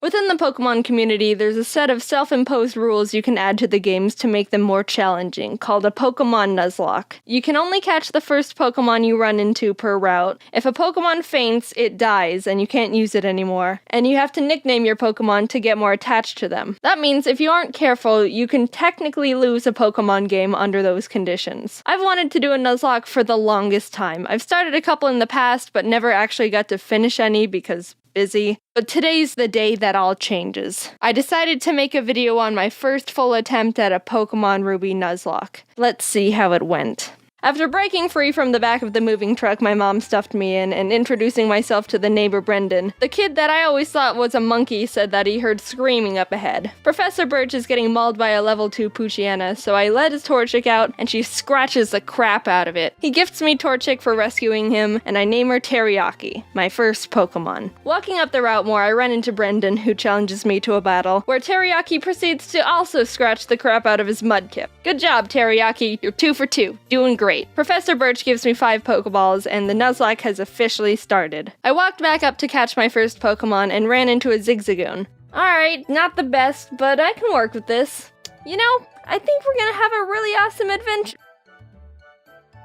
Within the Pokemon community, there's a set of self-imposed rules you can add to the games to make them more challenging, called a Pokemon Nuzlocke. You can only catch the first Pokemon you run into per route. If a Pokemon faints, it dies, and you can't use it anymore. And you have to nickname your Pokemon to get more attached to them. That means if you aren't careful, you can technically lose a Pokemon game under those conditions. I've wanted to do a Nuzlocke for the longest time. I've started a couple in the past, but never actually got to finish any because busy. But today's the day that all changes. I decided to make a video on my first full attempt at a Pokemon Ruby Nuzlocke. Let's see how it went. After breaking free from the back of the moving truck my mom stuffed me in and introducing myself to the neighbor Brendan, the kid that I always thought was a monkey said that he heard screaming up ahead. Professor Birch is getting mauled by a level 2 Poochyena, so I let his Torchic out and she scratches the crap out of it. He gifts me Torchic for rescuing him, and I name her Teriyaki, my first Pokemon. Walking up the route more, I run into Brendan, who challenges me to a battle, where Teriyaki proceeds to also scratch the crap out of his Mudkip. Good job, Teriyaki, you're 2 for 2, doing great. Professor Birch gives me 5 Pokeballs, and the Nuzlocke has officially started. I walked back up to catch my first Pokemon and ran into a Zigzagoon. Alright, not the best, but I can work with this. You know, I think we're gonna have a really awesome adventure.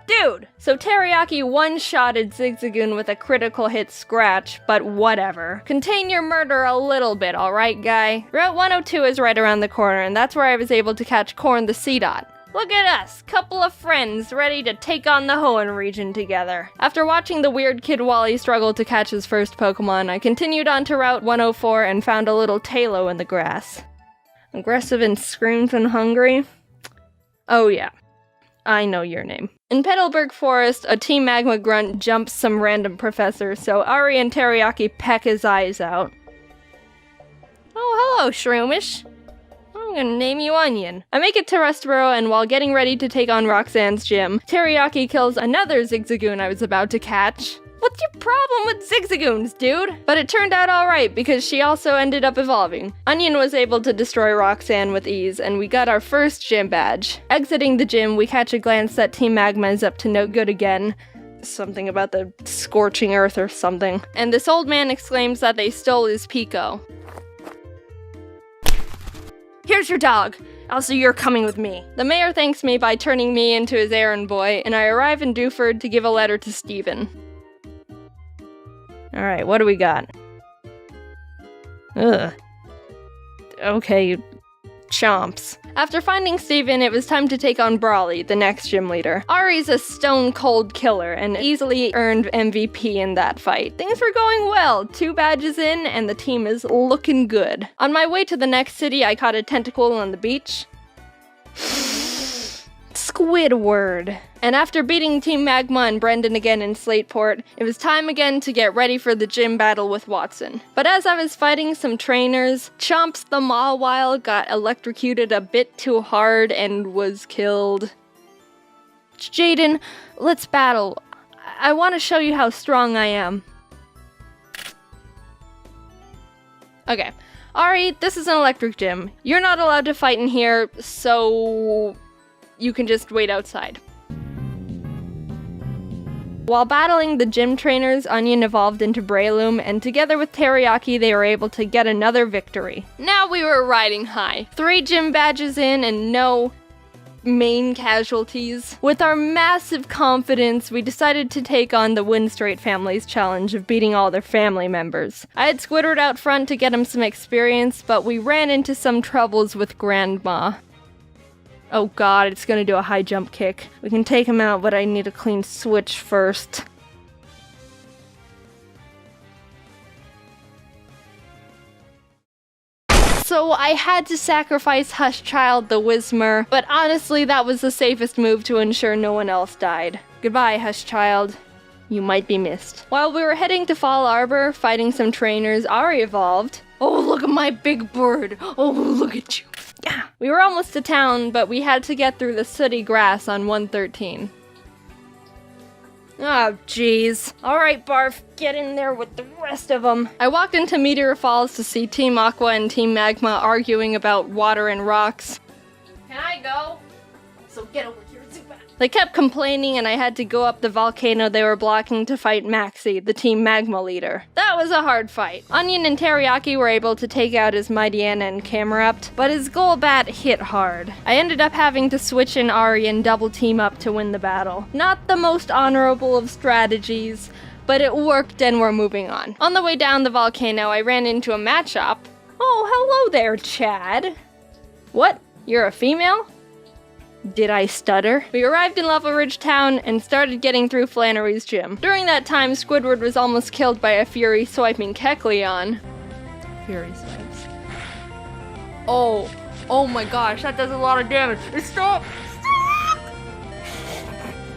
Dude! So Teriyaki one-shotted Zigzagoon with a critical hit scratch, but whatever. Contain your murder a little bit, alright, guy? Route 102 is right around the corner, and that's where I was able to catch Corn the Seedot. Look at us, couple of friends ready to take on the Hoenn region together. After watching the weird kid Wally struggle to catch his first Pokemon, I continued on to Route 104 and found a little Talo in the grass. Aggressive and screams and hungry? Oh yeah, I know your name. In Petalburg Forest, a Team Magma grunt jumps some random professor, so Ari and Teriyaki peck his eyes out. Oh, hello, Shroomish. I'm gonna name you Onion. I make it to Rustboro, and while getting ready to take on Roxanne's gym, Teriyaki kills another Zigzagoon I was about to catch. What's your problem with Zigzagoons, dude? But it turned out alright, because she also ended up evolving. Onion was able to destroy Roxanne with ease, and we got our first gym badge. Exiting the gym, we catch a glance that Team Magma is up to no good again. Something about the scorching earth or something. And this old man exclaims that they stole his Pico. Here's your dog. Also, you're coming with me. The mayor thanks me by turning me into his errand boy, and I arrive in Dewford to give a letter to Stephen. Alright, what do we got? Ugh. Okay, chomps. After finding Steven, it was time to take on Brawly, the next gym leader. Ari's a stone-cold killer and easily earned MVP in that fight. Things were going well, 2 badges in, and the team is looking good. On my way to the next city, I caught a tentacle on the beach. Squidward. And after beating Team Magma and Brendan again in Slateport, it was time again to get ready for the gym battle with Watson. But as I was fighting some trainers, Chomps the Mawile got electrocuted a bit too hard and was killed. Jaiden, let's battle. I want to show you how strong I am. Okay. Ari, this is an electric gym. You're not allowed to fight in here, so you can just wait outside. While battling the gym trainers, Onion evolved into Breloom, and together with Teriyaki, they were able to get another victory. Now we were riding high. 3 gym badges in and no main casualties. With our massive confidence, we decided to take on the Windstrait family's challenge of beating all their family members. I had Squidward out front to get him some experience, but we ran into some troubles with Grandma. Oh god, it's gonna do a high jump kick. We can take him out, but I need a clean switch first. So I had to sacrifice Hushchild the Whismer, but honestly that was the safest move to ensure no one else died. Goodbye, Hushchild. You might be missed. While we were heading to Fall Arbor, fighting some trainers, Ari evolved. Oh, look at my big bird. Oh, look at you. Yeah. We were almost to town, but we had to get through the sooty grass on 113. Oh, jeez. Alright, Barf, get in there with the rest of them. I walked into Meteor Falls to see Team Aqua and Team Magma arguing about water and rocks. Can I go? So get over here, Zubat. They kept complaining and I had to go up the volcano they were blocking to fight Maxie, the team magma leader. That was a hard fight. Onion and Teriyaki were able to take out his Mighty Anna and Camerupt, but his Golbat hit hard. I ended up having to switch in Ari and double team up to win the battle. Not the most honorable of strategies, but it worked and we're moving on. On the way down the volcano, I ran into a mat shop. Oh, hello there, Chad. What? You're a female? Did I stutter? We arrived in Level Ridge Town and started getting through Flannery's gym. During that time, Squidward was almost killed by a Fury swiping Kecleon. Fury swipes. Oh my gosh, that does a lot of damage. Stop!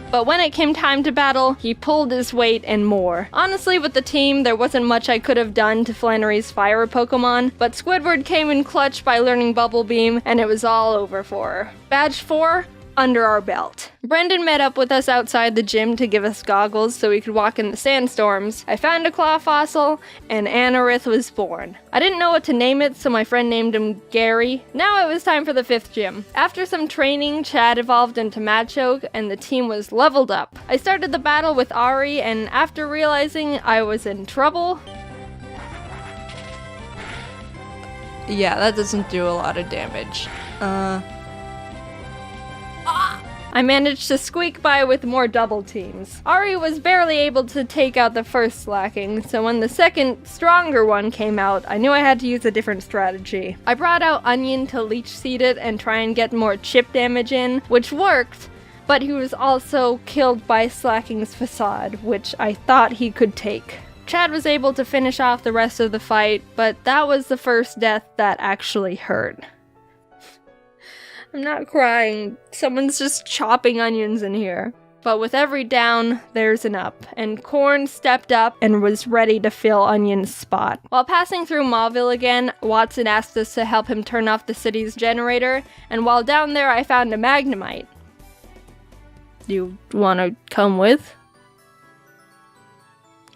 But when it came time to battle, he pulled his weight and more. Honestly, with the team, there wasn't much I could have done to Flannery's fire Pokemon, but Squidward came in clutch by learning Bubble Beam, and it was all over for her. Badge 4, under our belt. Brendan met up with us outside the gym to give us goggles so we could walk in the sandstorms. I found a claw fossil, and Anorith was born. I didn't know what to name it, so my friend named him Gary. Now it was time for the 5th gym. After some training, Chad evolved into Machoke, and the team was leveled up. I started the battle with Ari, and after realizing I was in trouble... Yeah, that doesn't do a lot of damage. I managed to squeak by with more double teams. Ari was barely able to take out the first slacking, so when the second, stronger one came out, I knew I had to use a different strategy. I brought out Onion to leech seed it and try and get more chip damage in, which worked, but he was also killed by Slacking's Facade, which I thought he could take. Chad was able to finish off the rest of the fight, but that was the first death that actually hurt. I'm not crying. Someone's just chopping onions in here. But with every down, there's an up, and Corn stepped up and was ready to fill Onion's spot. While passing through Mauville again, Watson asked us to help him turn off the city's generator, and while down there I found a Magnemite. You wanna come with?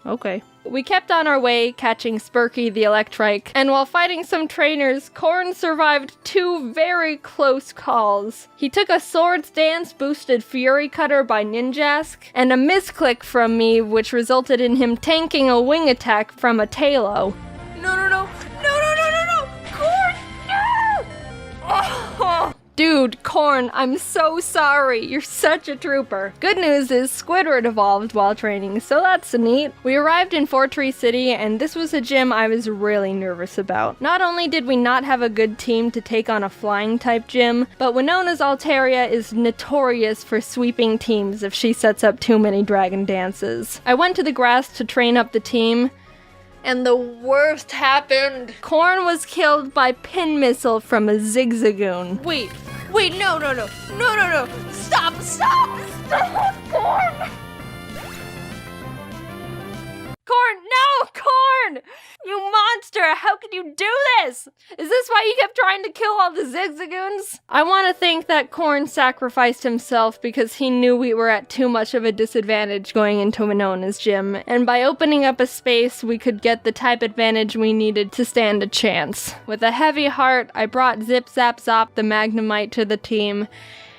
Okay. We kept on our way, catching Spurky the Electrike, and while fighting some trainers, Corn survived 2 very close calls. He took a Swords Dance boosted Fury Cutter by Ninjask, and a misclick from me which resulted in him tanking a wing attack from a Talo. No! Corn, no! Oh. Dude, Corn, I'm so sorry. You're such a trooper. Good news is Squidward evolved while training, so that's neat. We arrived in Fortree City, and this was a gym I was really nervous about. Not only did we not have a good team to take on a flying-type gym, but Winona's Altaria is notorious for sweeping teams if she sets up too many dragon dances. I went to the grass to train up the team, and the worst happened. Corn was killed by Pin Missile from a Zigzagoon. Wait, no. Stop, Corn! Corn! You monster! How could you do this? Is this why you kept trying to kill all the Zigzagoons? I want to think that Corn sacrificed himself because he knew we were at too much of a disadvantage going into Winona's gym, and by opening up a space, we could get the type advantage we needed to stand a chance. With a heavy heart, I brought Zip Zap Zop the Magnemite to the team,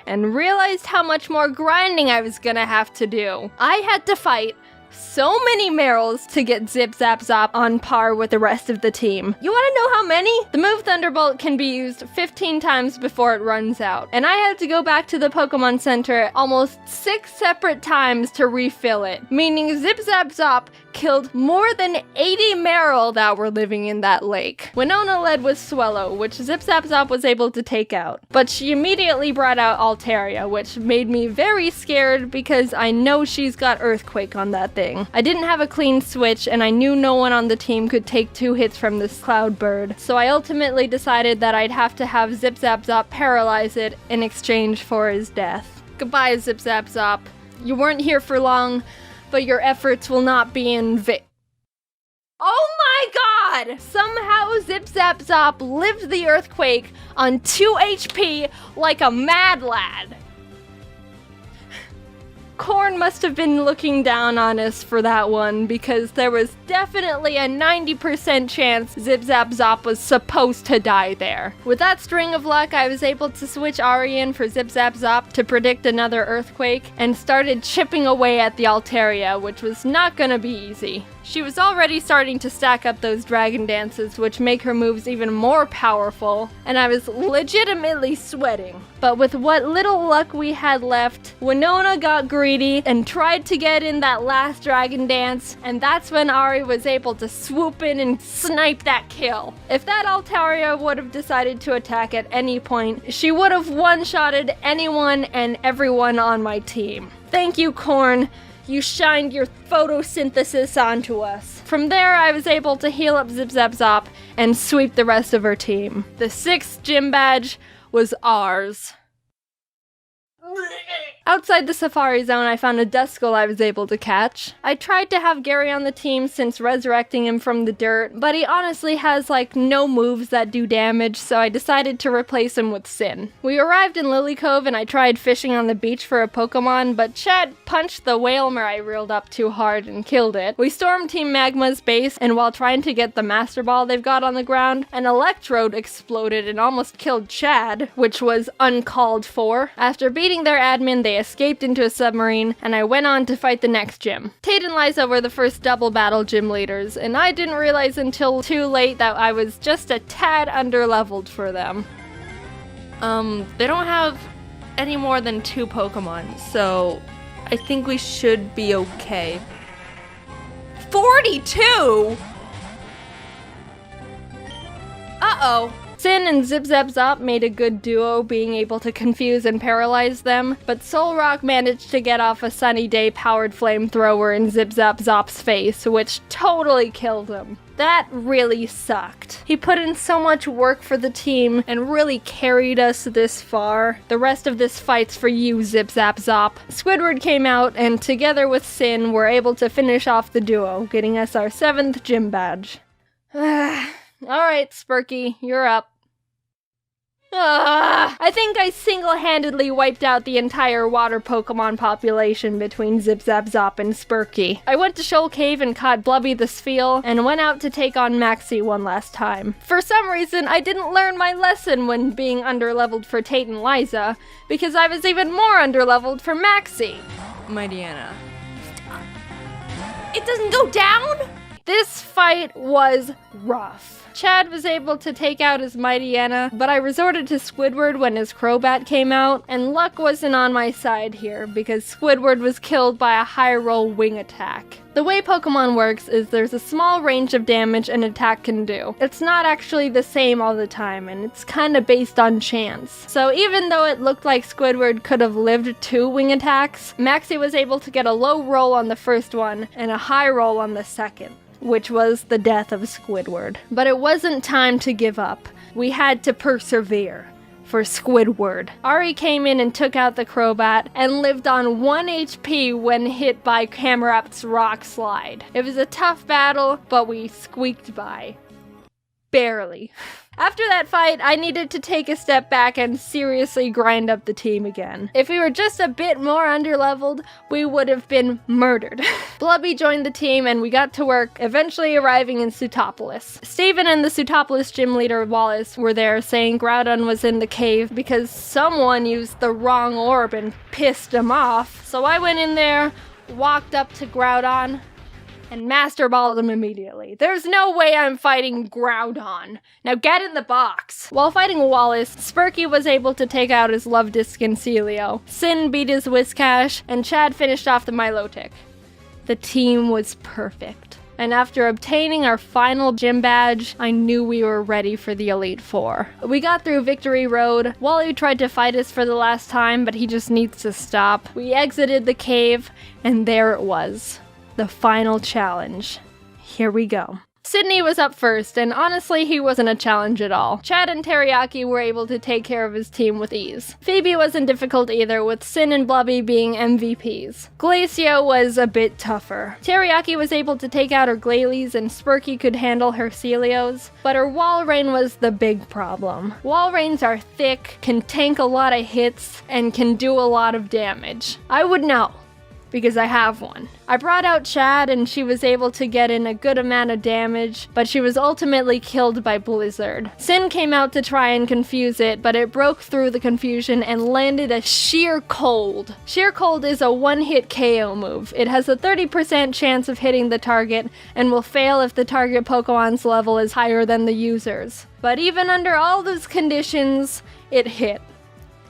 and realized how much more grinding I was gonna have to do. I had to fight so many Merrills to get Zip Zap Zop on par with the rest of the team. You wanna know how many? The move Thunderbolt can be used 15 times before it runs out, and I had to go back to the Pokemon Center almost 6 separate times to refill it, meaning Zip Zap Zop killed more than 80 Marill that were living in that lake. Winona led with Swellow, which Zip Zap Zop was able to take out, but she immediately brought out Altaria, which made me very scared because I know she's got Earthquake on that thing. I didn't have a clean switch, and I knew no one on the team could take 2 hits from this Cloud Bird, so I ultimately decided that I'd have to have Zip Zap Zop paralyze it in exchange for his death. Goodbye, Zip Zap Zop. You weren't here for long, but your efforts will not be in vain. Oh my god! Somehow Zip Zap Zop lived the earthquake on 2 HP like a mad lad. Corn must have been looking down on us for that one, because there was definitely a 90% chance Zip Zap Zop was supposed to die there. With that string of luck, I was able to switch Ari in for Zip Zap Zop to predict another earthquake, and started chipping away at the Altaria, which was not gonna be easy. She was already starting to stack up those dragon dances, which make her moves even more powerful, and I was legitimately sweating. But with what little luck we had left, Winona got greedy and tried to get in that last dragon dance, and that's when Ari was able to swoop in and snipe that kill. If that Altaria would have decided to attack at any point, she would have one-shotted anyone and everyone on my team. Thank you, Corn. You shined your photosynthesis onto us. From there, I was able to heal up Zip Zap Zop and sweep the rest of her team. The 6th gym badge was ours. Outside the Safari Zone, I found a Duskull I was able to catch. I tried to have Gary on the team since resurrecting him from the dirt, but he honestly has like no moves that do damage, so I decided to replace him with Sin. We arrived in Lily Cove and I tried fishing on the beach for a Pokemon, but Chad punched the Whalmer I reeled up too hard and killed it. We stormed Team Magma's base, and while trying to get the Master Ball they've got on the ground, an Electrode exploded and almost killed Chad, which was uncalled for. After beating their admin, they escaped into a submarine, and I went on to fight the next gym. Tate and Liza were the first double battle gym leaders, and I didn't realize until too late that I was just a tad underleveled for them. They don't have any more than 2 Pokemon, so I think we should be okay. 42?! Uh-oh. Sin and Zip Zap Zop made a good duo, being able to confuse and paralyze them, but Solrock managed to get off a Sunny Day powered flamethrower in Zip Zap Zop's face, which totally killed him. That really sucked. He put in so much work for the team and really carried us this far. The rest of this fight's for you, Zip Zap Zop. Squidward came out, and together with Sin, were able to finish off the duo, getting us our 7th gym badge. Alright, Spurky, you're up. I think I single-handedly wiped out the entire water Pokemon population between Zip Zap Zop and Spurky. I went to Shoal Cave and caught Blubby the Spheal, and went out to take on Maxie one last time. For some reason, I didn't learn my lesson when being underleveled for Tate and Liza, because I was even more underleveled for Maxie. Mightyena. It doesn't go down?! This fight was rough. Chad was able to take out his Mightyena, but I resorted to Squidward when his Crobat came out, and luck wasn't on my side here, because Squidward was killed by a high roll wing attack. The way Pokemon works is there's a small range of damage an attack can do. It's not actually the same all the time, and it's kinda based on chance. So even though it looked like Squidward could have lived 2 wing attacks, Maxie was able to get a low roll on the first one, and a high roll on the second, which was the death of Squidward. But it wasn't time to give up. We had to persevere. For Squidward. Ari came in and took out the Crobat, and lived on 1 HP when hit by Camerap's Rock Slide. It was a tough battle, but we squeaked by. Barely. After that fight, I needed to take a step back and seriously grind up the team again. If we were just a bit more underleveled, we would have been murdered. Blubby joined the team and we got to work, eventually arriving in Sutopolis. Steven and the Sutopolis gym leader Wallace were there, saying Groudon was in the cave because someone used the wrong orb and pissed him off. So I went in there, walked up to Groudon, and Master Balled him immediately. There's no way I'm fighting Groudon. Now get in the box. While fighting Wallace, Spurky was able to take out his Luvdisc and Celio. Sin beat his Whiscash, and Chad finished off the Milotic. The team was perfect. And after obtaining our final gym badge, I knew we were ready for the Elite Four. We got through Victory Road. Wally tried to fight us for the last time, but he just needs to stop. We exited the cave, and there it was. The final challenge. Here we go. Sydney was up first, and honestly, he wasn't a challenge at all. Chad and Teriyaki were able to take care of his team with ease. Phoebe wasn't difficult either, with Sin and Blubby being MVPs. Glacio was a bit tougher. Teriyaki was able to take out her Glalie, and Spurky could handle her Celios, but her Walrein was the big problem. Walreins are thick, can tank a lot of hits, and can do a lot of damage. I would know. because I have one. I brought out Chad and she was able to get in a good amount of damage, but she was ultimately killed by Blizzard. Sin came out to try and confuse it, but it broke through the confusion and landed a Sheer Cold. Sheer Cold is a one-hit KO move. It has a 30% chance of hitting the target and will fail if the target Pokemon's level is higher than the user's. But even under all those conditions, it hit,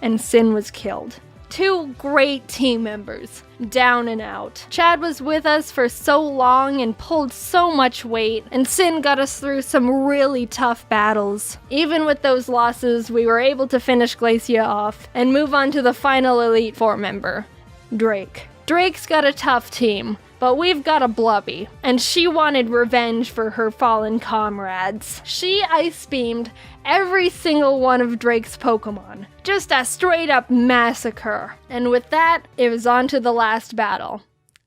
and Sin was killed. Two great team members, down and out. Chad was with us for so long and pulled so much weight, and Sin got us through some really tough battles. Even with those losses, we were able to finish Glacia off and move on to the final Elite Four member, Drake. Drake's got a tough team, but we've got a Blubby, and she wanted revenge for her fallen comrades. She ice beamed every single one of Drake's Pokemon. Just a straight up massacre. And with that, it was on to the last battle.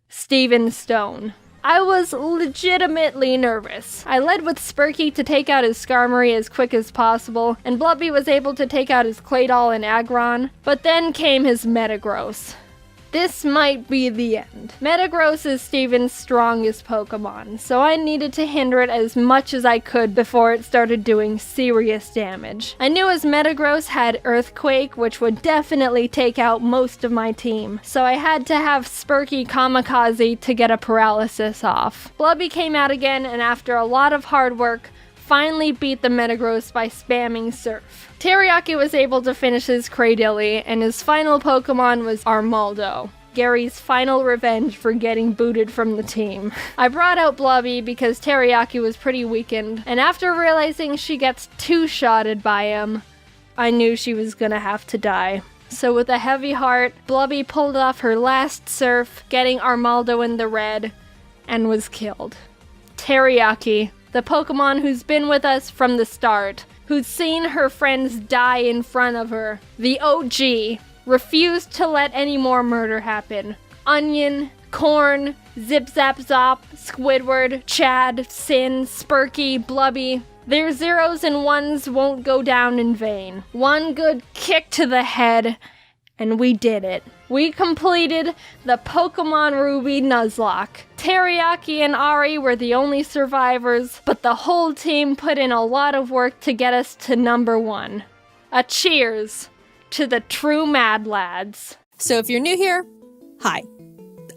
Steven Stone. I was legitimately nervous. I led with Spurky to take out his Skarmory as quick as possible, and Blubby was able to take out his Claydol and Aggron, but then came his Metagross. This might be the end. Metagross is Steven's strongest Pokemon, so I needed to hinder it as much as I could before it started doing serious damage. I knew his Metagross had Earthquake, which would definitely take out most of my team, so I had to have Spurky Kamikaze to get a paralysis off. Blubby came out again, and after a lot of hard work, finally beat the Metagross by spamming Surf. Teriyaki was able to finish his Cradily, and his final Pokemon was Armaldo, Gary's final revenge for getting booted from the team. I brought out Blubby because Teriyaki was pretty weakened, and after realizing she gets two-shotted by him, I knew she was gonna have to die. So with a heavy heart, Blubby pulled off her last Surf, getting Armaldo in the red, and was killed. Teriyaki, the Pokemon who's been with us from the start, who'd seen her friends die in front of her, the OG, refused to let any more murder happen. Onion, Corn, Zip Zap Zop, Squidward, Chad, Sin, Spurky, Blubby. Their zeros and ones won't go down in vain. One good kick to the head, and we did it. We completed the Pokemon Ruby Nuzlocke. Teriyaki and Ari were the only survivors, but the whole team put in a lot of work to get us to number 1. A cheers to the true Mad Lads. So if you're new here, hi.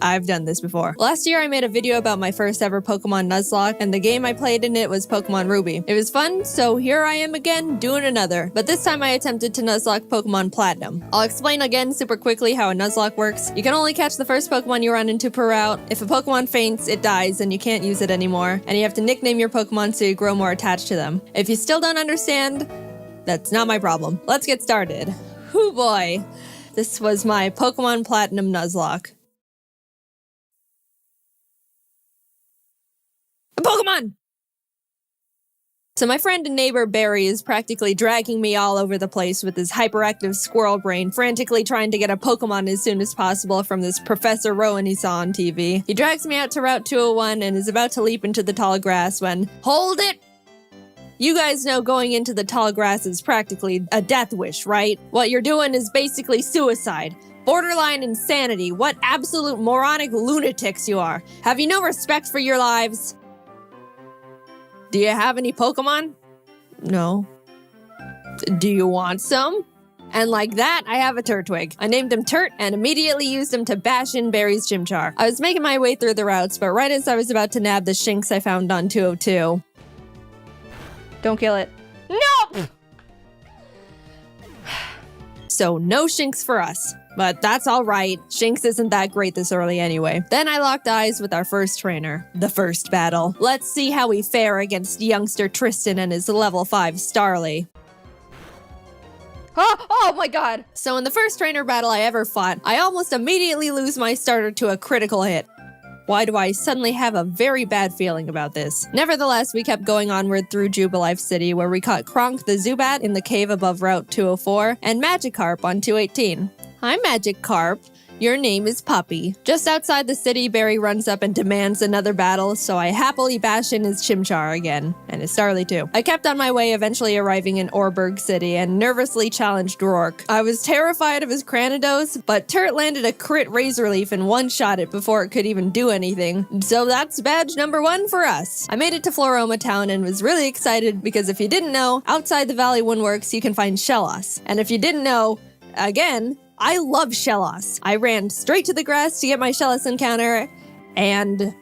I've done this before. Last year I made a video about my first ever Pokemon Nuzlocke, and the game I played in it was Pokemon Ruby. It was fun, so here I am again doing another. But this time I attempted to Nuzlocke Pokemon Platinum. I'll explain again super quickly how a Nuzlocke works. You can only catch the first Pokemon you run into per route. If a Pokemon faints, it dies and you can't use it anymore. And you have to nickname your Pokemon so you grow more attached to them. If you still don't understand, that's not my problem. Let's get started. Hoo boy. This was my Pokemon Platinum Nuzlocke. Pokemon! So my friend and neighbor Barry is practically dragging me all over the place with his hyperactive squirrel brain, frantically trying to get a Pokemon as soon as possible from this Professor Rowan he saw on TV. He drags me out to Route 201 and is about to leap into the tall grass when, hold it! You guys know going into the tall grass is practically a death wish, right? What you're doing is basically suicide. Borderline insanity. What absolute moronic lunatics you are. Have you no respect for your lives? Do you have any Pokemon? No. Do you want some? And like that, I have a Turtwig. I named him Turt and immediately used him to bash in Barry's Chimchar. I was making my way through the routes, but right as I was about to nab the Shinx I found on 202. Don't kill it. No! So no Shinx for us. But that's alright, Shinx isn't that great this early anyway. Then I locked eyes with our first trainer. The first battle. Let's see how we fare against youngster Tristan and his level 5 Starly. Oh my god! So in the first trainer battle I ever fought, I almost immediately lose my starter to a critical hit. Why do I suddenly have a very bad feeling about this? Nevertheless, we kept going onward through Jubilife City, where we caught Kronk the Zubat in the cave above Route 204, and Magikarp on 218. Hi, Magikarp. Your name is Puppy. Just outside the city, Barry runs up and demands another battle, so I happily bash in his Chimchar again, and his Starly too. I kept on my way, eventually arriving in Orberg City, and nervously challenged Rourke. I was terrified of his Cranidos, but Turt landed a crit Razor Leaf and one-shot it before it could even do anything, so that's badge number 1 for us. I made it to Floroma Town and was really excited because if you didn't know, outside the Valley Woodworks you can find Shellos, and if you didn't know, again, I love Shellos. I ran straight to the grass to get my Shellos encounter, and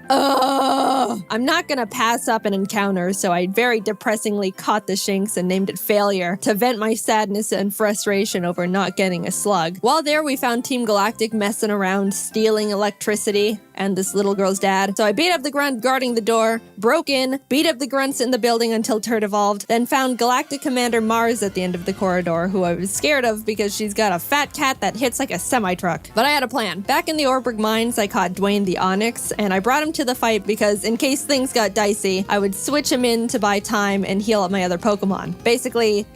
I'm not gonna pass up an encounter, so I very depressingly caught the Shinx and named it Failure to vent my sadness and frustration over not getting a slug. While there, we found Team Galactic messing around, stealing electricity, and this little girl's dad. So I beat up the grunt guarding the door, broke in, beat up the grunts in the building until Turt evolved, then found Galactic Commander Mars at the end of the corridor, who I was scared of because she's got a fat cat that hits like a semi-truck. But I had a plan. Back in the Orberg Mines, I caught Dwayne the Onyx, and I brought him to the fight because in case things got dicey, I would switch him in to buy time and heal up my other Pokemon. Basically,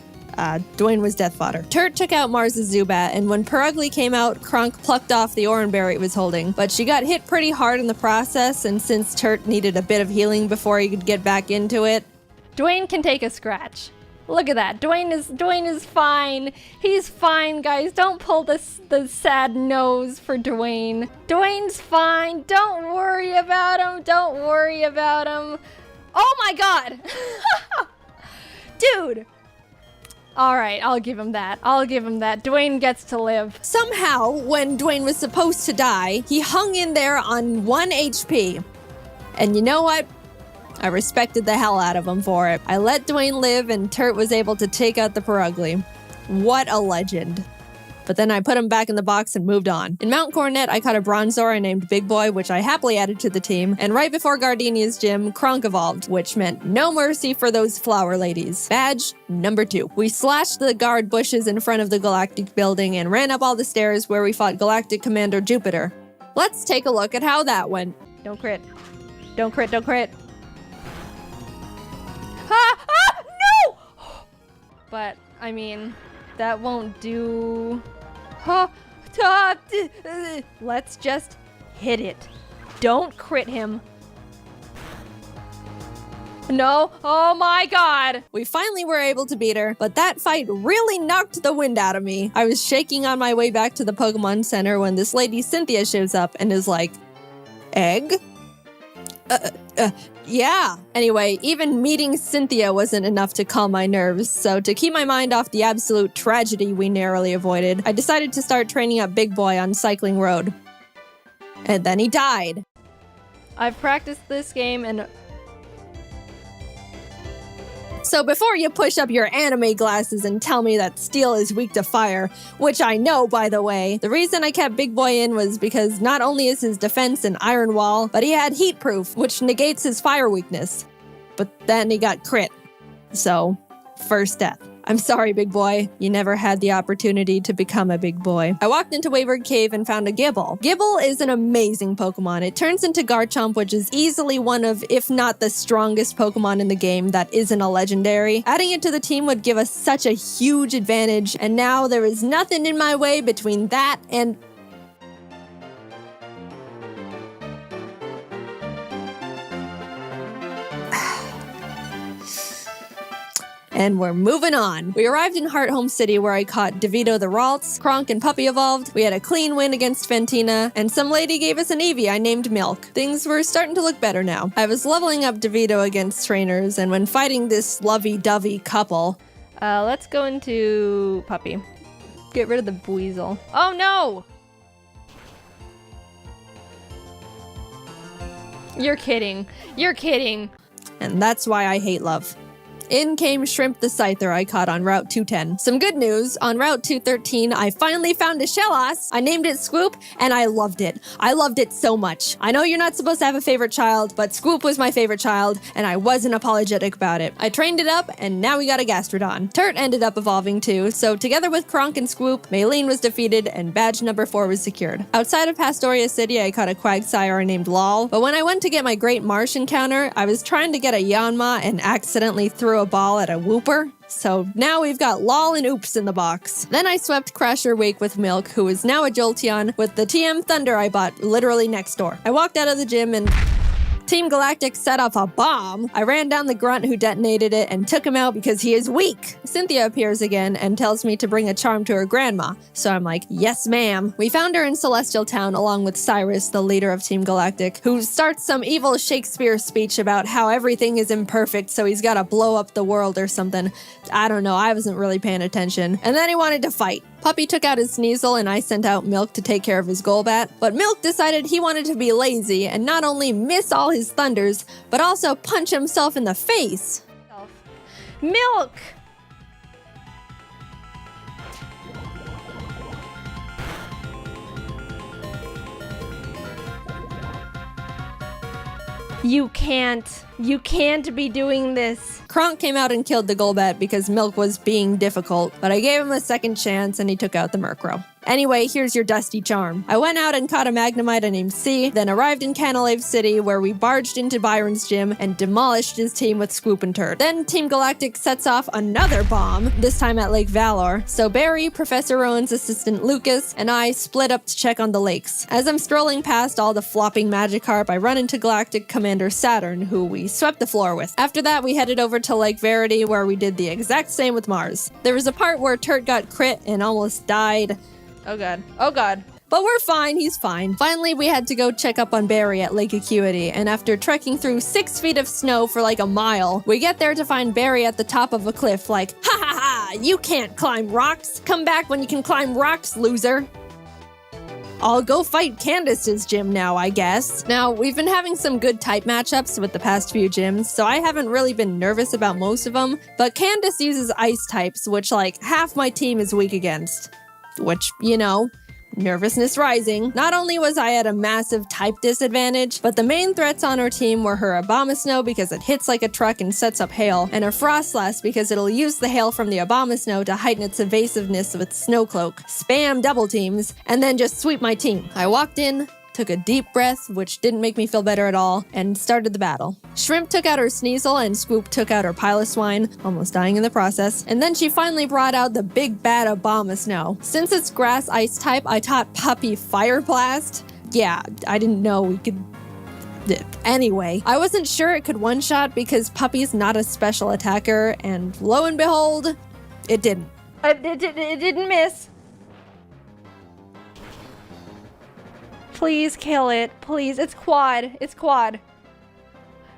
Dwayne was death fodder. Turt took out Mars' Zubat, and when Perugly came out, Kronk plucked off the Oranberry it was holding. But she got hit pretty hard in the process, and since Turt needed a bit of healing before he could get back into it, Dwayne can take a scratch. Look at that. Dwayne is fine. He's fine, guys. Don't pull the sad nose for Dwayne. Dwayne's fine. Don't worry about him. Don't worry about him. Oh my god! Dude! Alright, I'll give him that. I'll give him that. Dwayne gets to live. somehow, when Dwayne was supposed to die, he hung in there on 1 HP. And you know what? I respected the hell out of him for it. I let Dwayne live, and Turt was able to take out the Perugly. What a legend. But then I put him back in the box and moved on. In Mount Coronet, I caught a Bronzor named Big Boy, which I happily added to the team. And right before Gardenia's gym, Kronk evolved, which meant no mercy for those flower ladies. Badge number 2. We slashed the guard bushes in front of the Galactic building and ran up all the stairs where we fought Galactic Commander Jupiter. Let's take a look at how that went. Don't crit. Don't crit, don't crit. No! But, I mean, that won't do... Let's just hit it. Don't crit him. No. Oh my god. We finally were able to beat her, but that fight really knocked the wind out of me. I was shaking on my way back to the Pokemon Center when this lady Cynthia shows up and is like, egg? Yeah. Anyway, even meeting Cynthia wasn't enough to calm my nerves, so to keep my mind off the absolute tragedy we narrowly avoided, I decided to start training up Big Boy on Cycling Road. And then he died. I've practiced this game and... So before you push up your anime glasses and tell me that steel is weak to fire, which I know, by the way, the reason I kept Big Boy in was because not only is his defense an iron wall, but he had heat proof, which negates his fire weakness. But then he got crit. So, first death. I'm sorry, Big Boy. You never had the opportunity to become a big boy. I walked into Wayward Cave and found a Gibble. Gibble is an amazing Pokemon. It turns into Garchomp, which is easily one of, if not the strongest Pokemon in the game that isn't a legendary. Adding it to the team would give us such a huge advantage, and now there is nothing in my way between that and... And we're moving on. We arrived in Hearthome City where I caught DeVito the Ralts, Kronk and Puppy evolved, we had a clean win against Fantina, and some lady gave us an Eevee I named Milk. Things were starting to look better now. I was leveling up DeVito against trainers, and when fighting this lovey-dovey couple... let's go into Puppy. Get rid of the Buizel. Oh no! You're kidding. You're kidding. And that's why I hate love. In came Shrimp the Scyther I caught on Route 210. Some good news, on Route 213, I finally found a Shellos. I named it Squoop, and I loved it. I loved it so much. I know you're not supposed to have a favorite child, but Squoop was my favorite child, and I wasn't apologetic about it. I trained it up, and now we got a Gastrodon. Turt ended up evolving too, so together with Kronk and Squoop, Maylene was defeated, and badge number 4 was secured. Outside of Pastoria City, I caught a Quagsire named Lol, but when I went to get my Great Marsh encounter, I was trying to get a Yanma and accidentally threw threw a ball at a whooper. So now we've got lol and oops in the box. Then I swept Crasher Wake with Milk, who is now a Jolteon, with the TM Thunder I bought literally next door. I walked out of the gym and Team Galactic set off a bomb. I ran down the grunt who detonated it and took him out because he is weak. Cynthia appears again and tells me to bring a charm to her grandma. So I'm like, yes ma'am. We found her in Celestial Town along with Cyrus, the leader of Team Galactic, who starts some evil Shakespeare speech about how everything is imperfect, so he's gotta blow up the world or something. I don't know, I wasn't really paying attention. And then he wanted to fight. Puppy took out his Sneasel and I sent out Milk to take care of his Golbat, but Milk decided he wanted to be lazy and not only miss all his thunders, but also punch himself in the face. Milk! You can't be doing this. Kronk came out and killed the Golbat because Milk was being difficult, but I gave him a second chance and he took out the Murkrow. Anyway, here's your dusty charm. I went out and caught a Magnemite named C, then arrived in Canalave City where we barged into Byron's gym and demolished his team with Swoop and Turd. Then Team Galactic sets off another bomb, this time at Lake Valor. So Barry, Professor Rowan's assistant Lucas, and I split up to check on the lakes. As I'm strolling past all the flopping Magikarp, I run into Galactic Commander Saturn, who we swept the floor with. After that, we headed over to Lake Verity where we did the exact same with Mars. There was a part where Turt got crit and almost died. Oh god. Oh god. But we're fine, he's fine. Finally, we had to go check up on Barry at Lake Acuity, and after trekking through 6 feet of snow for like a mile, we get there to find Barry at the top of a cliff like, ha ha ha, you can't climb rocks. Come back when you can climb rocks, loser. I'll go fight Candace's gym now, I guess. Now, we've been having some good type matchups with the past few gyms, so I haven't really been nervous about most of them, but Candace uses ice types, which like half my team is weak against. Which, you know, nervousness rising. Not only was I at a massive type disadvantage, but the main threats on our team were her Abomasnow because it hits like a truck and sets up hail, and her Frostlass because it'll use the hail from the Abomasnow to heighten its evasiveness with Snow Cloak, spam double teams, and then just sweep my team. I walked in, took a deep breath, which didn't make me feel better at all, and started the battle. Shrimp took out her Sneasel and Swoop took out her Piloswine, almost dying in the process, and then she finally brought out the big bad Abomasnow. Since it's grass ice type, I taught Puppy Fire Blast. Yeah, I didn't know we could... Anyway, I wasn't sure it could one-shot because Puppy's not a special attacker, and lo and behold, it didn't. It didn't miss. Please kill it. Please. It's quad. It's quad.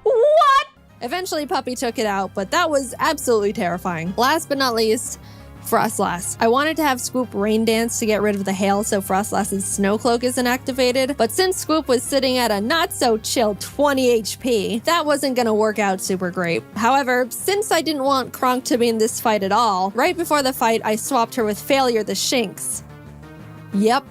What? Eventually, Puppy took it out, but that was absolutely terrifying. Last but not least, Frostlass. I wanted to have Swoop Rain Dance to get rid of the hail so Frostlass's Snow Cloak isn't activated, but since Swoop was sitting at a not-so-chill 20 HP, that wasn't gonna work out super great. However, since I didn't want Kronk to be in this fight at all, right before the fight, I swapped her with Failure the Shinx. Yep.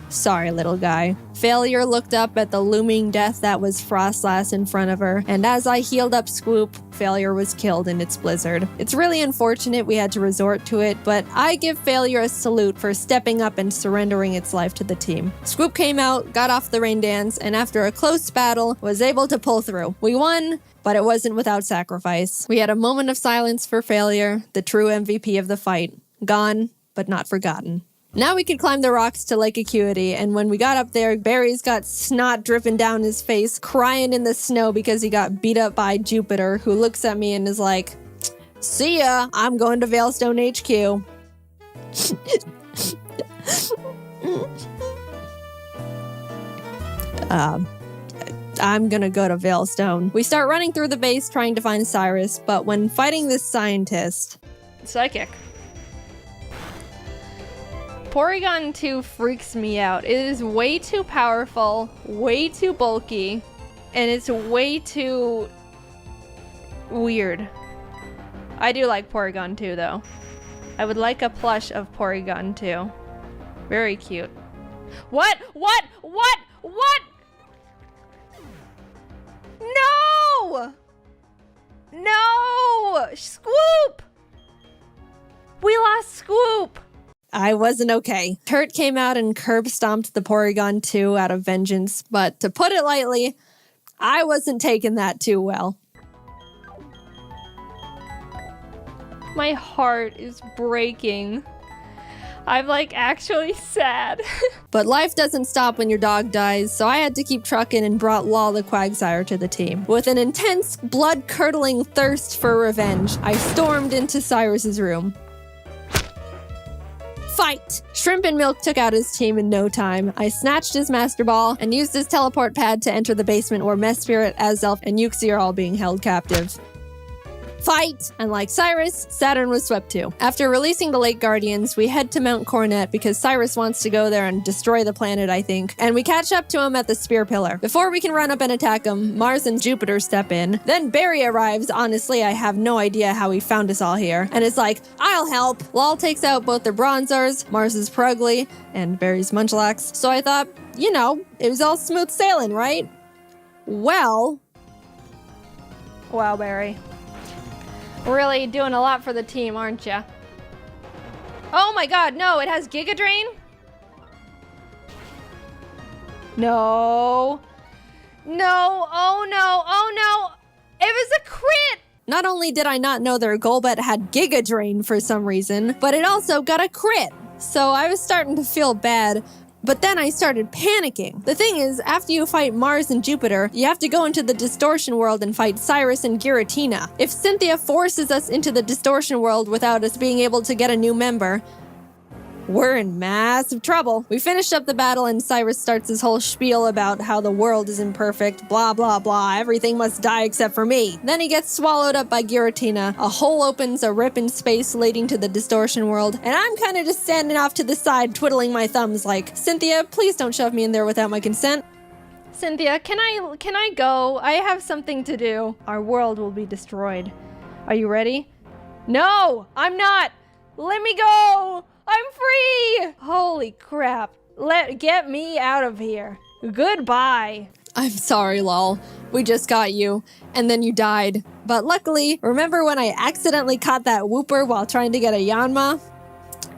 Sorry, little guy. Failure looked up at the looming death that was Frostlass in front of her, and as I healed up Swoop, Failure was killed in its blizzard. It's really unfortunate we had to resort to it, but I give Failure a salute for stepping up and surrendering its life to the team. Swoop came out, got off the rain dance, and after a close battle, was able to pull through. We won, but it wasn't without sacrifice. We had a moment of silence for Failure, the true MVP of the fight. Gone, but not forgotten. Now we could climb the rocks to Lake Acuity, and when we got up there, Barry's got snot dripping down his face, crying in the snow because he got beat up by Jupiter, who looks at me and is like, "See ya, I'm going to Veilstone HQ." I'm gonna go to Veilstone. We start running through the base trying to find Cyrus, but when fighting this scientist... Psychic. Porygon 2 freaks me out. It is way too powerful, way too bulky, and it's way too weird. I do like Porygon 2 though. I would like a plush of Porygon 2. Very cute. What? What? What? What? No! No! Scoop! We lost Scoop! I wasn't okay. Turt came out and curb stomped the Porygon 2 out of vengeance, but to put it lightly, I wasn't taking that too well. My heart is breaking. I'm like actually sad. But life doesn't stop when your dog dies, so I had to keep trucking and brought Lol the Quagsire to the team. With an intense, blood-curdling thirst for revenge, I stormed into Cyrus's room. Fight! Shrimp and Milk took out his team in no time. I snatched his Master Ball and used his teleport pad to enter the basement where Mess Spirit, Azelf, and Yuxi are all being held captive. Fight! And like Cyrus, Saturn was swept too. After releasing the Lake Guardians, we head to Mount Coronet because Cyrus wants to go there and destroy the planet, I think. And we catch up to him at the Spear Pillar. Before we can run up and attack him, Mars and Jupiter step in. Then Barry arrives. Honestly, I have no idea how he found us all here. And it's like, I'll help! Lol takes out both their Bronzors, Mars's Prugly, and Barry's Munchlax. So I thought, you know, it was all smooth sailing, right? Well... Wow, Barry. Really doing a lot for the team, aren't ya? Oh my god, no, it has Giga Drain? No. No, oh no, oh no. It was a crit! Not only did I not know their Golbat had Giga Drain for some reason, but it also got a crit. So I was starting to feel bad, but then I started panicking. The thing is, after you fight Mars and Jupiter, you have to go into the Distortion World and fight Cyrus and Giratina. If Cynthia forces us into the Distortion World without us being able to get a new member, we're in massive trouble. We finished up the battle and Cyrus starts his whole spiel about how the world is imperfect, blah blah blah, everything must die except for me. Then he gets swallowed up by Giratina, a hole opens, a rip in space leading to the Distortion World, and I'm kind of just standing off to the side twiddling my thumbs like, Cynthia, please don't shove me in there without my consent. Cynthia, can I go? I have something to do. Our world will be destroyed. Are you ready? No, I'm not. Let me go. I'm free! Holy crap. Get me out of here. Goodbye. I'm sorry, Lol. We just got you, and then you died. But luckily, remember when I accidentally caught that Wooper while trying to get a Yanma?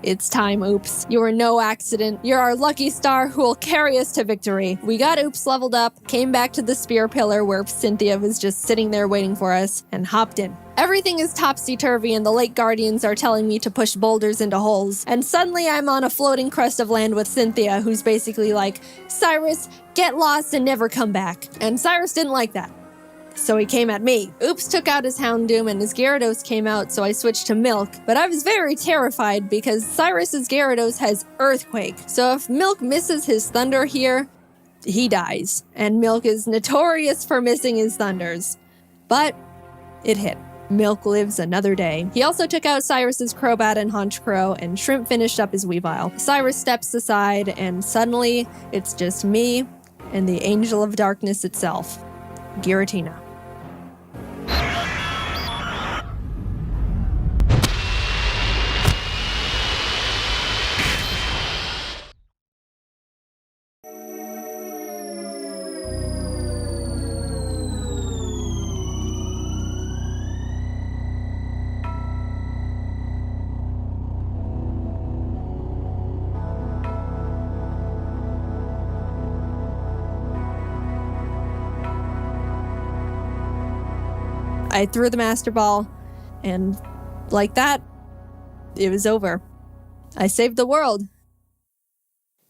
It's time, Oops. You were no accident. You're our lucky star who will carry us to victory. We got Oops leveled up, came back to the Spear Pillar where Cynthia was just sitting there waiting for us, and hopped in. Everything is topsy-turvy and the Lake Guardians are telling me to push boulders into holes. And suddenly I'm on a floating crest of land with Cynthia, who's basically like, Cyrus, get lost and never come back. And Cyrus didn't like that. So he came at me. Oops took out his Houndoom and his Gyarados came out, so I switched to Milk. But I was very terrified because Cyrus's Gyarados has Earthquake. So if Milk misses his Thunder here, he dies. And Milk is notorious for missing his Thunders. But it hit. Milk lives another day. He also took out Cyrus's Crobat and Honchkrow, and Shrimp finished up his Weavile. Cyrus steps aside, and suddenly, it's just me and the Angel of Darkness itself, Giratina. I threw the Master Ball, and like that, it was over. I saved the world.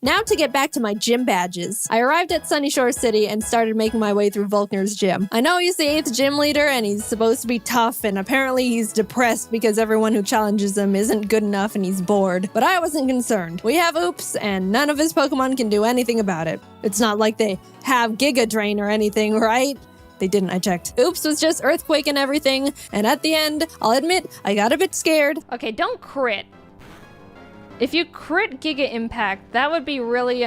Now to get back to my gym badges. I arrived at Sunyshore City and started making my way through Volkner's gym. I know he's the 8th gym leader and he's supposed to be tough, and apparently he's depressed because everyone who challenges him isn't good enough and he's bored. But I wasn't concerned. We have Oops, and none of his Pokemon can do anything about it. It's not like they have Giga Drain or anything, right? They didn't, I checked. Oops was just Earthquake and everything, and at the end, I'll admit, I got a bit scared. Okay, don't crit. If you crit Giga Impact, that would be really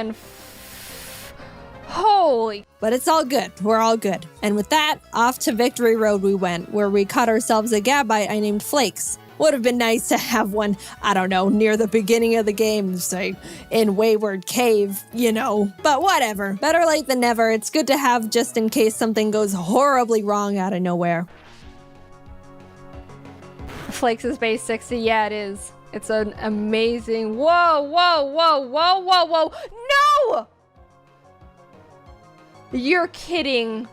holy. But it's all good. We're all good. And with that, off to Victory Road we went, where we caught ourselves a Gabite I named Flakes. Would have been nice to have one, I don't know, near the beginning of the game, say, in Wayward Cave, you know. But whatever. Better late than never. It's good to have just in case something goes horribly wrong out of nowhere. Flakes is base 60. Yeah, it is. It's an amazing... Whoa, whoa, whoa, whoa, whoa, whoa. No! You're kidding.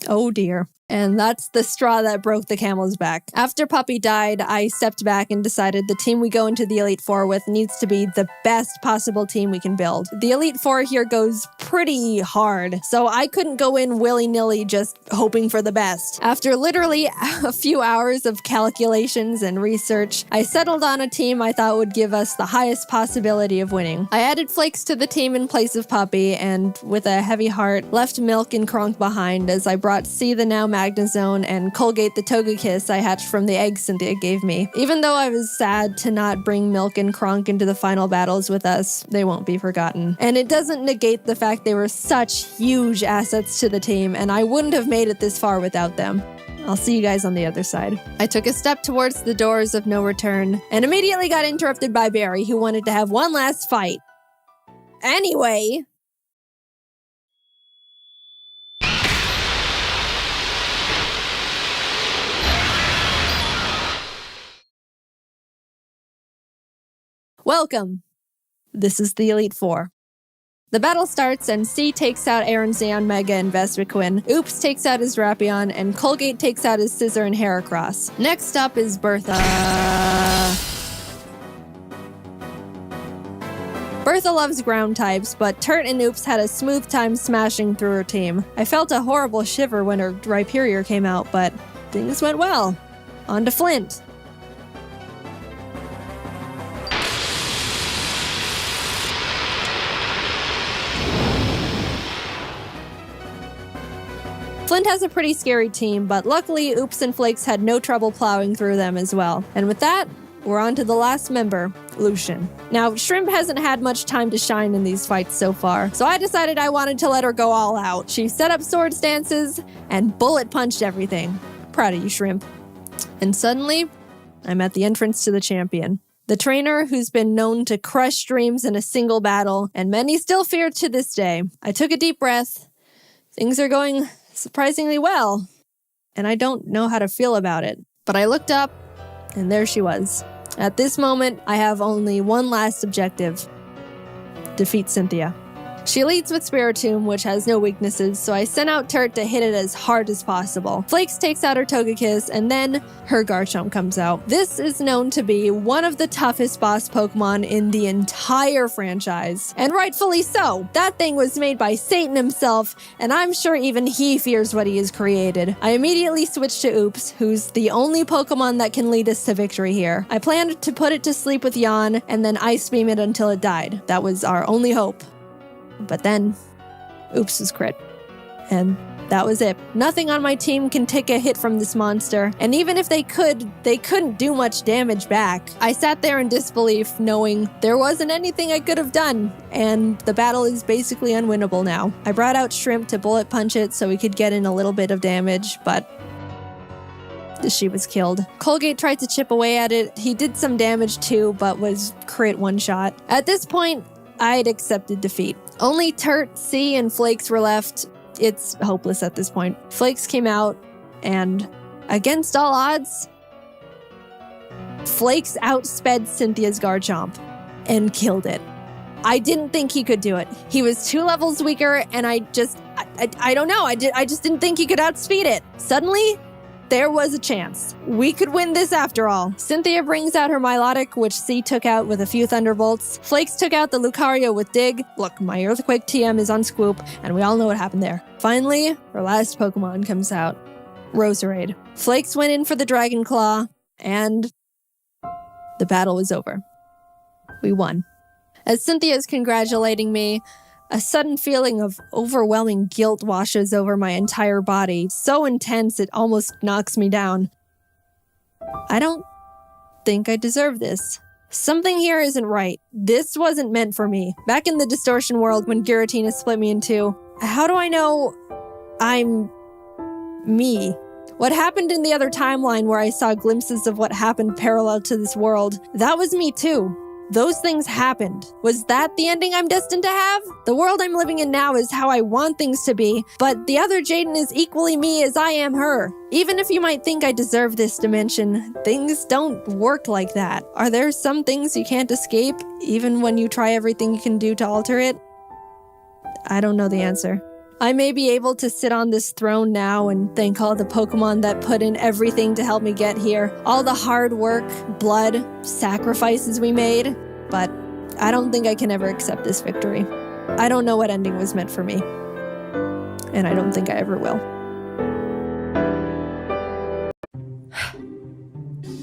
Oh dear. And that's the straw that broke the camel's back. After Puppy died, I stepped back and decided the team we go into the Elite Four with needs to be the best possible team we can build. The Elite Four here goes pretty hard, so I couldn't go in willy-nilly just hoping for the best. After literally a few hours of calculations and research, I settled on a team I thought would give us the highest possibility of winning. I added Flakes to the team in place of Puppy, and with a heavy heart, left Milk and Kronk behind as I brought C the now Magnazone and Colgate the Togekiss I hatched from the eggs Cynthia gave me. Even though I was sad to not bring Milk and Kronk into the final battles with us, they won't be forgotten. And it doesn't negate the fact they were such huge assets to the team, and I wouldn't have made it this far without them. I'll see you guys on the other side. I took a step towards the doors of no return, and immediately got interrupted by Barry, who wanted to have one last fight. Anyway... Welcome. This is the Elite Four. The battle starts and C takes out Aaron Zeon Mega and Vespiquen, Oops takes out his Drapion, and Colgate takes out his Scizor and Heracross. Next up is Bertha. Bertha loves ground types, but Turt and Oops had a smooth time smashing through her team. I felt a horrible shiver when her Rhyperior came out, but things went well. On to Flint. Flint has a pretty scary team, but luckily Oops and Flakes had no trouble plowing through them as well. And with that, we're on to the last member, Lucian. Now, Shrimp hasn't had much time to shine in these fights so far, so I decided I wanted to let her go all out. She set up sword stances and bullet punched everything. Proud of you, Shrimp. And suddenly, I'm at the entrance to the champion. The trainer who's been known to crush dreams in a single battle, and many still fear to this day. I took a deep breath. Things are going surprisingly well, and I don't know how to feel about it. But I looked up, and there she was. At this moment, I have only one last objective: defeat Cynthia. She leads with Spiritomb, which has no weaknesses, so I sent out Turt to hit it as hard as possible. Flakes takes out her Togekiss, and then her Garchomp comes out. This is known to be one of the toughest boss Pokemon in the entire franchise. And rightfully so. That thing was made by Satan himself, and I'm sure even he fears what he has created. I immediately switched to Oops, who's the only Pokemon that can lead us to victory here. I planned to put it to sleep with Yawn, and then Ice Beam it until it died. That was our only hope. But then, Oops was crit. And that was it. Nothing on my team can take a hit from this monster, and even if they couldn't do much damage back. I sat there in disbelief, knowing there wasn't anything I could have done, and the battle is basically unwinnable now. I brought out Shrimp to bullet punch it so we could get in a little bit of damage, but she was killed. Colgate tried to chip away at it. He did some damage too, but was crit one shot. At this point, I'd accepted defeat. Only Turt, C, and Flakes were left. It's hopeless at this point. Flakes came out, and against all odds, Flakes outsped Cynthia's Garchomp and killed it. I didn't think he could do it. He was 2 levels weaker, and I don't know. I just didn't think he could outspeed it. Suddenly, there was a chance. We could win this after all. Cynthia brings out her Milotic, which C took out with a few Thunderbolts. Flakes took out the Lucario with Dig. Look, my Earthquake TM is on Scoop, and we all know what happened there. Finally, her last Pokemon comes out. Roserade. Flakes went in for the Dragon Claw, and the battle was over. We won. As Cynthia's congratulating me, a sudden feeling of overwhelming guilt washes over my entire body, so intense it almost knocks me down. I don't think I deserve this. Something here isn't right. This wasn't meant for me. Back in the Distortion world, when Giratina split me in two, how do I know I'm me? What happened in the other timeline where I saw glimpses of what happened parallel to this world, that was me too. Those things happened. Was that the ending I'm destined to have? The world I'm living in now is how I want things to be, but the other Jaiden is equally me as I am her. Even if you might think I deserve this dimension, things don't work like that. Are there some things you can't escape, even when you try everything you can do to alter it? I don't know the answer. I may be able to sit on this throne now and thank all the Pokemon that put in everything to help me get here. All the hard work, blood, sacrifices we made. But I don't think I can ever accept this victory. I don't know what ending was meant for me. And I don't think I ever will.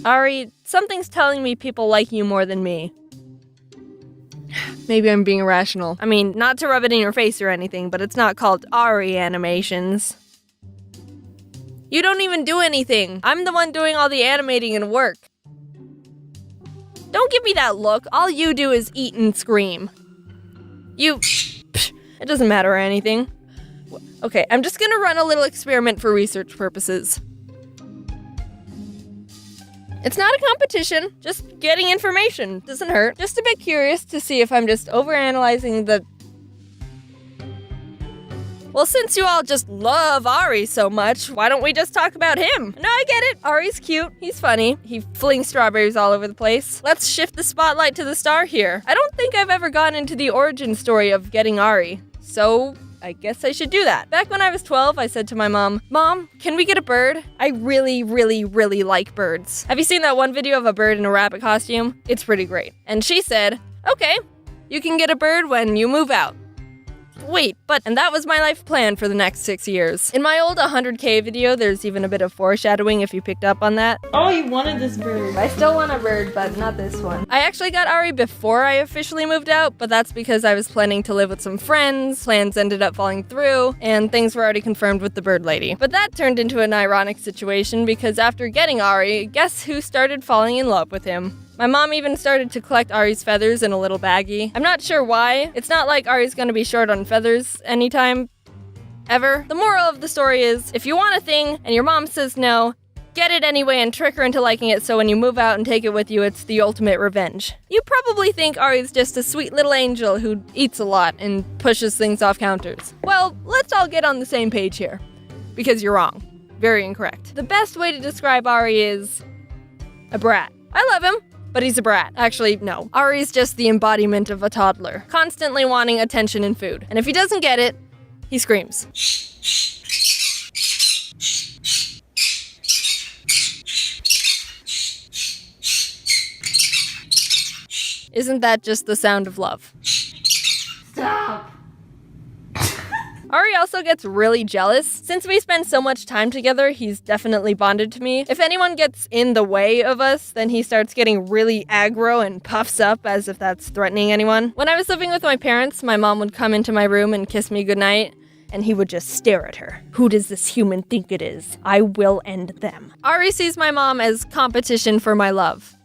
Ari, something's telling me people like you more than me. Maybe I'm being irrational. I mean, not to rub it in your face or anything, but it's not called JaidenAnimations. You don't even do anything. I'm the one doing all the animating and work. Don't give me that look. All you do is eat and scream. It doesn't matter or anything. Okay, I'm just gonna run a little experiment for research purposes. It's not a competition, just getting information. Doesn't hurt. Just a bit curious to see if I'm just overanalyzing the... Well, since you all just love Ari so much, why don't we just talk about him? No, I get it. Ari's cute. He's funny. He flings strawberries all over the place. Let's shift the spotlight to the star here. I don't think I've ever gone into the origin story of getting Ari, so I guess I should do that. Back when I was 12, I said to my mom, "Mom, can we get a bird? I really, really, really like birds." Have you seen that one video of a bird in a rabbit costume? It's pretty great. And she said, "Okay, you can get a bird when you move out." Wait, and that was my life plan for the next 6 years. In my old 100K video, there's even a bit of foreshadowing if you picked up on that. Oh, you wanted this bird. I still want a bird, but not this one. I actually got Ari before I officially moved out, but that's because I was planning to live with some friends, plans ended up falling through, and things were already confirmed with the bird lady. But that turned into an ironic situation because after getting Ari, guess who started falling in love with him? My mom even started to collect Ari's feathers in a little baggie. I'm not sure why. It's not like Ari's gonna be short on feathers anytime ever. The moral of the story is, if you want a thing and your mom says no, get it anyway and trick her into liking it so when you move out and take it with you, it's the ultimate revenge. You probably think Ari's just a sweet little angel who eats a lot and pushes things off counters. Well, let's all get on the same page here. Because you're wrong. Very incorrect. The best way to describe Ari is a brat. I love him, but he's a brat. Actually, no. Ari's just the embodiment of a toddler, constantly wanting attention and food. And if he doesn't get it, he screams. Isn't that just the sound of love? Stop. Ari also gets really jealous. Since we spend so much time together, he's definitely bonded to me. If anyone gets in the way of us, then he starts getting really aggro and puffs up as if that's threatening anyone. When I was living with my parents, my mom would come into my room and kiss me goodnight, and he would just stare at her. Who does this human think it is? I will end them. Ari sees my mom as competition for my love.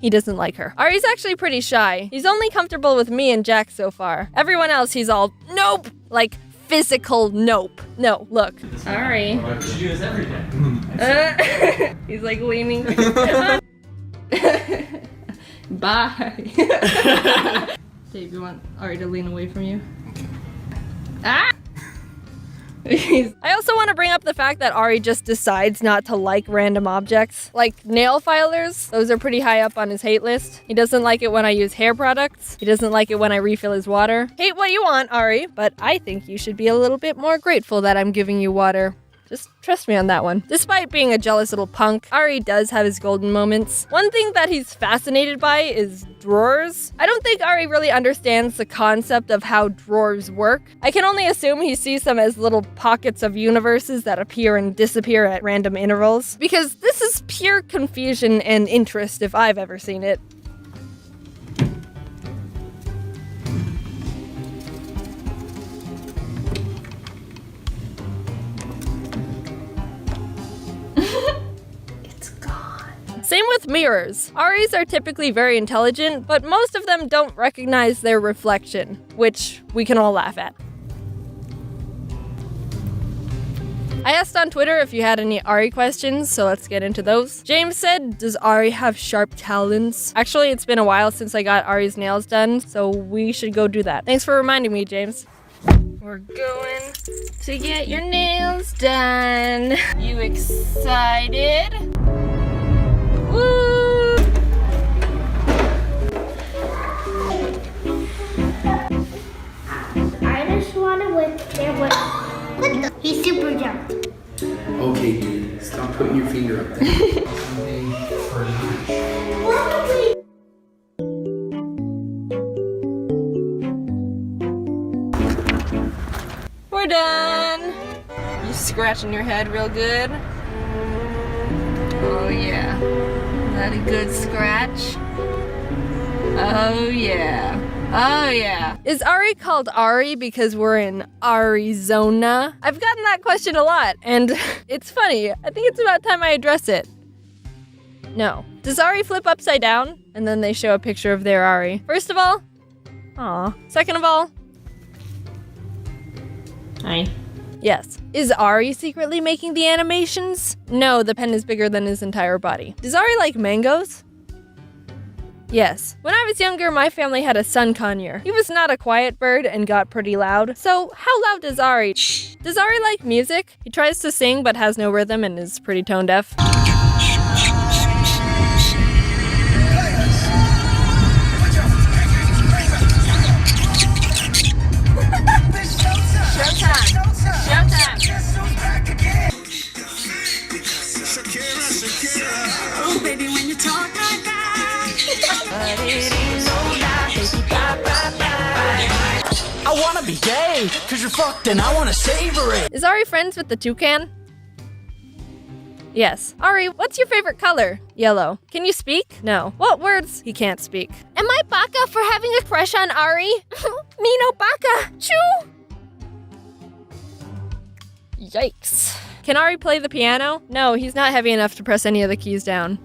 He doesn't like her. Ari's actually pretty shy. He's only comfortable with me and Jack so far. Everyone else, he's all, nope! Like, physical nope. No, look. Sorry. Why would you do this every day? He's like leaning. Bye. Dave, you want Ari to lean away from you? Ah! I also want to bring up the fact that Ari just decides not to like random objects. Like nail filers, those are pretty high up on his hate list. He doesn't like it when I use hair products. He doesn't like it when I refill his water. Hate what you want, Ari, but I think you should be a little bit more grateful that I'm giving you water. Just trust me on that one. Despite being a jealous little punk, Ari does have his golden moments. One thing that he's fascinated by is drawers. I don't think Ari really understands the concept of how drawers work. I can only assume he sees them as little pockets of universes that appear and disappear at random intervals. Because this is pure confusion and interest if I've ever seen it. Same with mirrors. Aris are typically very intelligent, but most of them don't recognize their reflection, which we can all laugh at. I asked on Twitter if you had any Ari questions, so let's get into those. James said, does Ari have sharp talons? Actually, it's been a while since I got Ari's nails done, so we should go do that. Thanks for reminding me, James. We're going to get your nails done. You excited? Woo! I just want to whisper. There was. What the? He super jumped. Okay, dude, stop putting your finger up there. Something for lunch. We're done. You scratching your head real good? Oh yeah. Is that a good scratch? Oh yeah. Oh yeah. Is Ari called Ari because we're in Arizona? I've gotten that question a lot, and it's funny. I think it's about time I address it. No. Does Ari flip upside down? And then they show a picture of their Ari. First of all, aw. Second of all, Hi. yes. Is Ari secretly making the animations? No, the pen is bigger than his entire body. Does Ari like mangoes? Yes. When I was younger, my family had a sun conure. He was not a quiet bird and got pretty loud. So, how loud does Ari? Does Ari like music? He tries to sing but has no rhythm and is pretty tone deaf. I wanna be gay, cause you're fucked and I wanna savor it. Is Ari friends with the toucan? Yes. Ari, what's your favorite color? Yellow. Can you speak? No. What words? He can't speak. Am I baka for having a crush on Ari? Me no baka. Choo! Yikes. Can Ari play the piano? No, he's not heavy enough to press any of the keys down.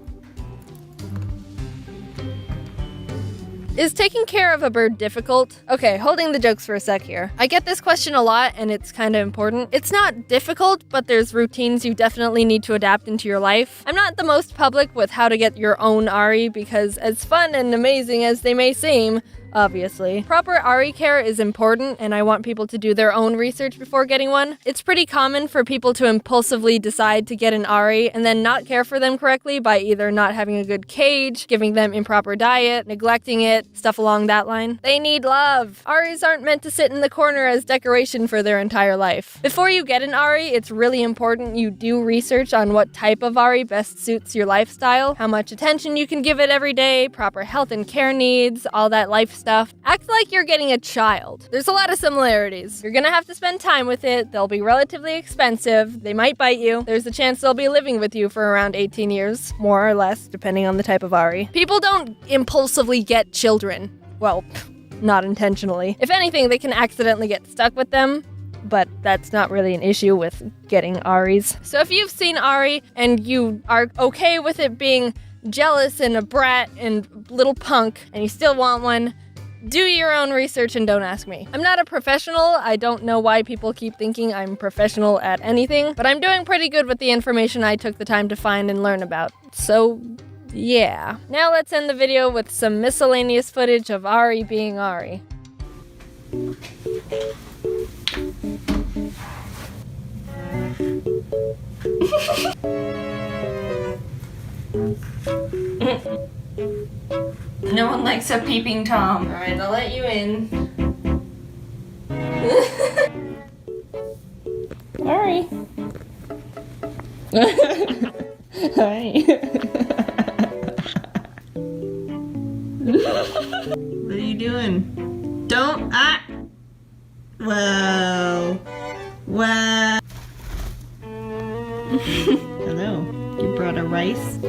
Is taking care of a bird difficult? Okay, holding the jokes for a sec here. I get this question a lot and it's kind of important. It's not difficult, but there's routines you definitely need to adapt into your life. I'm not the most public with how to get your own Ari because as fun and amazing as they may seem, obviously, proper Ari care is important and I want people to do their own research before getting one. It's pretty common for people to impulsively decide to get an Ari and then not care for them correctly by either not having a good cage, giving them improper diet, neglecting it, stuff along that line. They need love. Aris aren't meant to sit in the corner as decoration for their entire life. Before you get an Ari, it's really important you do research on what type of Ari best suits your lifestyle, how much attention you can give it every day, proper health and care needs, all that life stuff. Act like you're getting a child. There's a lot of similarities. You're gonna have to spend time with it, they'll be relatively expensive, they might bite you, there's a chance they'll be living with you for around 18 years, more or less, depending on the type of Ari. People don't impulsively get children. Well, not intentionally. If anything, they can accidentally get stuck with them, but that's not really an issue with getting Aris. So if you've seen Ari and you are okay with it being jealous and a brat and little punk and you still want one, do your own research and don't ask me. I'm not a professional. I don't know why people keep thinking I'm professional at anything, but I'm doing pretty good with the information I took the time to find and learn about. So, yeah. Now let's end the video with some miscellaneous footage of Ari being Ari. No one likes a peeping Tom. Alright, I'll let you in. Sorry. Hi. What are you doing? Don't. Ah! Whoa. Wow. Hello. You brought a rice?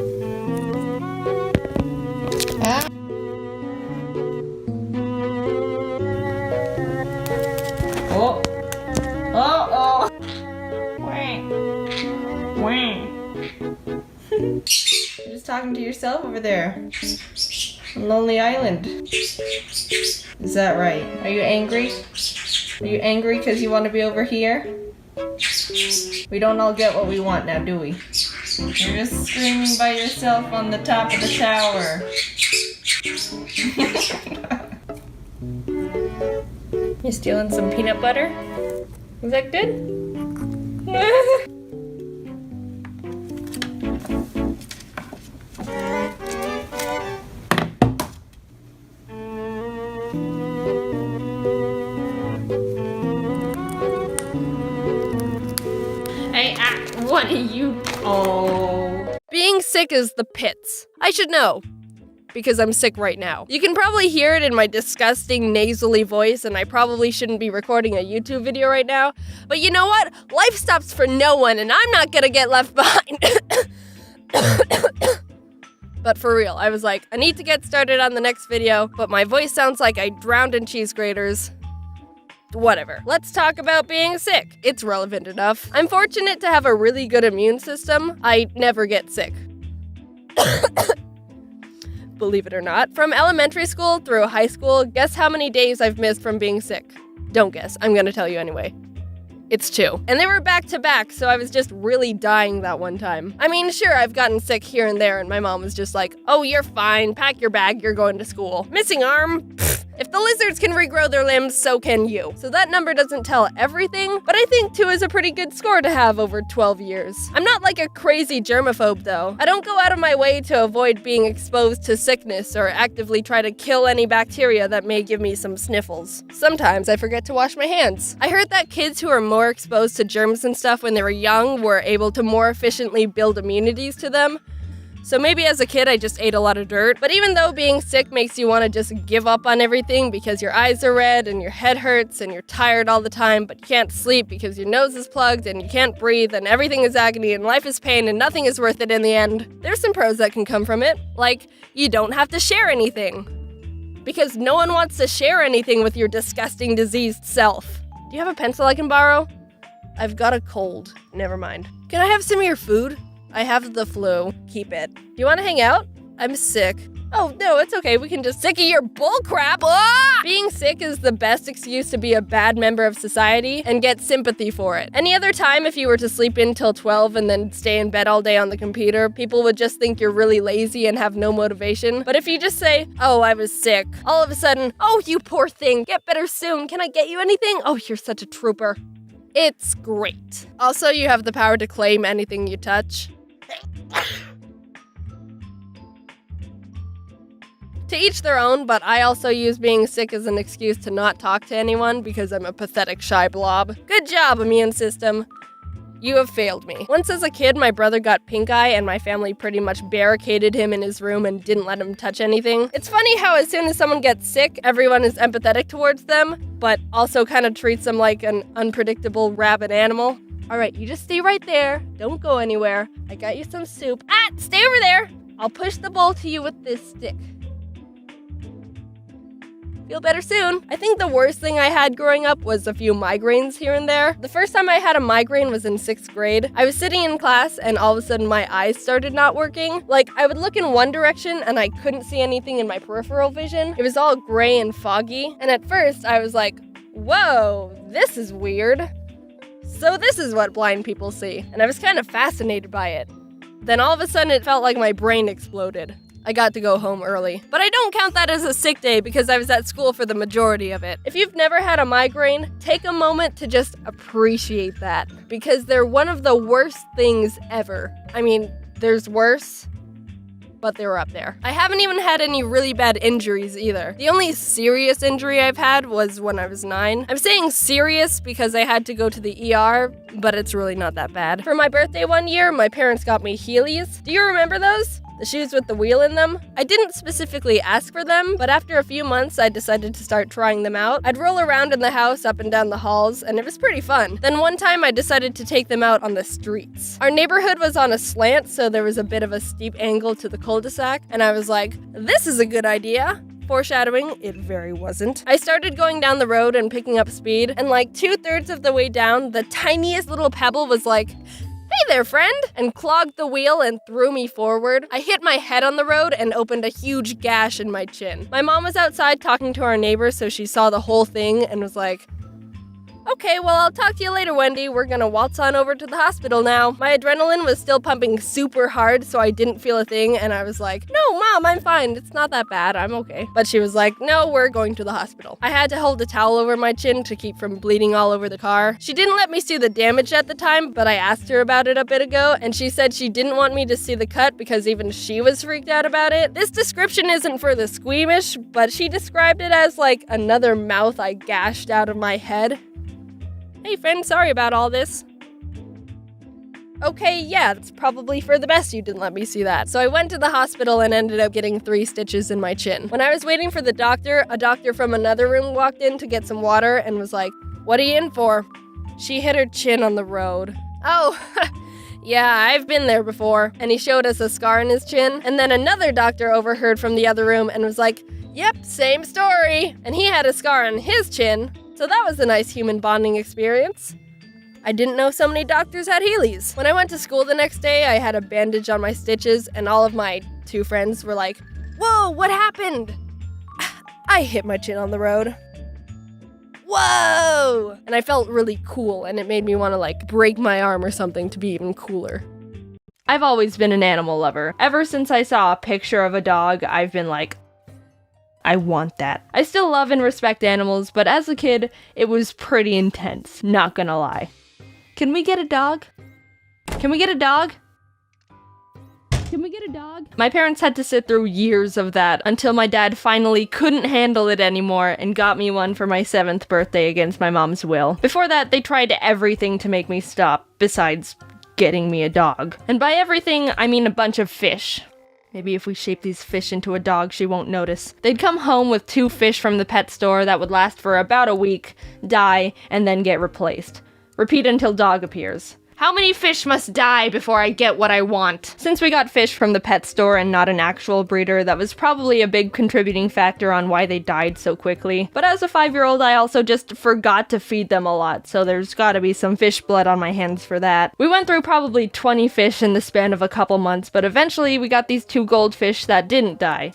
Ah. Oh. Oh, oh. Wah. Wah. You're just talking to yourself over there. On Lonely Island. Is that right? Are you angry? Are you angry because you want to be over here? We don't all get what we want now, do we? You're just screaming by yourself on the top of the tower. You stealing some peanut butter? Is that good? God, you. Oh. Being sick is the pits. I should know, because I'm sick right now. You can probably hear it in my disgusting nasally voice, and I probably shouldn't be recording a YouTube video right now. But you know what? Life stops for no one, and I'm not gonna get left behind. But for real, I was like, I need to get started on the next video, but my voice sounds like I drowned in cheese graters. Whatever. Let's talk about being sick. It's relevant enough. I'm fortunate to have a really good immune system. I never get sick. Believe it or not. From elementary school through high school, guess how many days I've missed from being sick? Don't guess. I'm gonna tell you anyway. It's 2. And they were back to back, so I was just really dying that one time. I mean, sure, I've gotten sick here and there, and my mom was just like, oh, you're fine, pack your bag, you're going to school. Missing arm? Pfft. If the lizards can regrow their limbs, so can you. So that number doesn't tell everything, but I think 2 is a pretty good score to have over 12 years. I'm not like a crazy germaphobe though. I don't go out of my way to avoid being exposed to sickness or actively try to kill any bacteria that may give me some sniffles. Sometimes I forget to wash my hands. I heard that kids who are more exposed to germs and stuff when they were young were able to more efficiently build immunities to them. So maybe as a kid I just ate a lot of dirt, but even though being sick makes you want to just give up on everything because your eyes are red and your head hurts and you're tired all the time, but you can't sleep because your nose is plugged and you can't breathe and everything is agony and life is pain and nothing is worth it in the end, there's some pros that can come from it. Like, you don't have to share anything. Because no one wants to share anything with your disgusting diseased self. Do you have a pencil I can borrow? I've got a cold. Never mind. Can I have some of your food? I have the flu. Keep it. Do you want to hang out? I'm sick. Oh, no, it's okay. We can just sick of your bullcrap. Ah! Being sick is the best excuse to be a bad member of society and get sympathy for it. Any other time, if you were to sleep in till 12 and then stay in bed all day on the computer, people would just think you're really lazy and have no motivation. But if you just say, oh, I was sick, all of a sudden, oh, you poor thing, get better soon. Can I get you anything? Oh, you're such a trooper. It's great. Also, you have the power to claim anything you touch. To each their own, but I also use being sick as an excuse to not talk to anyone because I'm a pathetic shy blob. Good job, immune system. You have failed me. Once as a kid, my brother got pink eye and my family pretty much barricaded him in his room and didn't let him touch anything. It's funny how as soon as someone gets sick, everyone is empathetic towards them, but also kind of treats them like an unpredictable rabid animal. All right, you just stay right there. Don't go anywhere. I got you some soup. Ah, stay over there. I'll push the bowl to you with this stick. Feel better soon. I think the worst thing I had growing up was a few migraines here and there. The first time I had a migraine was in 6th grade. I was sitting in class and all of a sudden my eyes started not working. Like, I would look in one direction and I couldn't see anything in my peripheral vision. It was all gray and foggy. And at first I was like, whoa, this is weird. So this is what blind people see. And I was kind of fascinated by it. Then all of a sudden it felt like my brain exploded. I got to go home early. But I don't count that as a sick day because I was at school for the majority of it. If you've never had a migraine, take a moment to just appreciate that because they're one of the worst things ever. I mean, there's worse, but they were up there. I haven't even had any really bad injuries either. The only serious injury I've had was when I was 9. I'm saying serious because I had to go to the ER, but it's really not that bad. For my birthday one year, my parents got me Heelys. Do you remember those? The shoes with the wheel in them? I didn't specifically ask for them, but after a few months, I decided to start trying them out. I'd roll around in the house up and down the halls, and it was pretty fun. Then one time, I decided to take them out on the streets. Our neighborhood was on a slant, so there was a bit of a steep angle to the cul-de-sac, and I was like, this is a good idea. Foreshadowing, it very wasn't. I started going down the road and picking up speed, and like 2/3 of the way down, the tiniest little pebble was like, hey there, friend, and clogged the wheel and threw me forward. I hit my head on the road and opened a huge gash in my chin. My mom was outside talking to our neighbor, so she saw the whole thing and was like, okay, well, I'll talk to you later, Wendy. We're gonna waltz on over to the hospital now. My adrenaline was still pumping super hard, so I didn't feel a thing, and I was like, no, Mom, I'm fine. It's not that bad. I'm okay. But she was like, no, we're going to the hospital. I had to hold a towel over my chin to keep from bleeding all over the car. She didn't let me see the damage at the time, but I asked her about it a bit ago, and she said she didn't want me to see the cut because even she was freaked out about it. This description isn't for the squeamish, but she described it as like another mouth I gashed out of my head. Hey friend, sorry about all this. Okay, yeah, it's probably for the best you didn't let me see that. So I went to the hospital and ended up getting 3 stitches in my chin. When I was waiting for the doctor, a doctor from another room walked in to get some water and was like, "What are you in for?" She hit her chin on the road. Oh, yeah, I've been there before. And he showed us a scar in his chin. And then another doctor overheard from the other room and was like, "Yep, same story." And he had a scar on his chin. So that was a nice human bonding experience. I didn't know so many doctors had Heelys. When I went to school the next day, I had a bandage on my stitches, and all of my 2 friends were like, "Whoa, what happened?" I hit my chin on the road. Whoa! And I felt really cool, and it made me want to, break my arm or something to be even cooler. I've always been an animal lover. Ever since I saw a picture of a dog, I've been like, I want that. I still love and respect animals, but as a kid, it was pretty intense, not gonna lie. Can we get a dog? Can we get a dog? Can we get a dog? My parents had to sit through years of that until my dad finally couldn't handle it anymore and got me one for my 7th birthday against my mom's will. Before that, they tried everything to make me stop, besides getting me a dog. And by everything, I mean a bunch of fish. Maybe if we shape these fish into a dog, she won't notice. They'd come home with 2 fish from the pet store that would last for about a week, die, and then get replaced. Repeat until dog appears. How many fish must die before I get what I want? Since we got fish from the pet store and not an actual breeder, that was probably a big contributing factor on why they died so quickly. But as a 5-year-old, I also just forgot to feed them a lot, so there's gotta be some fish blood on my hands for that. We went through probably 20 fish in the span of a couple months, but eventually we got these 2 goldfish that didn't die.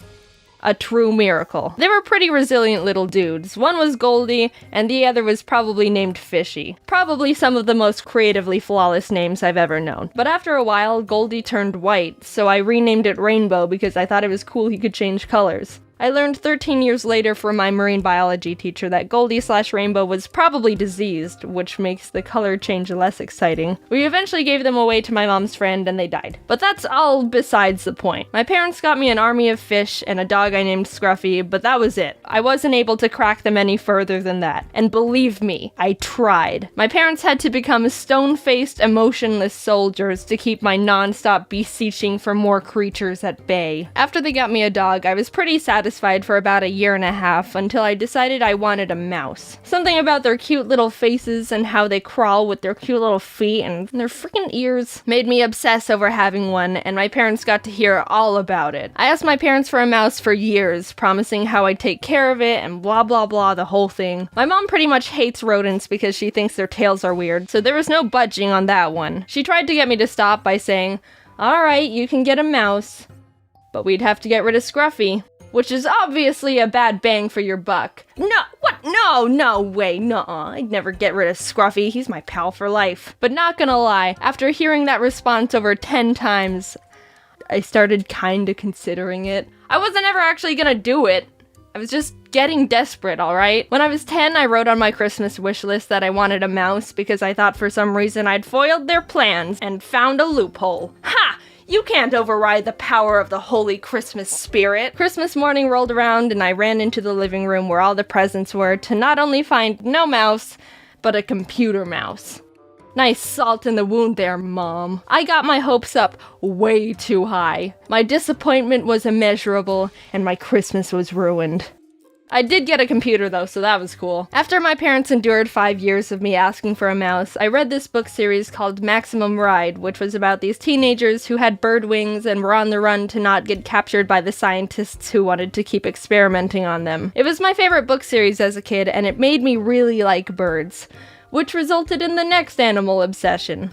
A true miracle. They were pretty resilient little dudes. One was Goldie, and the other was probably named Fishy. Probably some of the most creatively flawless names I've ever known. But after a while, Goldie turned white, so I renamed it Rainbow because I thought it was cool he could change colors. I learned 13 years later from my marine biology teacher that Goldie/Rainbow was probably diseased, which makes the color change less exciting. We eventually gave them away to my mom's friend and they died. But that's all besides the point. My parents got me an army of fish and a dog I named Scruffy, but that was it. I wasn't able to crack them any further than that. And believe me, I tried. My parents had to become stone-faced, emotionless soldiers to keep my non-stop beseeching for more creatures at bay. After they got me a dog, I was pretty satisfied for about 1.5 years until I decided I wanted a mouse. Something about their cute little faces and how they crawl with their cute little feet and their freaking ears made me obsess over having one, and my parents got to hear all about it. I asked my parents for a mouse for years, promising how I'd take care of it and blah blah blah, the whole thing. My mom pretty much hates rodents because she thinks their tails are weird, so there was no budging on that one. She tried to get me to stop by saying, "Alright, you can get a mouse, but we'd have to get rid of Scruffy." Which is obviously a bad bang for your buck. No, what? No way, nuh-uh. I'd never get rid of Scruffy, he's my pal for life. But not gonna lie, after hearing that response over 10 times, I started kinda considering it. I wasn't ever actually gonna do it. I was just getting desperate, alright? When I was 10, I wrote on my Christmas wish list that I wanted a mouse because I thought for some reason I'd foiled their plans and found a loophole. Ha! You can't override the power of the holy Christmas spirit. Christmas morning rolled around and I ran into the living room where all the presents were to not only find no mouse, but a computer mouse. Nice salt in the wound there, Mom. I got my hopes up way too high. My disappointment was immeasurable and my Christmas was ruined. I did get a computer though, so that was cool. After my parents endured 5 years of me asking for a mouse, I read this book series called Maximum Ride, which was about these teenagers who had bird wings and were on the run to not get captured by the scientists who wanted to keep experimenting on them. It was my favorite book series as a kid, and it made me really like birds, which resulted in the next animal obsession.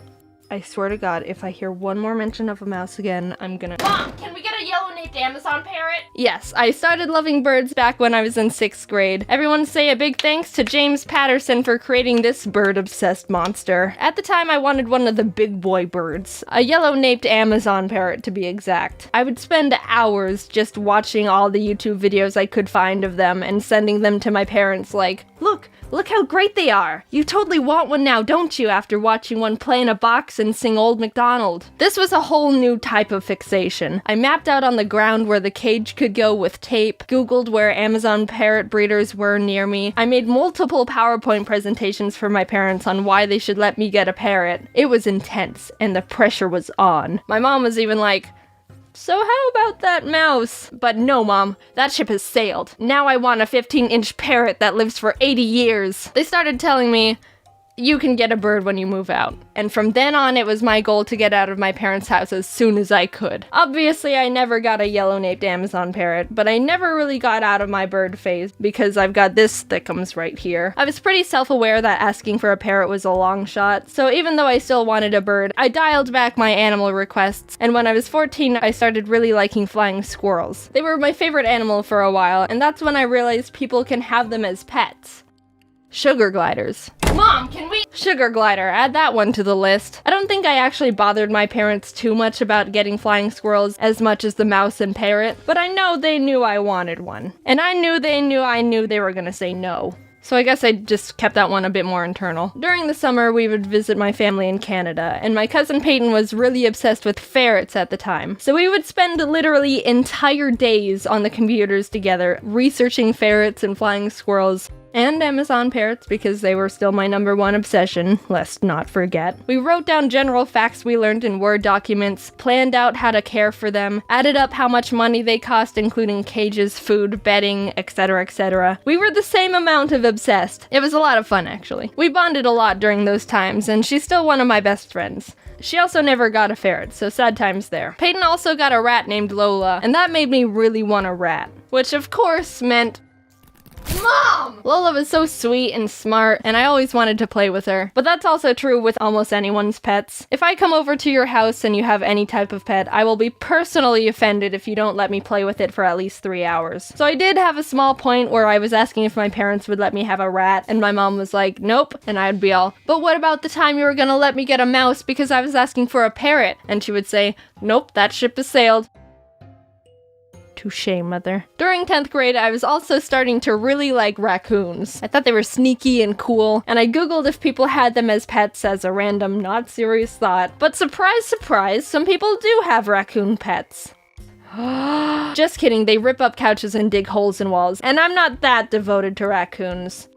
I swear to God, if I hear one more mention of a mouse again, I'm gonna— Mom, can we get a yellow-naped Amazon parrot? Yes, I started loving birds back when I was in 6th grade. Everyone say a big thanks to James Patterson for creating this bird-obsessed monster. At the time, I wanted one of the big boy birds. A yellow-naped Amazon parrot, to be exact. I would spend hours just watching all the YouTube videos I could find of them and sending them to my parents like, "Look, Look how great they are! You totally want one now, don't you, after watching one play in a box and sing Old MacDonald? This was a whole new type of fixation. I mapped out on the ground where the cage could go with tape, googled where Amazon parrot breeders were near me. I made multiple PowerPoint presentations for my parents on why they should let me get a parrot. It was intense, and the pressure was on. My mom was even like, "So how about that mouse?" But no, Mom, that ship has sailed. Now I want a 15-inch parrot that lives for 80 years. They started telling me, "You can get a bird when you move out." And from then on, it was my goal to get out of my parents' house as soon as I could. Obviously, I never got a yellow-naped Amazon parrot, but I never really got out of my bird phase because I've got this thickums right here. I was pretty self-aware that asking for a parrot was a long shot, so even though I still wanted a bird, I dialed back my animal requests, and when I was 14, I started really liking flying squirrels. They were my favorite animal for a while, and that's when I realized people can have them as pets. Sugar gliders. Mom, can we— Sugar glider, add that one to the list. I don't think I actually bothered my parents too much about getting flying squirrels as much as the mouse and parrot, but I know they knew I wanted one. And I knew they were gonna say no. So I guess I just kept that one a bit more internal. During the summer, we would visit my family in Canada, and my cousin Peyton was really obsessed with ferrets at the time. So we would spend literally entire days on the computers together, researching ferrets and flying squirrels, and Amazon parrots because they were still my #1 obsession, let's not forget. We wrote down general facts we learned in Word documents, planned out how to care for them, added up how much money they cost including cages, food, bedding, etc, etc. We were the same amount of obsessed. It was a lot of fun actually. We bonded a lot during those times and she's still one of my best friends. She also never got a ferret, so sad times there. Peyton also got a rat named Lola, and that made me really want a rat. Which of course meant Mom! Lola was so sweet and smart, and I always wanted to play with her. But that's also true with almost anyone's pets. If I come over to your house and you have any type of pet, I will be personally offended if you don't let me play with it for at least 3 hours. So I did have a small point where I was asking if my parents would let me have a rat, and my mom was like, nope, and I'd be all, but what about the time you were gonna let me get a mouse because I was asking for a parrot? And she would say, nope, that ship has sailed. Touché, mother. During 10th grade, I was also starting to really like raccoons. I thought they were sneaky and cool, and I googled if people had them as pets as a random, not serious thought. But surprise, surprise, some people do have raccoon pets. Just kidding, they rip up couches and dig holes in walls, and I'm not that devoted to raccoons.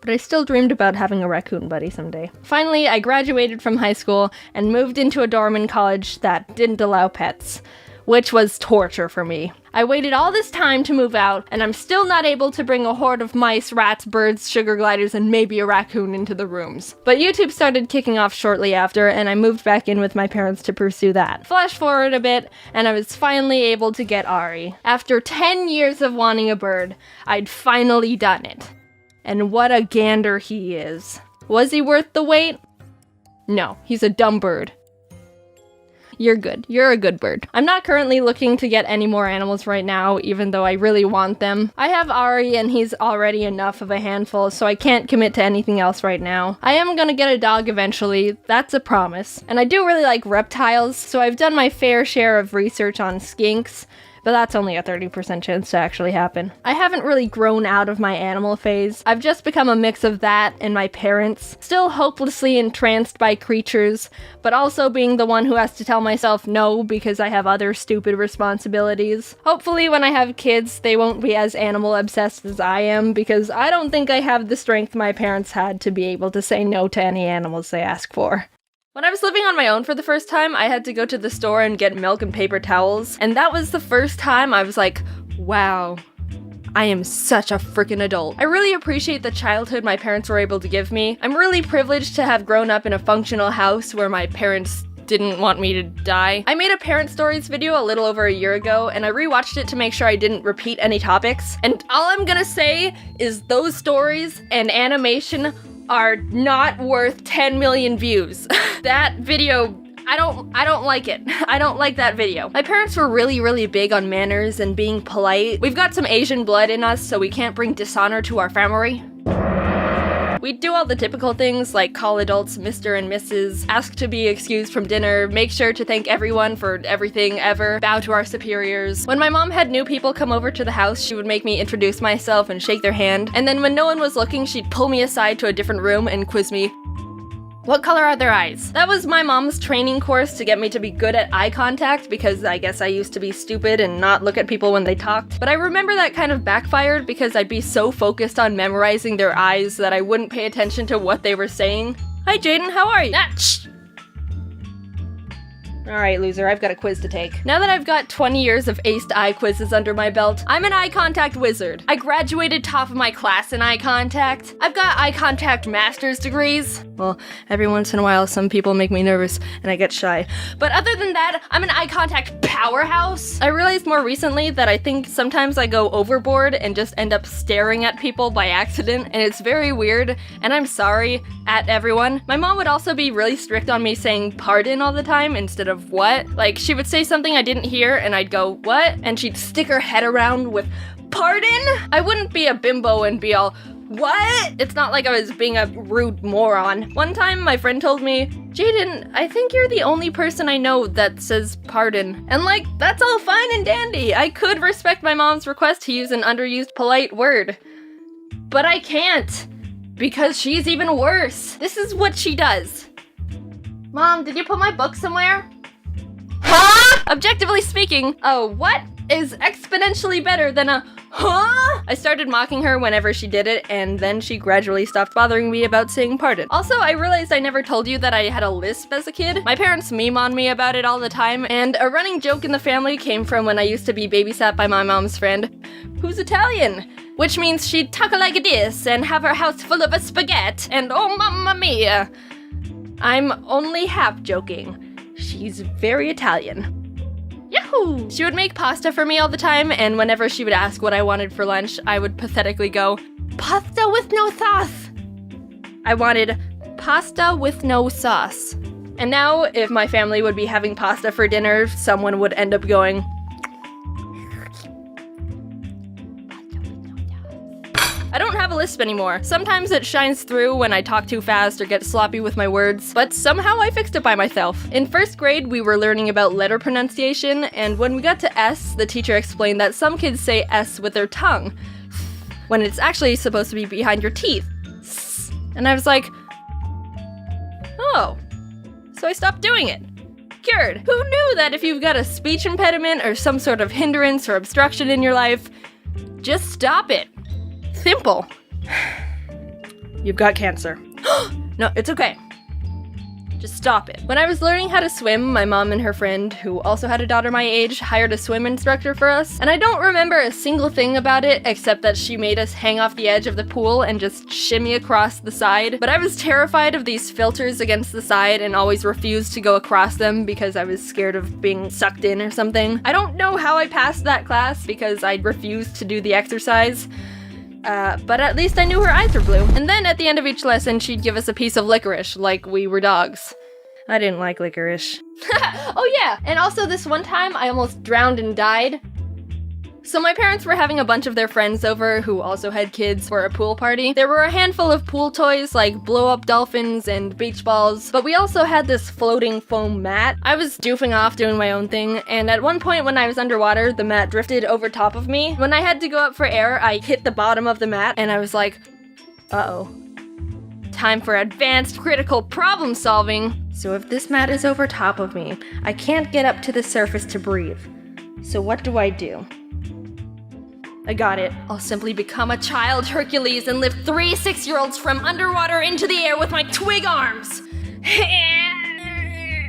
But I still dreamed about having a raccoon buddy someday. Finally, I graduated from high school and moved into a dorm in college that didn't allow pets, which was torture for me. I waited all this time to move out, and I'm still not able to bring a horde of mice, rats, birds, sugar gliders, and maybe a raccoon into the rooms. But YouTube started kicking off shortly after, and I moved back in with my parents to pursue that. Flash forward a bit, and I was finally able to get Ari. After 10 years of wanting a bird, I'd finally done it. And what a gander he is. Was he worth the wait? No, he's a dumb bird. You're good. You're a good bird. I'm not currently looking to get any more animals right now, even though I really want them. I have Ari and he's already enough of a handful, so I can't commit to anything else right now. I am gonna get a dog eventually, that's a promise. And I do really like reptiles, so I've done my fair share of research on skinks, but that's only a 30% chance to actually happen. I haven't really grown out of my animal phase. I've just become a mix of that and my parents, still hopelessly entranced by creatures, but also being the one who has to tell myself no because I have other stupid responsibilities. Hopefully when I have kids, they won't be as animal obsessed as I am, because I don't think I have the strength my parents had to be able to say no to any animals they ask for. When I was living on my own for the first time, I had to go to the store and get milk and paper towels, and that was the first time I was like, wow, I am such a freaking adult. I really appreciate the childhood my parents were able to give me. I'm really privileged to have grown up in a functional house where my parents didn't want me to die. I made a parent stories video a little over a year ago, and I rewatched it to make sure I didn't repeat any topics, and all I'm gonna say is those stories and animation are not worth 10 million views. That video, I don't like it. I don't like that video. My parents were really big on manners and being polite. We've got some Asian blood in us, so we can't bring dishonor to our family. We'd do all the typical things like call adults Mr. and Mrs., ask to be excused from dinner, make sure to thank everyone for everything ever, bow to our superiors. When my mom had new people come over to the house, she would make me introduce myself and shake their hand, and then when no one was looking, she'd pull me aside to a different room and quiz me. What color are their eyes? That was my mom's training course to get me to be good at eye contact because I guess I used to be stupid and not look at people when they talked. But I remember that kind of backfired because I'd be so focused on memorizing their eyes that I wouldn't pay attention to what they were saying. Hi Jaiden, how are you? Shh! Alright, loser, I've got a quiz to take. Now that I've got 20 years of aced eye quizzes under my belt, I'm an eye contact wizard. I graduated top of my class in eye contact. I've got eye contact master's degrees. Well, every once in a while, some people make me nervous and I get shy. But other than that, I'm an eye contact powerhouse. I realized more recently that I think sometimes I go overboard and just end up staring at people by accident, and it's very weird, and I'm sorry at everyone. My mom would also be really strict on me saying pardon all the time instead of what. Like, she would say something I didn't hear and I'd go, what? And she'd stick her head around with, pardon? I wouldn't be a bimbo and be all, what? It's not like I was being a rude moron. One time my friend told me, Jaiden, I think you're the only person I know that says pardon. And like, that's all fine and dandy. I could respect my mom's request to use an underused polite word. But I can't. Because she's even worse. This is what she does. Mom, did you put my book somewhere? Huh? Objectively speaking, a what is exponentially better than a huh? I started mocking her whenever she did it, and then she gradually stopped bothering me about saying pardon. Also, I realized I never told you that I had a lisp as a kid. My parents meme on me about it all the time, and a running joke in the family came from when I used to be babysat by my mom's friend, who's Italian, which means she'd talk like this and have her house full of a spaghetti, and oh mamma mia. I'm only half joking. She's very Italian. Yahoo! She would make pasta for me all the time, and whenever she would ask what I wanted for lunch, I would pathetically go, pasta with no sauce! I wanted pasta with no sauce. And now, if my family would be having pasta for dinner, someone would end up going, I don't have a lisp anymore. Sometimes it shines through when I talk too fast or get sloppy with my words, but somehow I fixed it by myself. In first grade, we were learning about letter pronunciation, and when we got to S, the teacher explained that some kids say S with their tongue, when it's actually supposed to be behind your teeth. And I was like, oh, so I stopped doing it. Cured. Who knew that if you've got a speech impediment or some sort of hindrance or obstruction in your life, just stop it. Simple. You've got cancer. No, it's okay. Just stop it. When I was learning how to swim, my mom and her friend, who also had a daughter my age, hired a swim instructor for us, and I don't remember a single thing about it except that she made us hang off the edge of the pool and just shimmy across the side. But I was terrified of these filters against the side and always refused to go across them because I was scared of being sucked in or something. I don't know how I passed that class because I refused to do the exercise. But at least I knew her eyes were blue. And then at the end of each lesson, she'd give us a piece of licorice, like we were dogs. I didn't like licorice. Oh yeah, and also this one time I almost drowned and died. So my parents were having a bunch of their friends over who also had kids for a pool party. There were a handful of pool toys like blow-up dolphins and beach balls, but we also had this floating foam mat. I was doofing off doing my own thing, and at one point when I was underwater, the mat drifted over top of me. When I had to go up for air, I hit the bottom of the mat, and I was like, uh-oh. Time for advanced critical problem solving. So if this mat is over top of me, I can't get up to the surface to breathe. So what do? I got it. I'll simply become a child Hercules and lift 3 6-year-olds from underwater into the air with my twig arms.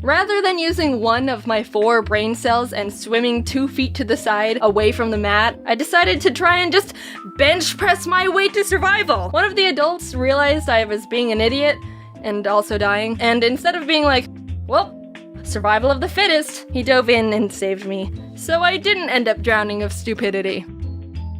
Rather than using one of my 4 brain cells and swimming 2 feet to the side away from the mat, I decided to try and just bench press my way to survival. One of the adults realized I was being an idiot and also dying, and instead of being like, well, survival of the fittest, he dove in and saved me. So I didn't end up drowning of stupidity.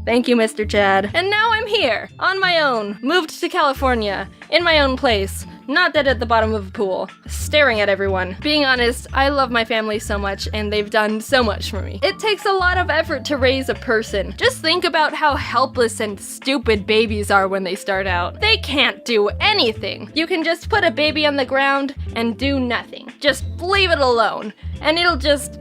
Thank you, Mr. Chad. And now I'm here, on my own, moved to California, in my own place, not dead at the bottom of a pool, staring at everyone. Being honest, I love my family so much and they've done so much for me. It takes a lot of effort to raise a person. Just think about how helpless and stupid babies are when they start out. They can't do anything. You can just put a baby on the ground and do nothing. Just leave it alone and it'll just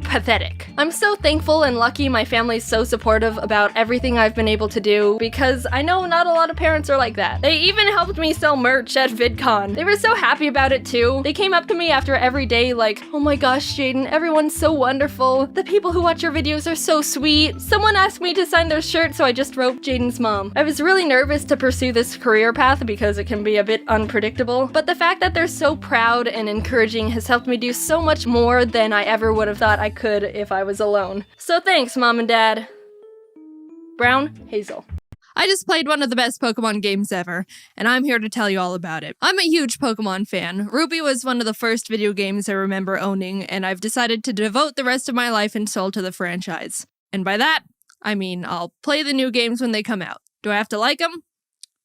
pathetic. I'm so thankful and lucky my family's so supportive about everything I've been able to do because I know not a lot of parents are like that. They even helped me sell merch at VidCon. They were so happy about it too. They came up to me after every day like, oh my gosh, Jaiden, everyone's so wonderful. The people who watch your videos are so sweet. Someone asked me to sign their shirt, so I just wrote Jaiden's mom. I was really nervous to pursue this career path because it can be a bit unpredictable, but the fact that they're so proud and encouraging has helped me do so much more than I ever would have thought I could if I was alone. So thanks, Mom and Dad. Brown, Hazel. I just played one of the best Pokemon games ever, and I'm here to tell you all about it. I'm a huge Pokemon fan. Ruby was one of the first video games I remember owning, and I've decided to devote the rest of my life and soul to the franchise. And by that, I mean I'll play the new games when they come out. Do I have to like them?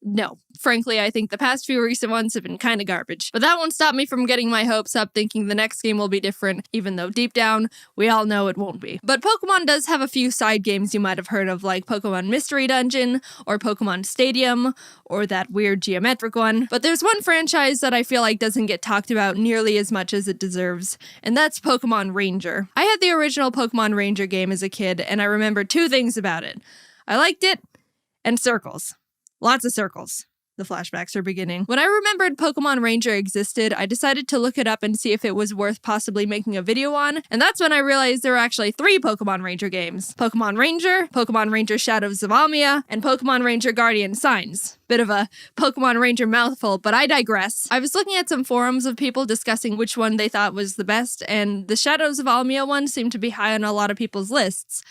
No. Frankly, I think the past few recent ones have been kinda garbage. But that won't stop me from getting my hopes up thinking the next game will be different, even though deep down, we all know it won't be. But Pokemon does have a few side games you might have heard of, like Pokemon Mystery Dungeon, or Pokemon Stadium, or that weird geometric one. But there's one franchise that I feel like doesn't get talked about nearly as much as it deserves, and that's Pokemon Ranger. I had the original Pokemon Ranger game as a kid, and I remember two things about it. I liked it, and circles. Lots of circles. The flashbacks are beginning. When I remembered Pokemon Ranger existed, I decided to look it up and see if it was worth possibly making a video on, and that's when I realized there were actually 3 Pokemon Ranger games. Pokemon Ranger Shadows of Almia, and Pokemon Ranger Guardian Signs. Bit of a Pokemon Ranger mouthful, but I digress. I was looking at some forums of people discussing which one they thought was the best, and the Shadows of Almia one seemed to be high on a lot of people's lists.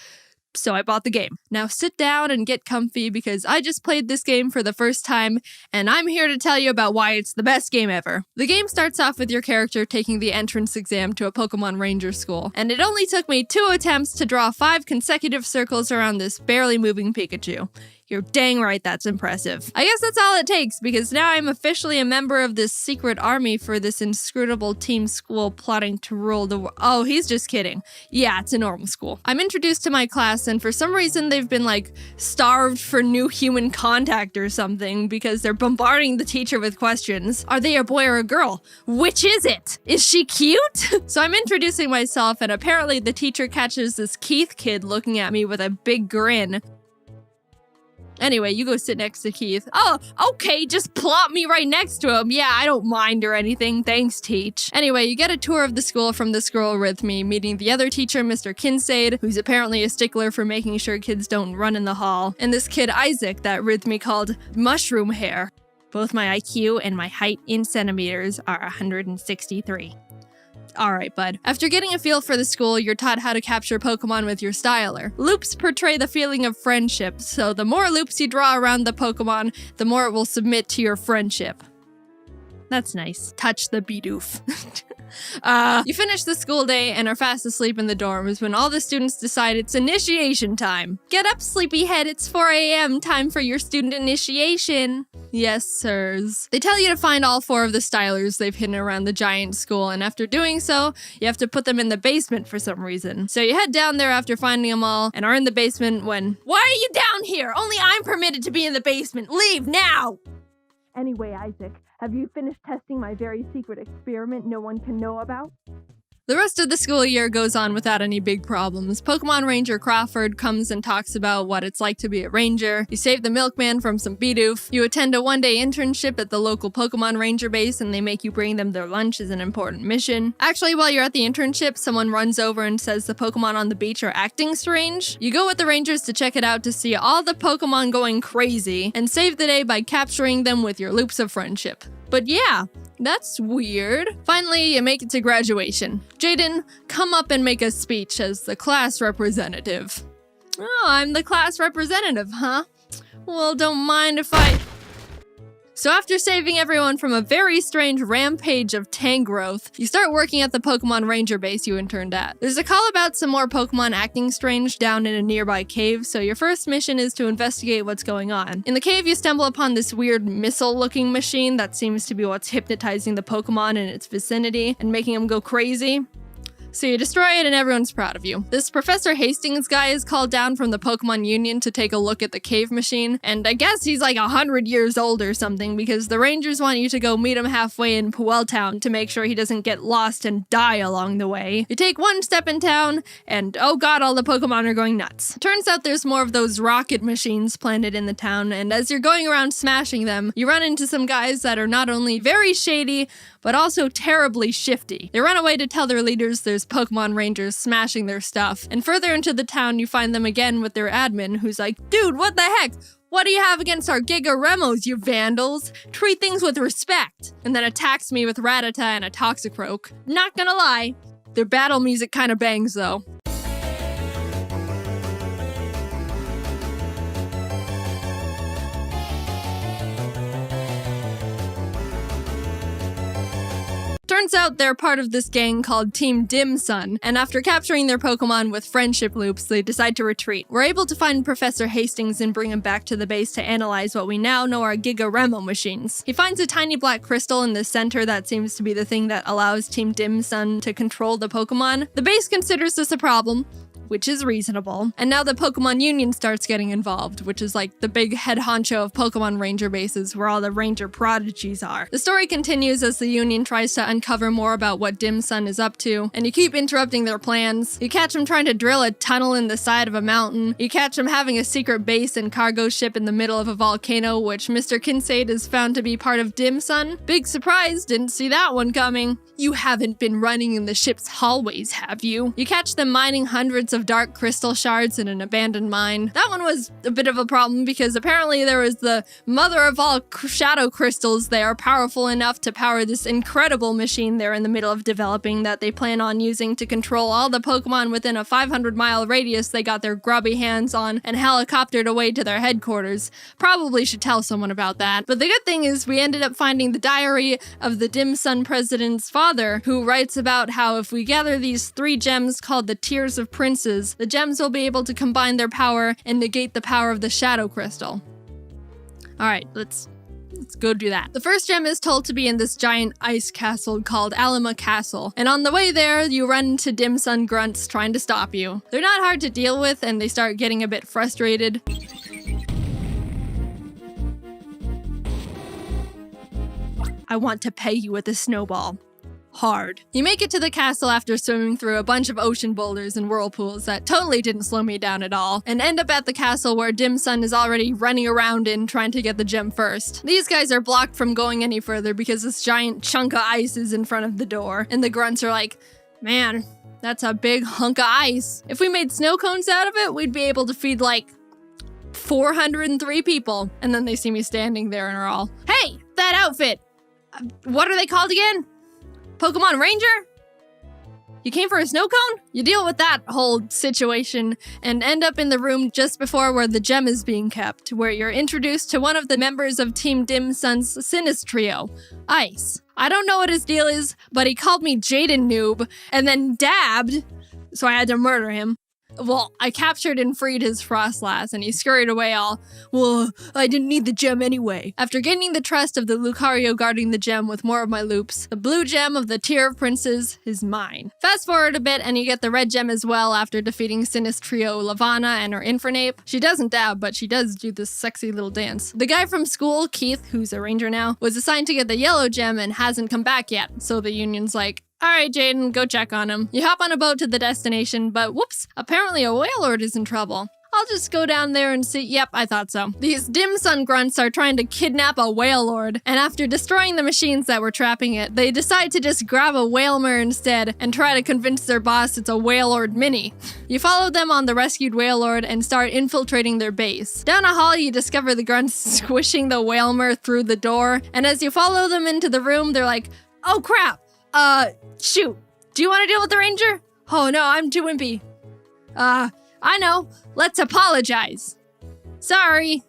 So I bought the game. Now sit down and get comfy because I just played this game for the first time and I'm here to tell you about why it's the best game ever. The game starts off with your character taking the entrance exam to a Pokemon Ranger school, and it only took me 2 attempts to draw 5 consecutive circles around this barely moving Pikachu. You're dang right that's impressive. I guess that's all it takes, because now I'm officially a member of this secret army for this inscrutable team school plotting to rule the world. Oh, he's just kidding. Yeah, it's a normal school. I'm introduced to my class, and for some reason they've been like starved for new human contact or something, because they're bombarding the teacher with questions. Are they a boy or a girl? Which is it? Is she cute? So I'm introducing myself, and apparently the teacher catches this Keith kid looking at me with a big grin. Anyway, you go sit next to Keith. Oh, okay, just plop me right next to him. Yeah, I don't mind or anything. Thanks, Teach. Anyway, you get a tour of the school from this girl with me, meeting the other teacher, Mr. Kinsaid, who's apparently a stickler for making sure kids don't run in the hall, and this kid, Isaac, that Rhythmy called Mushroom Hair. Both my IQ and my height in centimeters are 163. Alright, bud. After getting a feel for the school, you're taught how to capture Pokemon with your styler. Loops portray the feeling of friendship, so the more loops you draw around the Pokemon, the more it will submit to your friendship. That's nice. Touch the Bidoof. You finish the school day and are fast asleep in the dorms when all the students decide it's initiation time. Get up, sleepyhead, it's 4 a.m. Time for your student initiation. Yes, sirs. They tell you to find all 4 of the stylers they've hidden around the giant school, and after doing so, you have to put them in the basement for some reason. So you head down there after finding them all, and are in the basement when— Why are you down here? Only I'm permitted to be in the basement. Leave now! Anyway, Isaac, have you finished testing my very secret experiment no one can know about? The rest of the school year goes on without any big problems. Pokemon Ranger Crawford comes and talks about what it's like to be a ranger. You save the milkman from some Bidoof. You attend a one-day internship at the local Pokemon Ranger base, and they make you bring them their lunch as an important mission. Actually, while you're at the internship, someone runs over and says the Pokemon on the beach are acting strange. You go with the Rangers to check it out to see all the Pokemon going crazy, and save the day by capturing them with your loops of friendship. But yeah, that's weird. Finally, you make it to graduation. Jaiden, come up and make a speech as the class representative. Oh, I'm the class representative, huh? Well, don't mind if I... So after saving everyone from a very strange rampage of Tangrowth, you start working at the Pokemon Ranger base you interned at. There's a call about some more Pokemon acting strange down in a nearby cave, so your first mission is to investigate what's going on. In the cave, you stumble upon this weird missile-looking machine that seems to be what's hypnotizing the Pokemon in its vicinity and making them go crazy. So you destroy it and everyone's proud of you. This Professor Hastings guy is called down from the Pokemon Union to take a look at the cave machine, and I guess he's like 100 years old or something because the Rangers want you to go meet him halfway in Puel Town to make sure he doesn't get lost and die along the way. You take one step in town, and oh god, all the Pokemon are going nuts. Turns out there's more of those rocket machines planted in the town, and as you're going around smashing them, you run into some guys that are not only very shady, but also terribly shifty. They run away to tell their leaders there's Pokemon Rangers smashing their stuff, and further into the town you find them again with their admin, who's like, dude, what the heck? What do you have against our Giga Remos, you vandals? Treat things with respect. And then attacks me with Rattata and a Toxicroak. Not gonna lie, their battle music kinda bangs though. Turns out they're part of this gang called Team Dim Sun, and after capturing their Pokemon with friendship loops, they decide to retreat. We're able to find Professor Hastings and bring him back to the base to analyze what we now know are Giga Remo machines. He finds a tiny black crystal in the center that seems to be the thing that allows Team Dim Sun to control the Pokemon. The base considers this a problem, which is reasonable. And now the Pokemon Union starts getting involved, which is like the big head honcho of Pokemon Ranger bases where all the Ranger prodigies are. The story continues as the Union tries to uncover more about what Dim Sun is up to, and you keep interrupting their plans. You catch them trying to drill a tunnel in the side of a mountain. You catch them having a secret base and cargo ship in the middle of a volcano, which Mr. Kincaid is found to be part of Dim Sun. Big surprise, didn't see that one coming. You haven't been running in the ship's hallways, have you? You catch them mining hundreds of dark crystal shards in an abandoned mine. That one was a bit of a problem because apparently there was the mother of all shadow crystals. They are powerful enough to power this incredible machine they're in the middle of developing that they plan on using to control all the Pokemon within a 500-mile radius they got their grubby hands on and helicoptered away to their headquarters. Probably should tell someone about that. But the good thing is we ended up finding the diary of the Dim Sun president's father, who writes about how if we gather these 3 gems called the Tears of Princes, the gems will be able to combine their power and negate the power of the Shadow Crystal. Alright, let's go do that. The first gem is told to be in this giant ice castle called Alima Castle, and on the way there, you run into Dim Sun grunts trying to stop you. They're not hard to deal with, and they start getting a bit frustrated. I want to pay you with a snowball. Hard. You make it to the castle after swimming through a bunch of ocean boulders and whirlpools that totally didn't slow me down at all, and end up at the castle where Dim Sun is already running around in trying to get the gem first. These guys are blocked from going any further because this giant chunk of ice is in front of the door, and the grunts are like, man, that's a big hunk of ice. If we made snow cones out of it, we'd be able to feed like 403 people. And then they see me standing there and are all, hey, that outfit! What are they called again? Pokemon Ranger? You came for a snow cone? You deal with that whole situation and end up in the room just before where the gem is being kept, where you're introduced to one of the members of Team Dim Sun's Sinistrio, Ice. I don't know what his deal is, but he called me Jaiden Noob and then dabbed, so I had to murder him. Well, I captured and freed his Frostlass, and he scurried away all, well, I didn't need the gem anyway. After gaining the trust of the Lucario guarding the gem with more of my loops, the blue gem of the Tier of Princes is mine. Fast forward a bit, and you get the red gem as well after defeating Sinistrio Lavanna and her Infernape. She doesn't dab, but she does do this sexy little dance. The guy from school, Keith, who's a ranger now, was assigned to get the yellow gem and hasn't come back yet, so the Union's like, alright, Jaiden, go check on him. You hop on a boat to the destination, but whoops, apparently a Wailord is in trouble. I'll just go down there and see. Yep, I thought so. These Dim Sun grunts are trying to kidnap a Wailord, and after destroying the machines that were trapping it, they decide to just grab a Wailmer instead and try to convince their boss it's a Wailord mini. You follow them on the rescued Wailord and start infiltrating their base. Down a hall, you discover the grunts squishing the Wailmer through the door, and as you follow them into the room, they're like, oh crap! Shoot. Do you want to deal with the ranger? Oh no, I'm too wimpy. I know. Let's apologize. Sorry.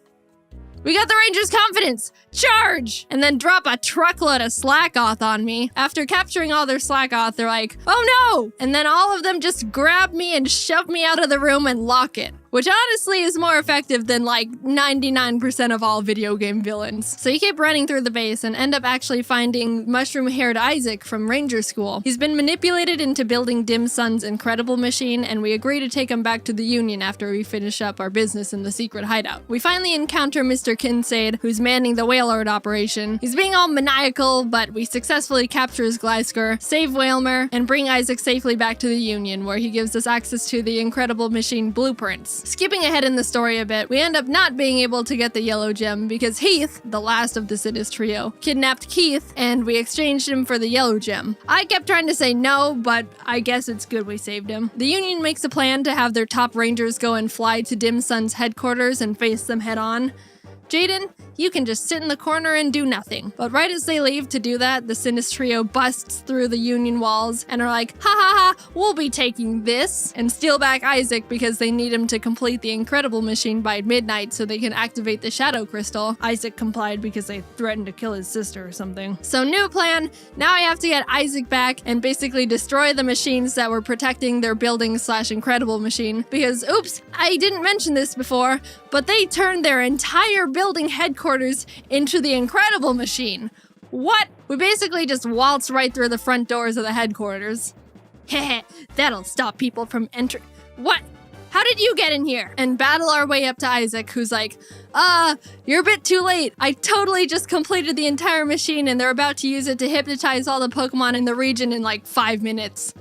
We got the Rangers' confidence! Charge! And then drop a truckload of Slackoth on me. After capturing all their Slackoth, they're like, oh no! And then all of them just grab me and shove me out of the room and lock it. Which honestly is more effective than like 99% of all video game villains. So you keep running through the base and end up actually finding mushroom-haired Isaac from Ranger School. He's been manipulated into building Dim Sun's incredible machine, and we agree to take him back to the Union after we finish up our business in the secret hideout. We finally encounter Mr. Kincaid, who's manning the Whalelord operation. He's being all maniacal, but we successfully capture his Glysker, save Whalmer, and bring Isaac safely back to the Union, where he gives us access to the incredible machine blueprints. Skipping ahead in the story a bit, we end up not being able to get the yellow gem because Heath, the last of the Sinis trio, kidnapped Keith and we exchanged him for the yellow gem. I kept trying to say no, but I guess it's good we saved him. The Union makes a plan to have their top rangers go and fly to Dim Sun's headquarters and face them head on. Jaiden, you can just sit in the corner and do nothing. But right as they leave to do that, the Sinis trio busts through the Union walls and are like, ha ha ha, we'll be taking this, and steal back Isaac because they need him to complete the incredible machine by midnight so they can activate the Shadow Crystal. Isaac complied because they threatened to kill his sister or something. So new plan, now I have to get Isaac back and basically destroy the machines that were protecting their building/incredible machine because, oops, I didn't mention this before, but they turned their entire building headquarters into the incredible machine. What? We basically just waltzed right through the front doors of the headquarters. Heh, that'll stop people from entering. What? How did you get in here? And battle our way up to Isaac, who's like, you're a bit too late. I totally just completed the entire machine and they're about to use it to hypnotize all the Pokemon in the region in like 5 minutes.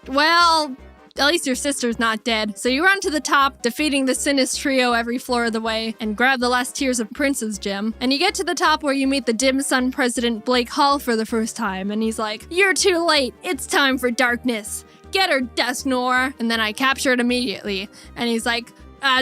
Well, at least your sister's not dead. So you run to the top, defeating the Sinis trio every floor of the way, and grab the last Tears of Prince's gem. And you get to the top where you meet the Dim Sun president Blake Hall for the first time, and he's like, you're too late. It's time for darkness. Get her, Dusknoir. And then I capture it immediately. And he's like,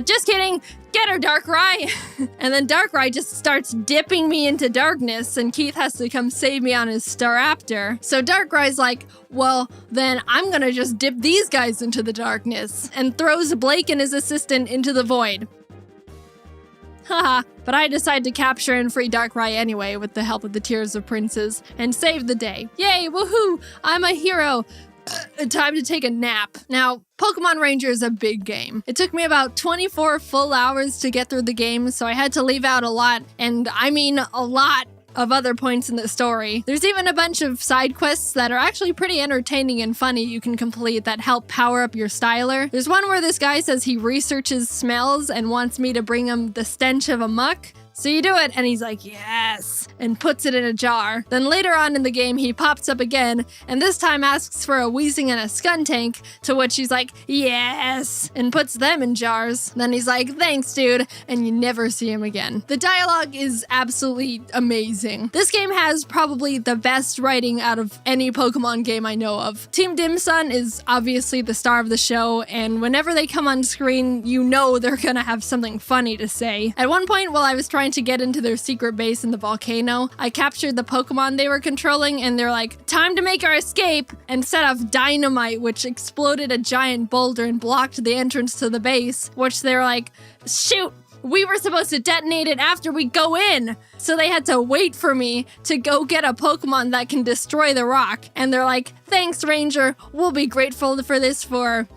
just kidding. Get her, Darkrai! And then Darkrai just starts dipping me into darkness, and Keith has to come save me on his Staraptor. So Darkrai's like, well, then I'm gonna just dip these guys into the darkness, and throws Blake and his assistant into the void. Haha, but I decide to capture and free Darkrai anyway with the help of the Tears of Princes, and save the day. Yay, woohoo! I'm a hero! Time to take a nap. Now, Pokemon Ranger is a big game. It took me about 24 full hours to get through the game, so I had to leave out a lot, and I mean a lot, of other points in the story. There's even a bunch of side quests that are actually pretty entertaining and funny you can complete that help power up your styler. There's one where this guy says he researches smells and wants me to bring him the stench of a muck. So you do it, and he's like, yes, and puts it in a jar. Then later on in the game, he pops up again, and this time asks for a Weezing and a Skuntank, to which he's like, yes, and puts them in jars. Then he's like, thanks, dude, and you never see him again. The dialogue is absolutely amazing. This game has probably the best writing out of any Pokemon game I know of. Team Dim Sun is obviously the star of the show, and whenever they come on screen, you know they're gonna have something funny to say. At one point, while I was trying to get into their secret base in the volcano, I captured the Pokemon they were controlling, and they're like, time to make our escape, and set off dynamite, which exploded a giant boulder and blocked the entrance to the base, which they're like, shoot, we were supposed to detonate it after we go in. So they had to wait for me to go get a Pokemon that can destroy the rock. And they're like, thanks, Ranger. We'll be grateful for this for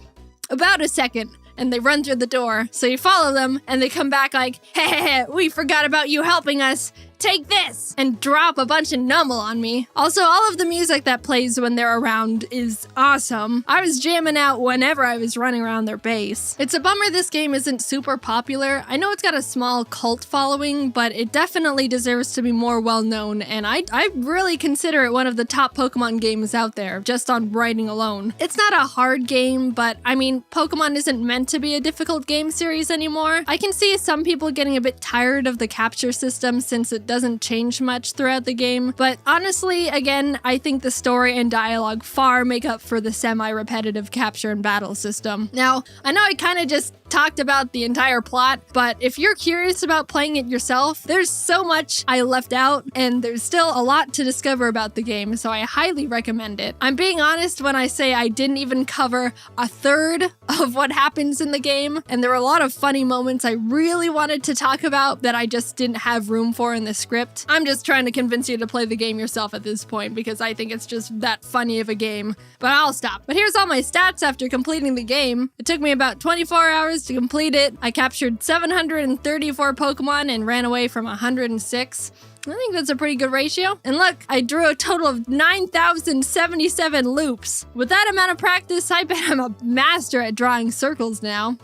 about a second. And they run through the door. So you follow them, and they come back like, hey, we forgot about you helping us. Take this! And drop a bunch of Numel on me. Also, all of the music that plays when they're around is awesome. I was jamming out whenever I was running around their base. It's a bummer this game isn't super popular. I know it's got a small cult following, but it definitely deserves to be more well-known, and I really consider it one of the top Pokemon games out there, just on writing alone. It's not a hard game, but I mean, Pokemon isn't meant to be a difficult game series anymore. I can see some people getting a bit tired of the capture system since it doesn't change much throughout the game, but honestly, again, I think the story and dialogue far make up for the semi-repetitive capture and battle system. Now, I know I kind of just talked about the entire plot, but if you're curious about playing it yourself, there's so much I left out, and there's still a lot to discover about the game, so I highly recommend it. I'm being honest when I say I didn't even cover a third of what happens in the game, and there were a lot of funny moments I really wanted to talk about that I just didn't have room for in the script. I'm just trying to convince you to play the game yourself at this point because I think it's just that funny of a game, but I'll stop. But here's all my stats after completing the game. It took me about 24 hours to complete it. I captured 734 Pokemon and ran away from 106. I think that's a pretty good ratio. And look, I drew a total of 9,077 loops. With that amount of practice, I bet I'm a master at drawing circles now.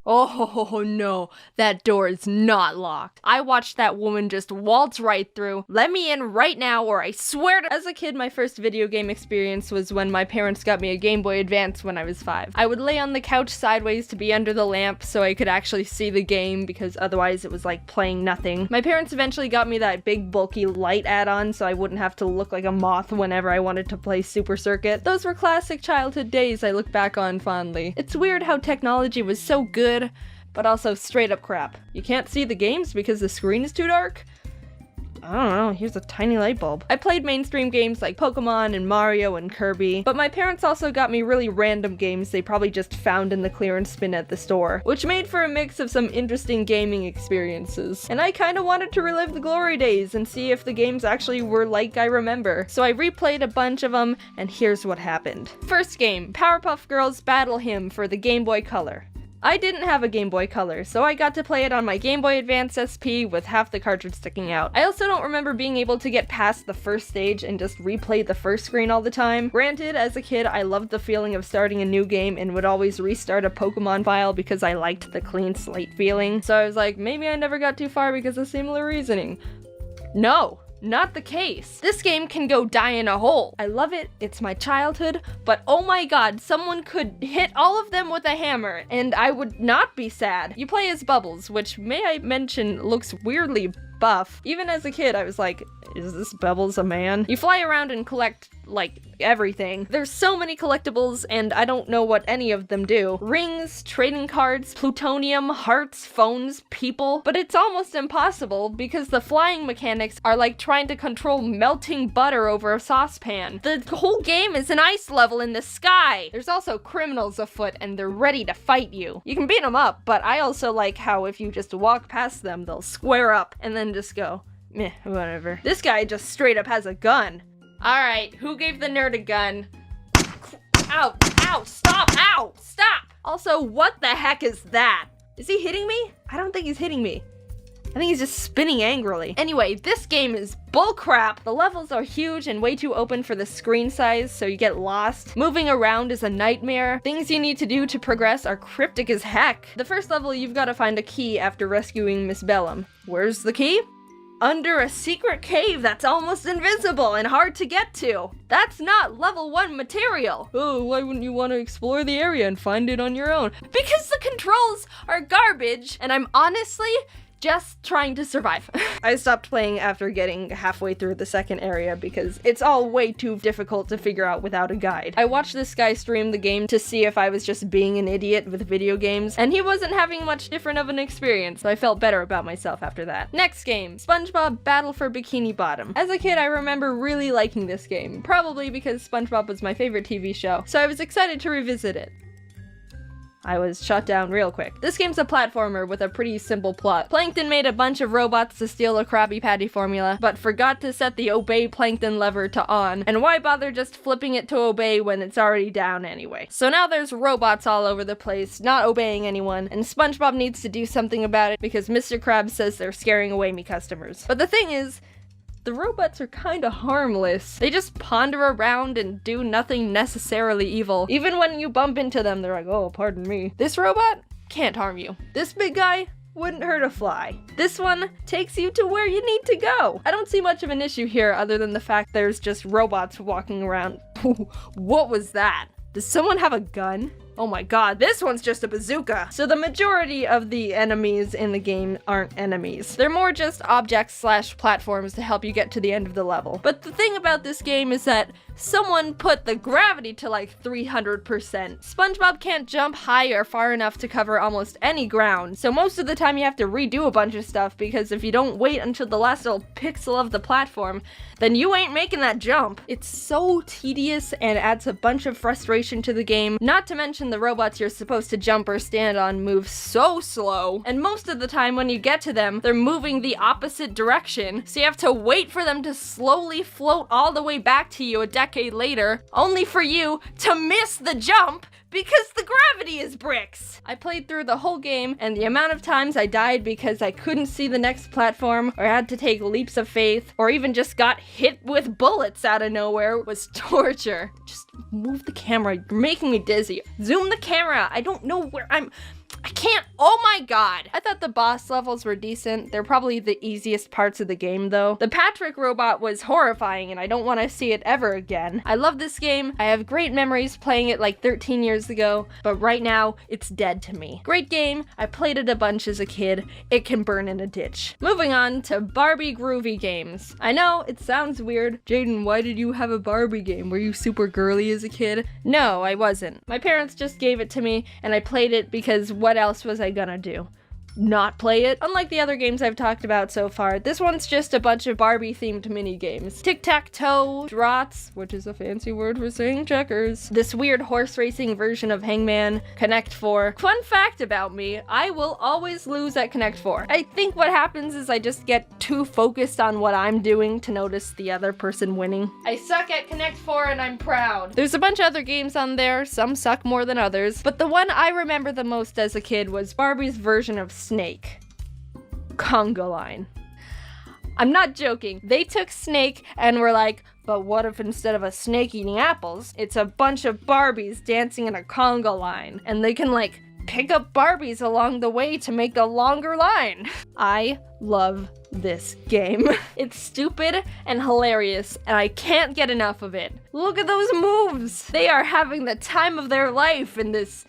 Oh no, that door is not locked. I watched that woman just waltz right through. Let me in right now or I swear to— As a kid, my first video game experience was when my parents got me a Game Boy Advance when I was 5. I would lay on the couch sideways to be under the lamp so I could actually see the game because otherwise it was like playing nothing. My parents eventually got me that big bulky light add-on so I wouldn't have to look like a moth whenever I wanted to play Super Circuit. Those were classic childhood days I look back on fondly. It's weird how technology was so good, but also straight up crap. You can't see the games because the screen is too dark? I don't know, here's a tiny light bulb. I played mainstream games like Pokemon and Mario and Kirby, but my parents also got me really random games they probably just found in the clearance bin at the store, which made for a mix of some interesting gaming experiences. And I kinda wanted to relive the glory days and see if the games actually were like I remember. So I replayed a bunch of them, and here's what happened. First game, Powerpuff Girls Battle Hymn for the Game Boy Color. I didn't have a Game Boy Color, so I got to play it on my Game Boy Advance SP with half the cartridge sticking out. I also don't remember being able to get past the first stage and just replay the first screen all the time. Granted, as a kid, I loved the feeling of starting a new game and would always restart a Pokemon file because I liked the clean slate feeling. So I was like, maybe I never got too far because of similar reasoning. No. Not the case. This game can go die in a hole. I love it, it's my childhood, but oh my god, someone could hit all of them with a hammer and I would not be sad. You play as Bubbles, which, may I mention, looks weirdly buff. Even as a kid, I was like, is this Bubbles a man? You fly around and collect, like, everything. There's so many collectibles, and I don't know what any of them do. Rings, trading cards, plutonium, hearts, phones, people. But it's almost impossible, because the flying mechanics are like trying to control melting butter over a saucepan. The whole game is an ice level in the sky! There's also criminals afoot, and they're ready to fight you. You can beat them up, but I also like how if you just walk past them, they'll square up, and then just go, meh, whatever. This guy just straight up has a gun. Alright, who gave the nerd a gun? Ow, ow, stop, ow, stop! Also, what the heck is that? Is he hitting me? I don't think he's hitting me. I think he's just spinning angrily. Anyway, this game is bullcrap. The levels are huge and way too open for the screen size, so you get lost. Moving around is a nightmare. Things you need to do to progress are cryptic as heck. The first level, you've got to find a key after rescuing Miss Bellum. Where's the key? Under a secret cave that's almost invisible and hard to get to. That's not level 1 material. Oh, why wouldn't you want to explore the area and find it on your own? Because the controls are garbage, and I'm honestly just trying to survive. I stopped playing after getting halfway through the second area because it's all way too difficult to figure out without a guide. I watched this guy stream the game to see if I was just being an idiot with video games, and he wasn't having much different of an experience, so I felt better about myself after that. Next game, SpongeBob Battle for Bikini Bottom. As a kid, I remember really liking this game, probably because SpongeBob was my favorite TV show, so I was excited to revisit it. I was shut down real quick. This game's a platformer with a pretty simple plot. Plankton made a bunch of robots to steal a Krabby Patty formula, but forgot to set the obey Plankton lever to on, and why bother just flipping it to obey when it's already down anyway? So now there's robots all over the place, not obeying anyone, and SpongeBob needs to do something about it because Mr. Krabs says they're scaring away me customers. But the thing is, the robots are kinda harmless. They just ponder around and do nothing necessarily evil. Even when you bump into them, they're like, oh, pardon me. This robot can't harm you. This big guy wouldn't hurt a fly. This one takes you to where you need to go. I don't see much of an issue here other than the fact there's just robots walking around. What was that? Does someone have a gun? Oh my god, this one's just a bazooka. So the majority of the enemies in the game aren't enemies. They're more just objects / platforms to help you get to the end of the level. But the thing about this game is that someone put the gravity to like 300%. SpongeBob can't jump high or far enough to cover almost any ground, so most of the time you have to redo a bunch of stuff because if you don't wait until the last little pixel of the platform, then you ain't making that jump. It's so tedious and adds a bunch of frustration to the game, not to mention the robots you're supposed to jump or stand on move so slow, and most of the time when you get to them, they're moving the opposite direction, so you have to wait for them to slowly float all the way back to you a decade later, only for you to miss the jump because the gravity is bricks. I played through the whole game, and the amount of times I died because I couldn't see the next platform, or had to take leaps of faith, or even just got hit with bullets out of nowhere was torture. Just move the camera, you're making me dizzy. Zoom the camera, I don't know where I can't. Oh my god. I thought the boss levels were decent. They're probably the easiest parts of the game though. The Patrick robot was horrifying and I don't want to see it ever again. I love this game. I have great memories playing it like 13 years ago, but right now it's dead to me. Great game. I played it a bunch as a kid. It can burn in a ditch. Moving on to Barbie groovy games. I know it sounds weird. Jaiden, why did you have a Barbie game? Were you super girly as a kid? No, I wasn't. My parents just gave it to me and I played it because what else was I gonna do? Not play it? Unlike the other games I've talked about so far, this one's just a bunch of Barbie-themed mini-games. Tic-tac-toe, draughts, which is a fancy word for saying checkers, this weird horse racing version of Hangman, Connect 4. Fun fact about me, I will always lose at Connect 4. I think what happens is I just get too focused on what I'm doing to notice the other person winning. I suck at Connect 4 and I'm proud. There's a bunch of other games on there, some suck more than others, but the one I remember the most as a kid was Barbie's version of Snake. Conga line. I'm not joking. They took Snake and were like, but what if instead of a snake eating apples, it's a bunch of Barbies dancing in a conga line, and they can like pick up Barbies along the way to make a longer line. I love this game. It's stupid and hilarious, and I can't get enough of it. Look at those moves. They are having the time of their life in this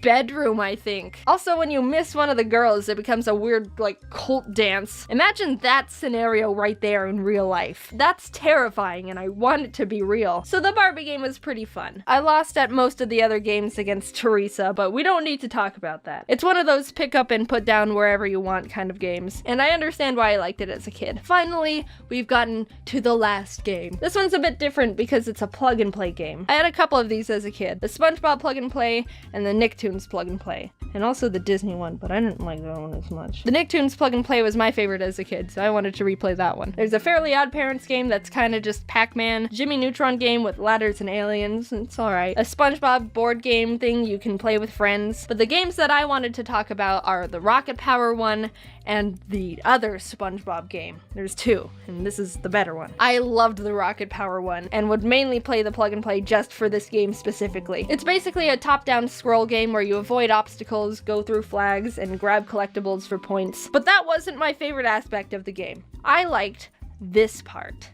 bedroom, I think. Also, when you miss one of the girls, it becomes a weird, like, cult dance. Imagine that scenario right there in real life. That's terrifying, and I want it to be real. So the Barbie game was pretty fun. I lost at most of the other games against Teresa, but we don't need to talk about that. It's one of those pick up and put down wherever you want kind of games, and I understand why I liked it as a kid. Finally, we've gotten to the last game. This one's a bit different because it's a plug and play game. I had a couple of these as a kid. The SpongeBob plug and play, and the Nicktoons plug and play, and also the Disney one, but I didn't like that one as much. The Nicktoons plug and play was my favorite as a kid, so I wanted to replay that one. There's a Fairly Odd Parents game that's kind of just Pac-Man, Jimmy Neutron game with ladders and aliens, it's alright. A SpongeBob board game thing you can play with friends, but the games that I wanted to talk about are the Rocket Power one and the other SpongeBob game. There's two, and this is the better one. I loved the Rocket Power one, and would mainly play the plug and play just for this game specifically. It's basically a top-down scroll game where you avoid obstacles, go through flags, and grab collectibles for points. But that wasn't my favorite aspect of the game. I liked this part.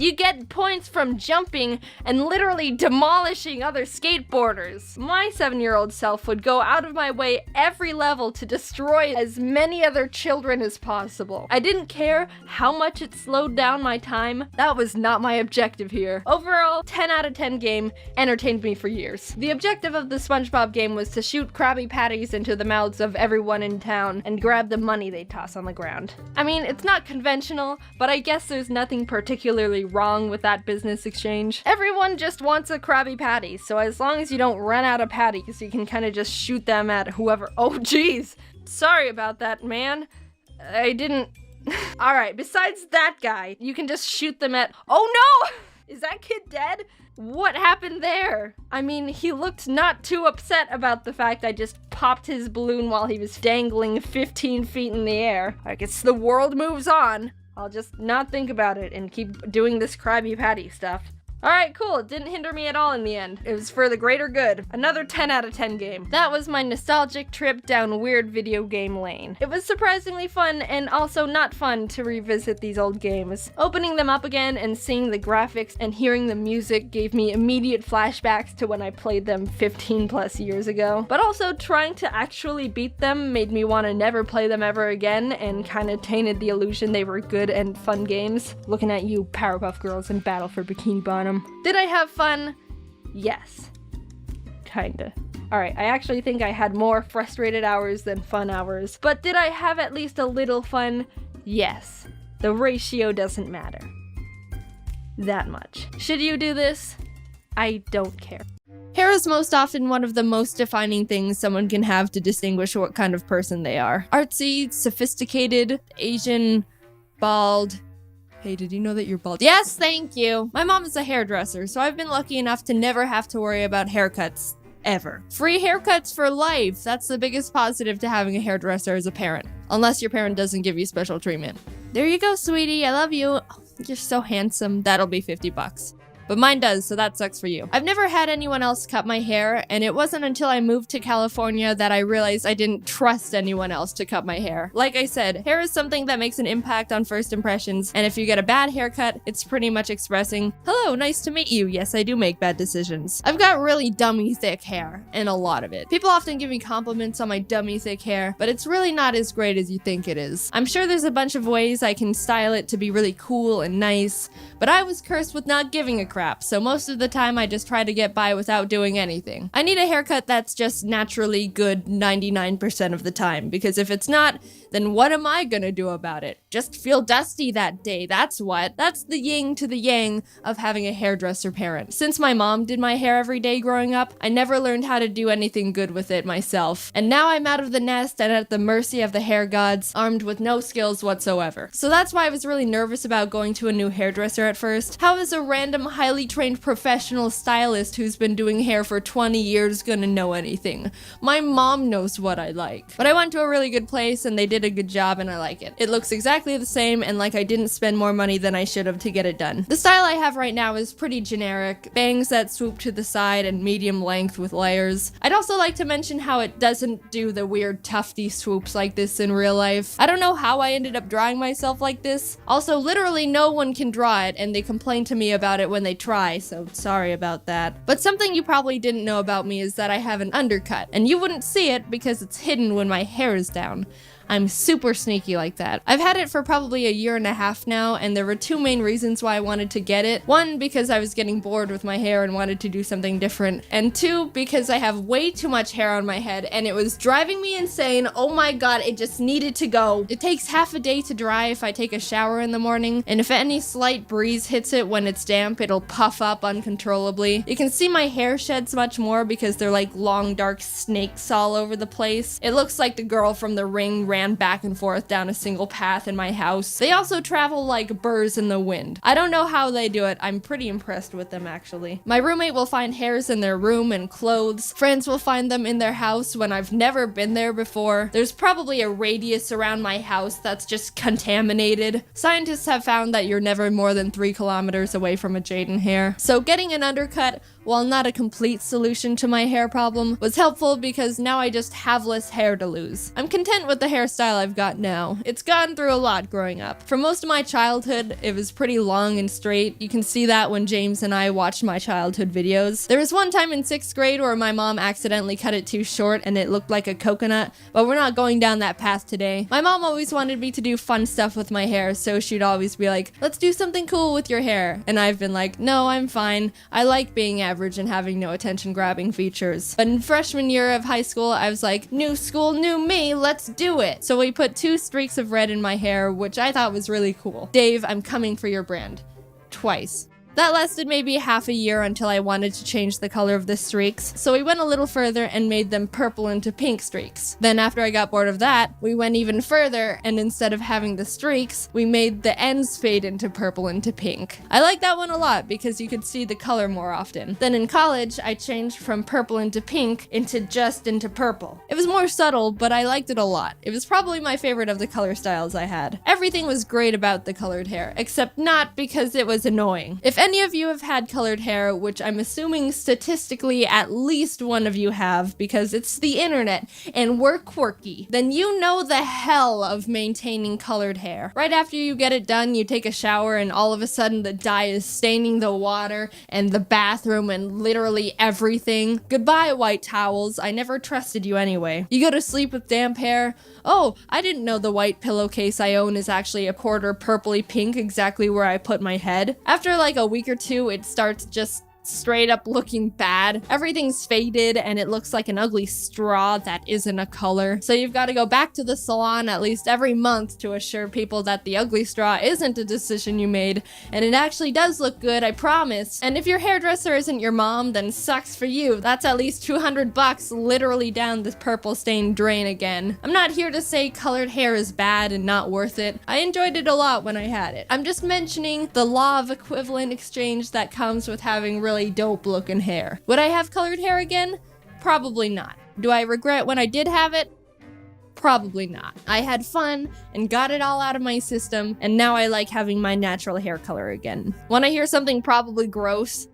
You get points from jumping and literally demolishing other skateboarders. My 7-year-old self would go out of my way every level to destroy as many other children as possible. I didn't care how much it slowed down my time. That was not my objective here. Overall, 10 out of 10 game, entertained me for years. The objective of the SpongeBob game was to shoot Krabby Patties into the mouths of everyone in town and grab the money they toss on the ground. I mean, it's not conventional, but I guess there's nothing particularly wrong with that business exchange. Everyone just wants a Krabby Patty, so as long as you don't run out of patties, you can kind of just shoot them at whoever. Oh geez, sorry about that, man. I didn't. Alright, besides that guy, you can just shoot them at. Oh no! Is that kid dead? What happened there? I mean, he looked not too upset about the fact I just popped his balloon while he was dangling 15 feet in the air. I guess the world moves on. I'll just not think about it and keep doing this Krabby Patty stuff. Alright, cool. It didn't hinder me at all in the end. It was for the greater good. Another 10 out of 10 game. That was my nostalgic trip down weird video game lane. It was surprisingly fun and also not fun to revisit these old games. Opening them up again and seeing the graphics and hearing the music gave me immediate flashbacks to when I played them 15 plus years ago. But also trying to actually beat them made me want to never play them ever again and kind of tainted the illusion they were good and fun games. Looking at you, Powerpuff Girls and Battle for Bikini Bottom. Did I have fun? Yes. Kinda. Alright, I actually think I had more frustrated hours than fun hours. But did I have at least a little fun? Yes. The ratio doesn't matter. That much. Should you do this? I don't care. Hair is most often one of the most defining things someone can have to distinguish what kind of person they are. Artsy, sophisticated, Asian, bald. Hey, did you know that you're bald? Yes, thank you! My mom is a hairdresser, so I've been lucky enough to never have to worry about haircuts. Ever. Free haircuts for life! That's the biggest positive to having a hairdresser as a parent. Unless your parent doesn't give you special treatment. There you go, sweetie, I love you. Oh, you're so handsome. That'll be $50. But mine does, so that sucks for you. I've never had anyone else cut my hair, and it wasn't until I moved to California that I realized I didn't trust anyone else to cut my hair. Like I said, hair is something that makes an impact on first impressions, and if you get a bad haircut, it's pretty much expressing, hello, nice to meet you. Yes, I do make bad decisions. I've got really dummy thick hair, and a lot of it. People often give me compliments on my dummy thick hair, but it's really not as great as you think it is. I'm sure there's a bunch of ways I can style it to be really cool and nice, but I was cursed with not giving a crap, so most of the time I just try to get by without doing anything. I need a haircut that's just naturally good 99% of the time, because if it's not, then what am I gonna do about it? Just feel dusty that day, that's what. That's the yin to the yang of having a hairdresser parent. Since my mom did my hair every day growing up, I never learned how to do anything good with it myself. And now I'm out of the nest and at the mercy of the hair gods, armed with no skills whatsoever. So that's why I was really nervous about going to a new hairdresser at first. How is a random, highly trained professional stylist who's been doing hair for 20 years gonna know anything? My mom knows what I like. But I went to a really good place and they did a good job and I like it. It looks exactly the same and like I didn't spend more money than I should have to get it done. The style I have right now is pretty generic. Bangs that swoop to the side and medium length with layers. I'd also like to mention how it doesn't do the weird tufty swoops like this in real life. I don't know how I ended up drawing myself like this. Also, literally no one can draw it and they complain to me about it when they try, so sorry about that. But something you probably didn't know about me is that I have an undercut, and you wouldn't see it because it's hidden when my hair is down. I'm super sneaky like that. I've had it for probably a year and a half now, and there were two main reasons why I wanted to get it. One, because I was getting bored with my hair and wanted to do something different. And two, because I have way too much hair on my head, and it was driving me insane. Oh my god, it just needed to go. It takes half a day to dry if I take a shower in the morning, and if any slight breeze hits it when it's damp, it'll puff up uncontrollably. You can see my hair sheds much more because they're like long dark snakes all over the place. It looks like the girl from The Ring ran back and forth down a single path in my house. They also travel like burrs in the wind. I don't know how they do it. I'm pretty impressed with them actually. My roommate will find hairs in their room and clothes. Friends will find them in their house when I've never been there before. There's probably a radius around my house that's just contaminated. Scientists have found that you're never more than 3 kilometers away from a Jaiden hair. So getting an undercut, while not a complete solution to my hair problem, was helpful because now I just have less hair to lose. I'm content with the hairstyle I've got now. It's gone through a lot growing up. For most of my childhood, it was pretty long and straight. You can see that when James and I watched my childhood videos. There was one time in 6th grade where my mom accidentally cut it too short and it looked like a coconut, but we're not going down that path today. My mom always wanted me to do fun stuff with my hair, so she'd always be like, let's do something cool with your hair. And I've been like, no, I'm fine. I like being average and having no attention-grabbing features. But in freshman year of high school, I was like, new school, new me, let's do it. So we put 2 streaks of red in my hair, which I thought was really cool. Dave, I'm coming for your brand. Twice. That lasted maybe half a year until I wanted to change the color of the streaks, so we went a little further and made them purple into pink streaks. Then after I got bored of that, we went even further, and instead of having the streaks, we made the ends fade into purple into pink. I like that one a lot because you could see the color more often. Then in college, I changed from purple into pink into purple. It was more subtle, but I liked it a lot. It was probably my favorite of the color styles I had. Everything was great about the colored hair, except not because it was annoying. If any of you have had colored hair, which I'm assuming statistically at least one of you have because it's the internet and we're quirky, then you know the hell of maintaining colored hair. Right after you get it done, you take a shower and all of a sudden the dye is staining the water and the bathroom and literally everything. Goodbye, white towels. I never trusted you anyway. You go to sleep with damp hair. Oh, I didn't know the white pillowcase I own is actually a quarter purpley pink, exactly where I put my head. After like a week or two, it starts just straight up looking bad. Everything's faded and it looks like an ugly straw that isn't a color. So you've got to go back to the salon at least every month to assure people that the ugly straw isn't a decision you made and it actually does look good, I promise. And if your hairdresser isn't your mom, then sucks for you. That's at least $200 literally down this purple stained drain again. I'm not here to say colored hair is bad and not worth it. I enjoyed it a lot when I had it. I'm just mentioning the law of equivalent exchange that comes with having really dope looking hair. Would I have colored hair again? Probably not. Do I regret when I did have it? Probably not. I had fun and got it all out of my system, and now I like having my natural hair color again. Want to hear something probably gross?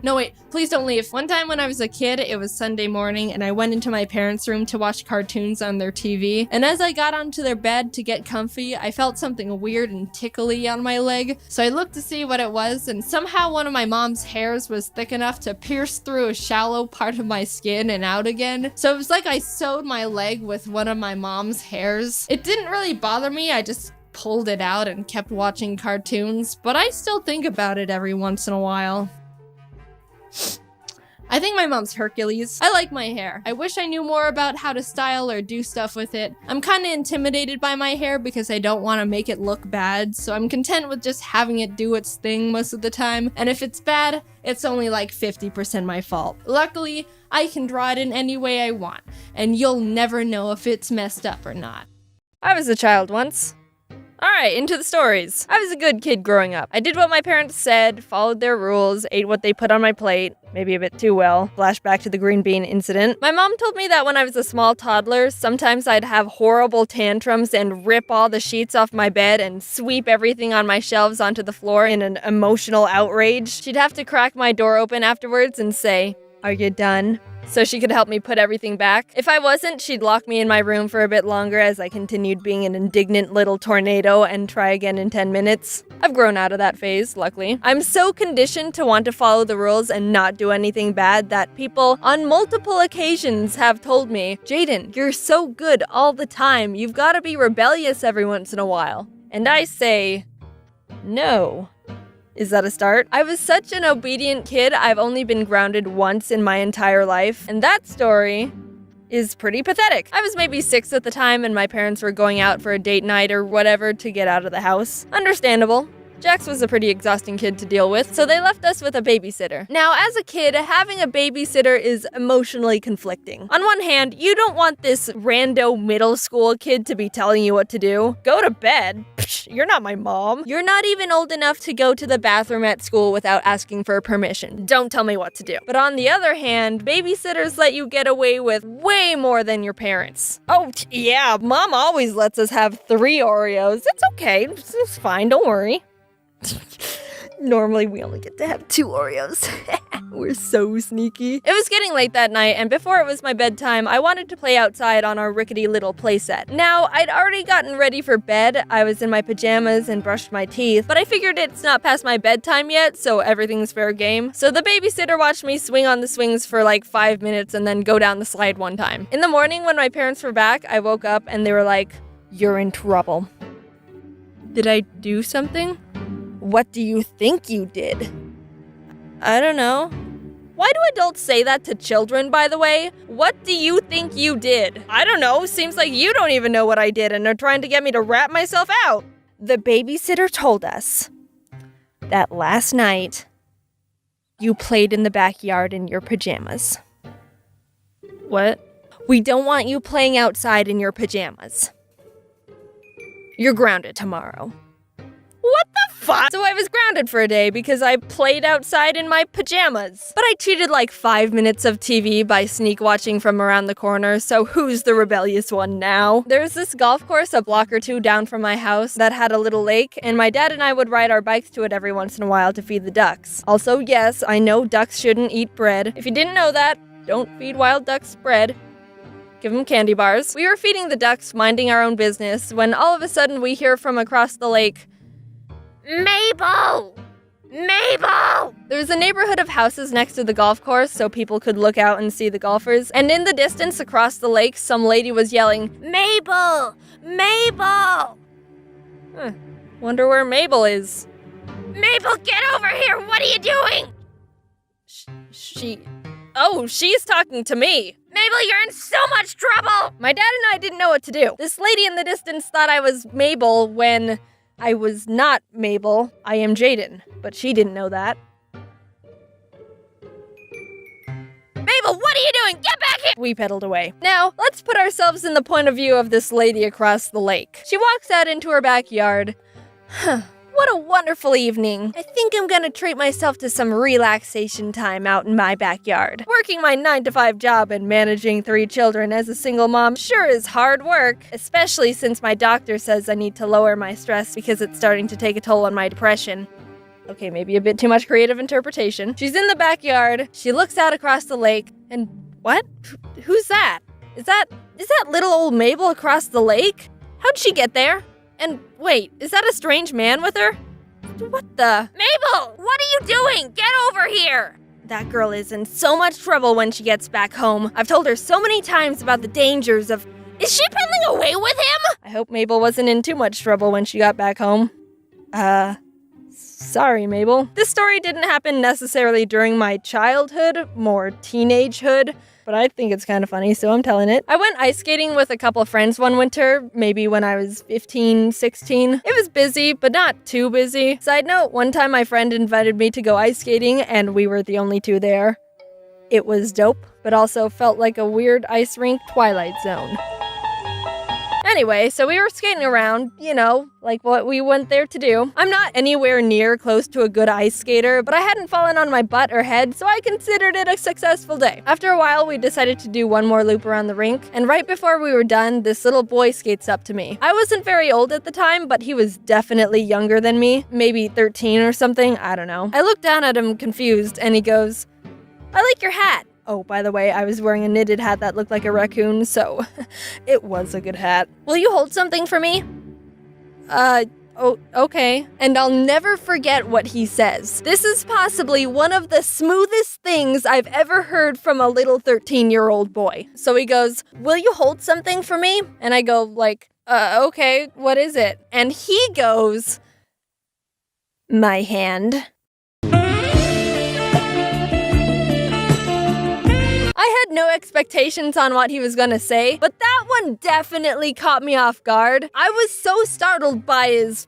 No, wait, please don't leave. One time when I was a kid, it was Sunday morning, and I went into my parents' room to watch cartoons on their TV. And as I got onto their bed to get comfy, I felt something weird and tickly on my leg. So I looked to see what it was, and somehow one of my mom's hairs was thick enough to pierce through a shallow part of my skin and out again. So it was like I sewed my leg with one of my mom's hairs. It didn't really bother me, I just pulled it out and kept watching cartoons, but I still think about it every once in a while. I think my mom's Hercules. I like my hair. I wish I knew more about how to style or do stuff with it. I'm kind of intimidated by my hair because I don't want to make it look bad, so I'm content with just having it do its thing most of the time, and if it's bad, it's only like 50% my fault. Luckily, I can draw it in any way I want, and you'll never know if it's messed up or not. I was a child once. Alright, into the stories. I was a good kid growing up. I did what my parents said, followed their rules, ate what they put on my plate, maybe a bit too well. Flashback to the green bean incident. My mom told me that when I was a small toddler, sometimes I'd have horrible tantrums and rip all the sheets off my bed and sweep everything on my shelves onto the floor in an emotional outrage. She'd have to crack my door open afterwards and say, "Are you done?" so she could help me put everything back. If I wasn't, she'd lock me in my room for a bit longer as I continued being an indignant little tornado and try again in 10 minutes. I've grown out of that phase, luckily. I'm so conditioned to want to follow the rules and not do anything bad that people on multiple occasions have told me, "Jaiden, you're so good all the time. You've got to be rebellious every once in a while." And I say, no. Is that a start? I was such an obedient kid, I've only been grounded once in my entire life, and that story is pretty pathetic. I was maybe 6 at the time and my parents were going out for a date night or whatever to get out of the house. Understandable. Jax was a pretty exhausting kid to deal with, so they left us with a babysitter. Now, as a kid, having a babysitter is emotionally conflicting. On one hand, you don't want this rando middle school kid to be telling you what to do. Go to bed. Psh, you're not my mom. You're not even old enough to go to the bathroom at school without asking for permission. Don't tell me what to do. But on the other hand, babysitters let you get away with way more than your parents. Oh, yeah, mom always lets us have 3 Oreos. It's okay. It's fine, don't worry. Normally we only get to have 2 Oreos. We're so sneaky. It was getting late that night, and before it was my bedtime, I wanted to play outside on our rickety little playset. Now, I'd already gotten ready for bed. I was in my pajamas and brushed my teeth, but I figured it's not past my bedtime yet, so everything's fair game. So the babysitter watched me swing on the swings for like 5 minutes and then go down the slide one time. In the morning, when my parents were back, I woke up and they were like, "You're in trouble." Did I do something? What do you think you did? I don't know. Why do adults say that to children, by the way? What do you think you did? I don't know. Seems like you don't even know what I did and are trying to get me to rat myself out. The babysitter told us that last night you played in the backyard in your pajamas. What? We don't want you playing outside in your pajamas. You're grounded tomorrow. What the fuck? So I was grounded for a day because I played outside in my pajamas. But I cheated like 5 minutes of TV by sneak watching from around the corner, so who's the rebellious one now? There's this golf course a block or two down from my house that had a little lake, and my dad and I would ride our bikes to it every once in a while to feed the ducks. Also, yes, I know ducks shouldn't eat bread. If you didn't know that, don't feed wild ducks bread. Give them candy bars. We were feeding the ducks, minding our own business, when all of a sudden we hear from across the lake, Mabel! Mabel! There was a neighborhood of houses next to the golf course so people could look out and see the golfers, and in the distance across the lake, some lady was yelling, Mabel! Mabel! Wonder where Mabel is. Mabel, get over here! What are you doing? She's talking to me. Mabel, you're in so much trouble! My dad and I didn't know what to do. This lady in the distance thought I was Mabel when I was not Mabel. I am Jaiden, but she didn't know that. Mabel, what are you doing? Get back here! We pedaled away. Now, let's put ourselves in the point of view of this lady across the lake. She walks out into her backyard. What a wonderful evening. I think I'm gonna treat myself to some relaxation time out in my backyard. Working my 9-to-5 job and managing 3 children as a single mom sure is hard work, especially since my doctor says I need to lower my stress because it's starting to take a toll on my depression. Okay, maybe a bit too much creative interpretation. She's in the backyard, she looks out across the lake, and what? Who's that? Is that little old Mabel across the lake? How'd she get there? And wait, is that a strange man with her? What the? Mabel, what are you doing? Get over here! That girl is in so much trouble when she gets back home. I've told her so many times about the dangers of... Is she pedaling away with him? I hope Mabel wasn't in too much trouble when she got back home. Sorry, Mabel. This story didn't happen necessarily during my childhood, more teenagehood, but I think it's kind of funny, so I'm telling it. I went ice skating with a couple of friends one winter, maybe when I was 15, 16. It was busy, but not too busy. Side note, one time my friend invited me to go ice skating, and we were the only 2 there. It was dope, but also felt like a weird ice rink Twilight Zone. Anyway, so we were skating around, you know, like what we went there to do. I'm not anywhere near close to a good ice skater, but I hadn't fallen on my butt or head, so I considered it a successful day. After a while, we decided to do one more loop around the rink, and right before we were done, this little boy skates up to me. I wasn't very old at the time, but he was definitely younger than me, maybe 13 or something, I don't know. I looked down at him confused, and he goes, I like your hat. Oh, by the way, I was wearing a knitted hat that looked like a raccoon, so it was a good hat. Will you hold something for me? Oh, okay. And I'll never forget what he says. This is possibly one of the smoothest things I've ever heard from a little 13-year-old boy. So he goes, will you hold something for me? And I go like, okay, what is it? And he goes, my hand. I had no expectations on what he was gonna say, but that one definitely caught me off guard. I was so startled by his...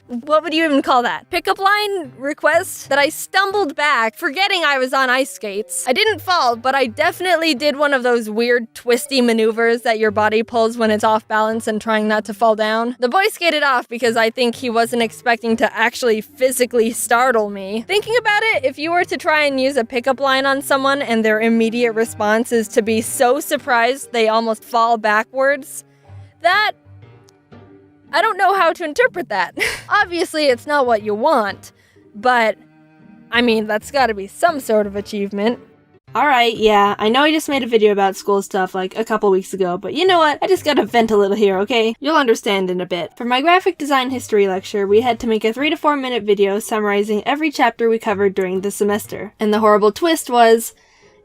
what would you even call that? Pickup line request? That I stumbled back, forgetting I was on ice skates. I didn't fall, but I definitely did one of those weird twisty maneuvers that your body pulls when it's off balance and trying not to fall down. The boy skated off because I think he wasn't expecting to actually physically startle me. Thinking about it, if you were to try and use a pickup line on someone and their immediate response is to be so surprised they almost fall backwards, I don't know how to interpret that. Obviously, it's not what you want, but, I mean, that's gotta be some sort of achievement. Alright, yeah, I know I just made a video about school stuff like a couple weeks ago, but you know what? I just gotta vent a little here, okay? You'll understand in a bit. For my graphic design history lecture, we had to make a 3 to 4 minute video summarizing every chapter we covered during the semester. And the horrible twist was...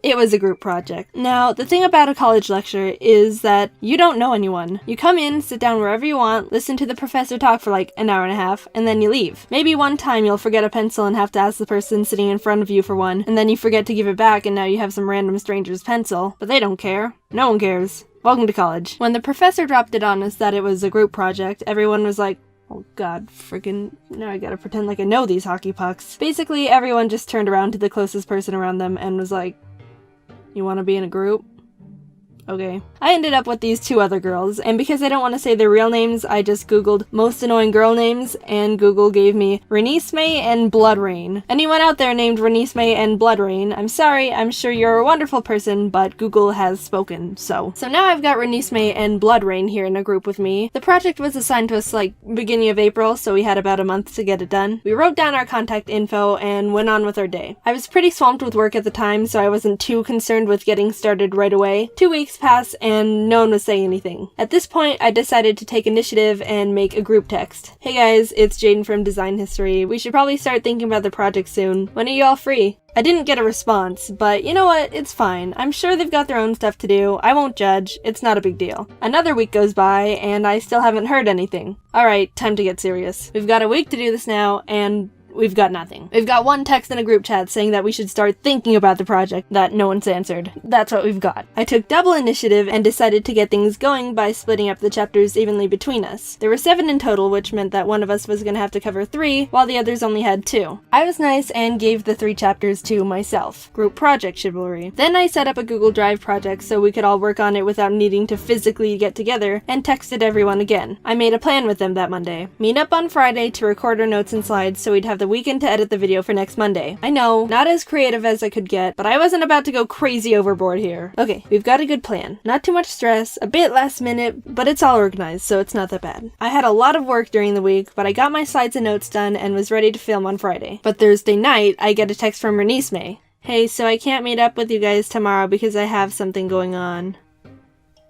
it was a group project. Now, the thing about a college lecture is that you don't know anyone. You come in, sit down wherever you want, listen to the professor talk for like an hour and a half, and then you leave. Maybe one time you'll forget a pencil and have to ask the person sitting in front of you for one, and then you forget to give it back and now you have some random stranger's pencil. But they don't care. No one cares. Welcome to college. When the professor dropped it on us that it was a group project, everyone was like, oh god, friggin', now I gotta pretend like I know these hockey pucks. Basically, everyone just turned around to the closest person around them and was like, you want to be in a group? Okay. I ended up with these two other girls, and because I don't want to say their real names, I just googled most annoying girl names, and Google gave me Renisme and Bloodrain. Anyone out there named Renisme and Bloodrain, I'm sorry, I'm sure you're a wonderful person, but Google has spoken, so. So now I've got Renisme and Bloodrain here in a group with me. The project was assigned to us like beginning of April, so we had about a month to get it done. We wrote down our contact info and went on with our day. I was pretty swamped with work at the time, so I wasn't too concerned with getting started right away. 2 weeks passed and no one was saying anything. At this point, I decided to take initiative and make a group text. Hey guys, it's Jaiden from Design History. We should probably start thinking about the project soon. When are you all free? I didn't get a response, but you know what? It's fine. I'm sure they've got their own stuff to do. I won't judge. It's not a big deal. Another week goes by, and I still haven't heard anything. Alright, time to get serious. We've got a week to do this now, and we've got nothing. We've got one text in a group chat saying that we should start thinking about the project that no one's answered. That's what we've got. I took double initiative and decided to get things going by splitting up the chapters evenly between us. There were 7 in total, which meant that one of us was gonna have to cover 3, while the others only had 2. I was nice and gave the 3 chapters to myself. Group project chivalry. Then I set up a Google Drive project so we could all work on it without needing to physically get together, and texted everyone again. I made a plan with them that Monday. Meet up on Friday to record our notes and slides so we'd have the weekend to edit the video for next Monday. I know, not as creative as I could get, but I wasn't about to go crazy overboard here. Okay, we've got a good plan. Not too much stress, a bit last minute, but it's all organized, so it's not that bad. I had a lot of work during the week, but I got my slides and notes done and was ready to film on Friday. But Thursday night, I get a text from Renisme. Hey, so I can't meet up with you guys tomorrow because I have something going on.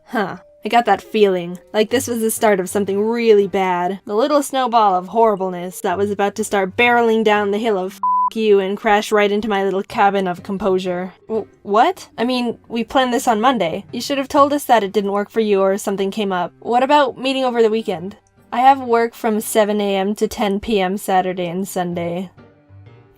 Huh. I got that feeling, like this was the start of something really bad. The little snowball of horribleness that was about to start barreling down the hill of f*** you and crash right into my little cabin of composure. What? I mean, we planned this on Monday. You should have told us that it didn't work for you or something came up. What about meeting over the weekend? I have work from 7 a.m. to 10 p.m. Saturday and Sunday.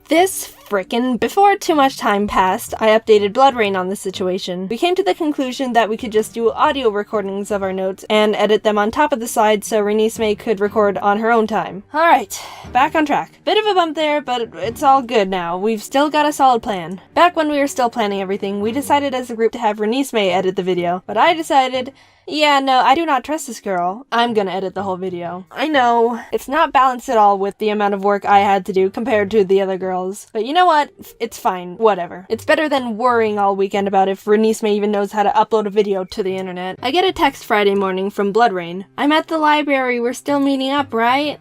Before too much time passed, I updated Bloodrain on the situation. We came to the conclusion that we could just do audio recordings of our notes and edit them on top of the slides so Renisme could record on her own time. Alright, back on track. Bit of a bump there, but it's all good now. We've still got a solid plan. Back when we were still planning everything, we decided as a group to have Renisme edit the video, but I decided, yeah, no, I do not trust this girl. I'm gonna edit the whole video. I know, it's not balanced at all with the amount of work I had to do compared to the other girls. But you know what? It's fine. Whatever. It's better than worrying all weekend about if Renisme even knows how to upload a video to the internet. I get a text Friday morning from Bloodrain. I'm at the library. We're still meeting up, right?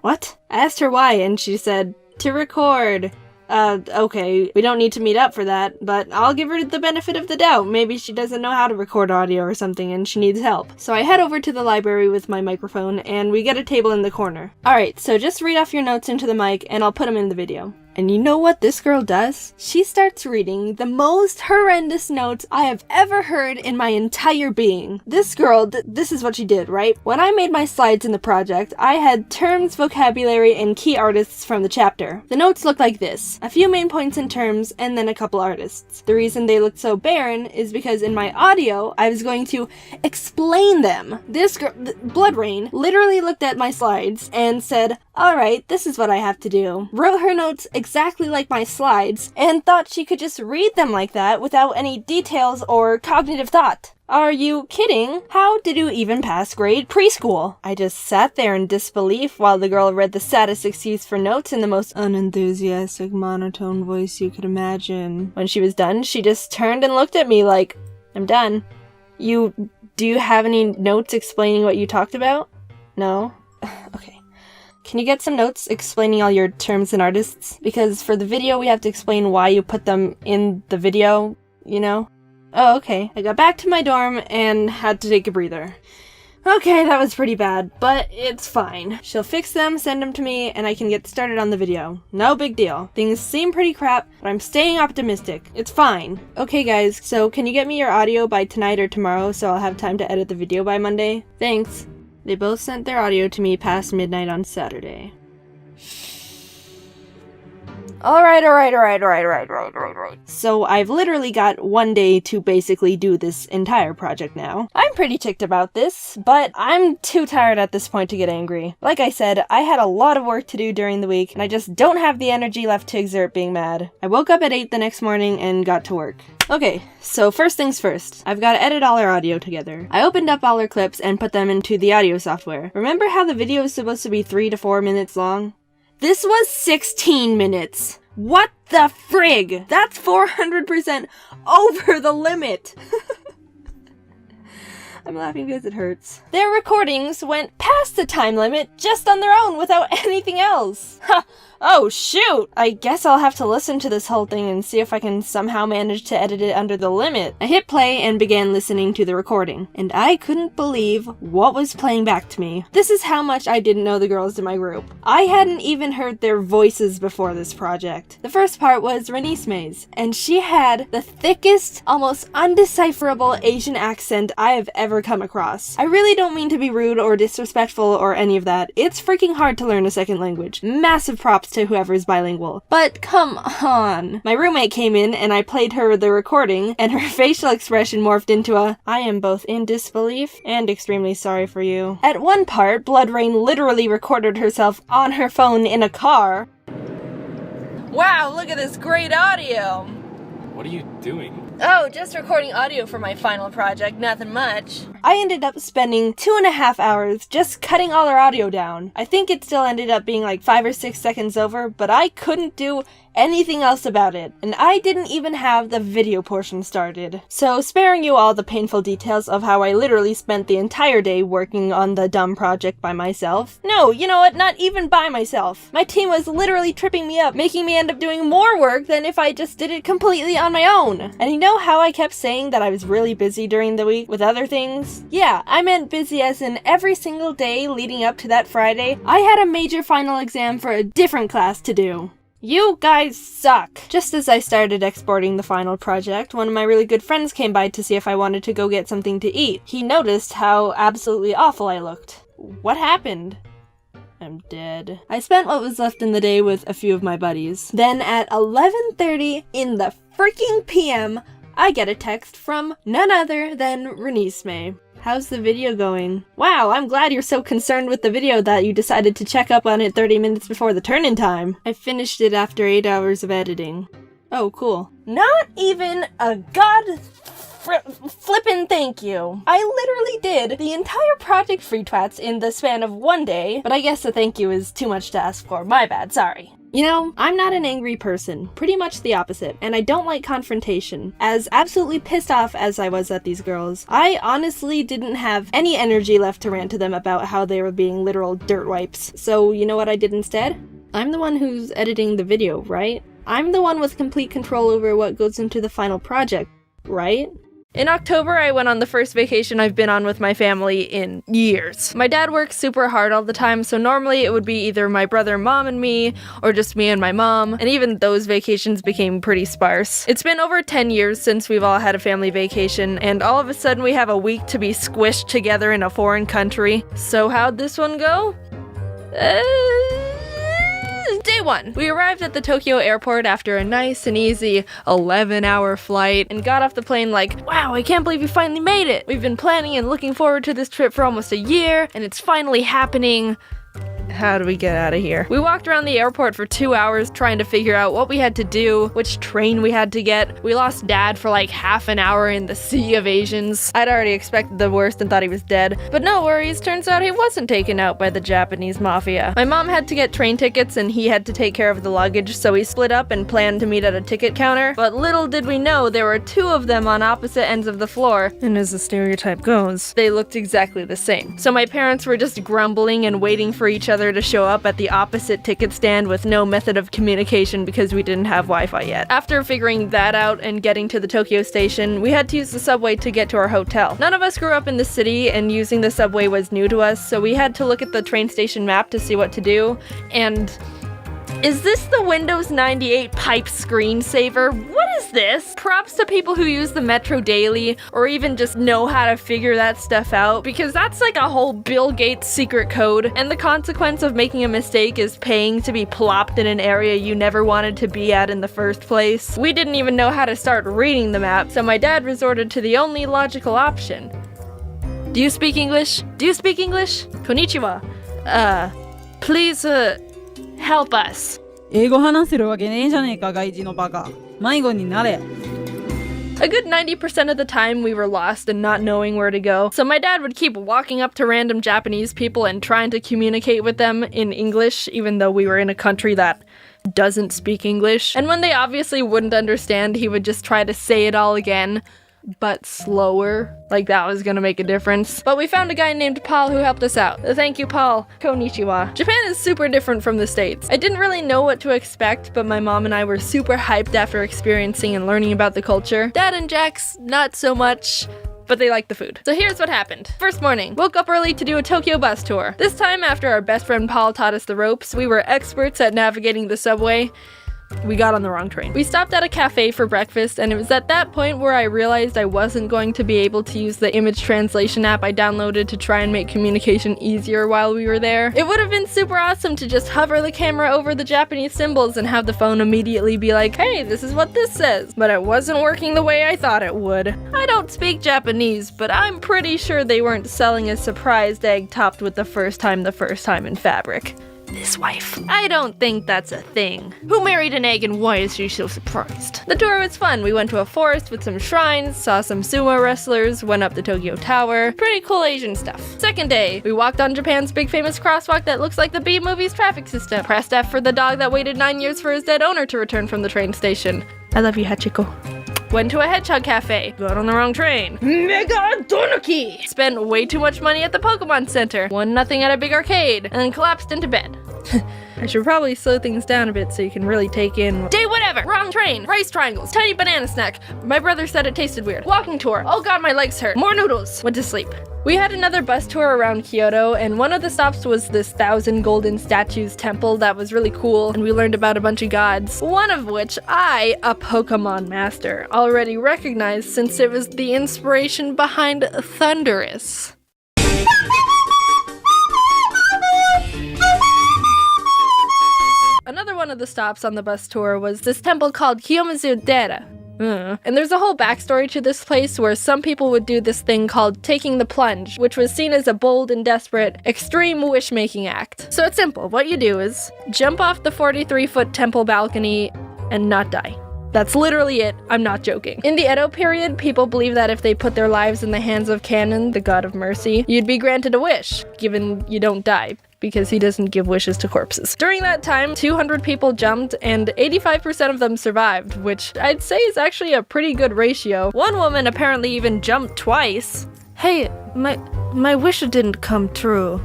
What? I asked her why, and she said, to record. Okay, we don't need to meet up for that, but I'll give her the benefit of the doubt. Maybe she doesn't know how to record audio or something and she needs help. So I head over to the library with my microphone and we get a table in the corner. Alright, so just read off your notes into the mic and I'll put them in the video. And you know what this girl does? She starts reading the most horrendous notes I have ever heard in my entire being. This girl, this is what she did, right? When I made my slides in the project, I had terms, vocabulary, and key artists from the chapter. The notes looked like this. A few main points in terms, and then a couple artists. The reason they looked so barren is because in my audio, I was going to explain them. This girl, Bloodrain, literally looked at my slides and said, alright, this is what I have to do. Wrote her notes exactly like my slides, and thought she could just read them like that without any details or cognitive thought. Are you kidding? How did you even pass grade preschool? I just sat there in disbelief while the girl read the saddest excuse for notes in the most unenthusiastic monotone voice you could imagine. When she was done, she just turned and looked at me like, I'm done. Do you have any notes explaining what you talked about? No? Okay. Can you get some notes explaining all your terms and artists? Because for the video, we have to explain why you put them in the video, you know? Oh, okay. I got back to my dorm and had to take a breather. Okay, that was pretty bad, but it's fine. She'll fix them, send them to me, and I can get started on the video. No big deal. Things seem pretty crap, but I'm staying optimistic. It's fine. Okay guys, so can you get me your audio by tonight or tomorrow so I'll have time to edit the video by Monday? Thanks. They both sent their audio to me past midnight on Saturday. Alright. So I've literally got one day to basically do this entire project now. I'm pretty ticked about this, but I'm too tired at this point to get angry. Like I said, I had a lot of work to do during the week, and I just don't have the energy left to exert being mad. I woke up at 8 the next morning and got to work. Okay, so first things first, I've got to edit all our audio together. I opened up all our clips and put them into the audio software. Remember how the video is supposed to be 3 to 4 minutes long? This was 16 minutes! What the frig? That's 400% over the limit! I'm laughing because it hurts. Their recordings went past the time limit just on their own without anything else. Ha! Oh shoot! I guess I'll have to listen to this whole thing and see if I can somehow manage to edit it under the limit. I hit play and began listening to the recording, and I couldn't believe what was playing back to me. This is how much I didn't know the girls in my group. I hadn't even heard their voices before this project. The first part was Renisme's, and she had the thickest, almost undecipherable Asian accent I have ever come across. I really don't mean to be rude or disrespectful or any of that. It's freaking hard to learn a second language. Massive props to whoever is bilingual. But come on. My roommate came in and I played her the recording, and her facial expression morphed into a, I am both in disbelief and extremely sorry for you. At one part, Blood Rain literally recorded herself on her phone in a car. Wow, look at this great audio! What are you doing? Oh, just recording audio for my final project, nothing much. I ended up spending 2.5 hours just cutting all our audio down. I think it still ended up being like 5 or 6 seconds over, but I couldn't do anything else about it, and I didn't even have the video portion started. So sparing you all the painful details of how I literally spent the entire day working on the dumb project by myself. No, you know what, not even by myself. My team was literally tripping me up, making me end up doing more work than if I just did it completely on my own. And you know how I kept saying that I was really busy during the week with other things? Yeah, I meant busy as in every single day leading up to that Friday, I had a major final exam for a different class to do. You guys suck! Just as I started exporting the final project, one of my really good friends came by to see if I wanted to go get something to eat. He noticed how absolutely awful I looked. What happened? I'm dead. I spent what was left in the day with a few of my buddies. Then at 11:30 in the freaking PM, I get a text from none other than Renisme. How's the video going? Wow, I'm glad you're so concerned with the video that you decided to check up on it 30 minutes before the turn-in time. I finished it after 8 hours of editing. Oh, cool. Not even a flippin' thank you. I literally did the entire Project Free Twats in the span of one day, but I guess a thank you is too much to ask for. My bad, sorry. You know, I'm not an angry person, pretty much the opposite, and I don't like confrontation. As absolutely pissed off as I was at these girls, I honestly didn't have any energy left to rant to them about how they were being literal dirt wipes. So you know what I did instead? I'm the one who's editing the video, right? I'm the one with complete control over what goes into the final project, right? In October, I went on the first vacation I've been on with my family in years. My dad works super hard all the time, so normally it would be either my brother, mom, and me, or just me and my mom, and even those vacations became pretty sparse. It's been over 10 years since we've all had a family vacation, and all of a sudden we have a week to be squished together in a foreign country. So how'd this one go? Day 1. We arrived at the Tokyo airport after a nice and easy 11-hour flight and got off the plane like, wow, I can't believe we finally made it. We've been planning and looking forward to this trip for almost a year, and it's finally happening. How do we get out of here? We walked around the airport for 2 hours trying to figure out what we had to do, which train we had to get. We lost Dad for like half an hour in the sea of Asians. I'd already expected the worst and thought he was dead, but no worries, turns out he wasn't taken out by the Japanese mafia. My mom had to get train tickets and he had to take care of the luggage, so we split up and planned to meet at a ticket counter, but little did we know there were 2 of them on opposite ends of the floor, and as the stereotype goes, they looked exactly the same. So my parents were just grumbling and waiting for each other to show up at the opposite ticket stand with no method of communication because we didn't have Wi-Fi yet. After figuring that out and getting to the Tokyo station, we had to use the subway to get to our hotel. None of us grew up in the city, and using the subway was new to us, so we had to look at the train station map to see what to do, and is this the Windows 98 pipe screensaver? What is this? Props to people who use the Metro daily or even just know how to figure that stuff out, because that's like a whole Bill Gates secret code, and the consequence of making a mistake is paying to be plopped in an area you never wanted to be at in the first place. We didn't even know how to start reading the map, so my dad resorted to the only logical option. Do you speak English? Do you speak English? Konnichiwa. Please, help us. 英語話せるわけねえじゃねえか、外人のバカ。迷子になれ。A good 90% of the time we were lost and not knowing where to go, so my dad would keep walking up to random Japanese people and trying to communicate with them in English, even though we were in a country that doesn't speak English. And when they obviously wouldn't understand, he would just try to say it all again, but slower. Like that was gonna make a difference. But we found a guy named Paul who helped us out. Thank you, Paul. Konnichiwa. Japan is super different from the States. I didn't really know what to expect, but my mom and I were super hyped after experiencing and learning about the culture. Dad and Jax, not so much, but they liked the food. So here's what happened. First morning, woke up early to do a Tokyo bus tour. This time, after our best friend Paul taught us the ropes, we were experts at navigating the subway. We got on the wrong train. We stopped at a cafe for breakfast, and it was at that point where I realized I wasn't going to be able to use the image translation app I downloaded to try and make communication easier while we were there. It would have been super awesome to just hover the camera over the Japanese symbols and have the phone immediately be like, hey, this is what this says. But it wasn't working the way I thought it would. I don't speak Japanese, but I'm pretty sure they weren't selling a surprised egg topped with the first time in fabric. This wife. I don't think that's a thing. Who married an egg and why is she so surprised? The tour was fun. We went to a forest with some shrines, saw some sumo wrestlers, went up the Tokyo Tower. Pretty cool Asian stuff. Second day, we walked on Japan's big famous crosswalk that looks like the B-movie's traffic system. Pressed F for the dog that waited 9 years for his dead owner to return from the train station. I love you, Hachiko. Went to a hedgehog cafe. Got on the wrong train. Mega Donuki! Spent way too much money at the Pokemon Center. Won nothing at a big arcade. And then collapsed into bed. I should probably slow things down a bit so you can really take in. Day whatever! Wrong train! Rice triangles! Tiny banana snack! My brother said it tasted weird. Walking tour! Oh god, my legs hurt! More noodles! Went to sleep. We had another bus tour around Kyoto, and one of the stops was this 1,000 golden statues temple that was really cool, and we learned about a bunch of gods, one of which I, a Pokemon master, already recognized since it was the inspiration behind Thundurus. Another one of the stops on the bus tour was this temple called Kiyomizu-dera. And there's a whole backstory to this place where some people would do this thing called taking the plunge, which was seen as a bold and desperate, extreme wish-making act. So it's simple. What you do is jump off the 43-foot temple balcony and not die. That's literally it. I'm not joking. In the Edo period, people believed that if they put their lives in the hands of Kanon, the god of mercy, you'd be granted a wish, given you don't die, because he doesn't give wishes to corpses. During that time, 200 people jumped, and 85% of them survived, which I'd say is actually a pretty good ratio. One woman apparently even jumped twice. Hey, my wish didn't come true.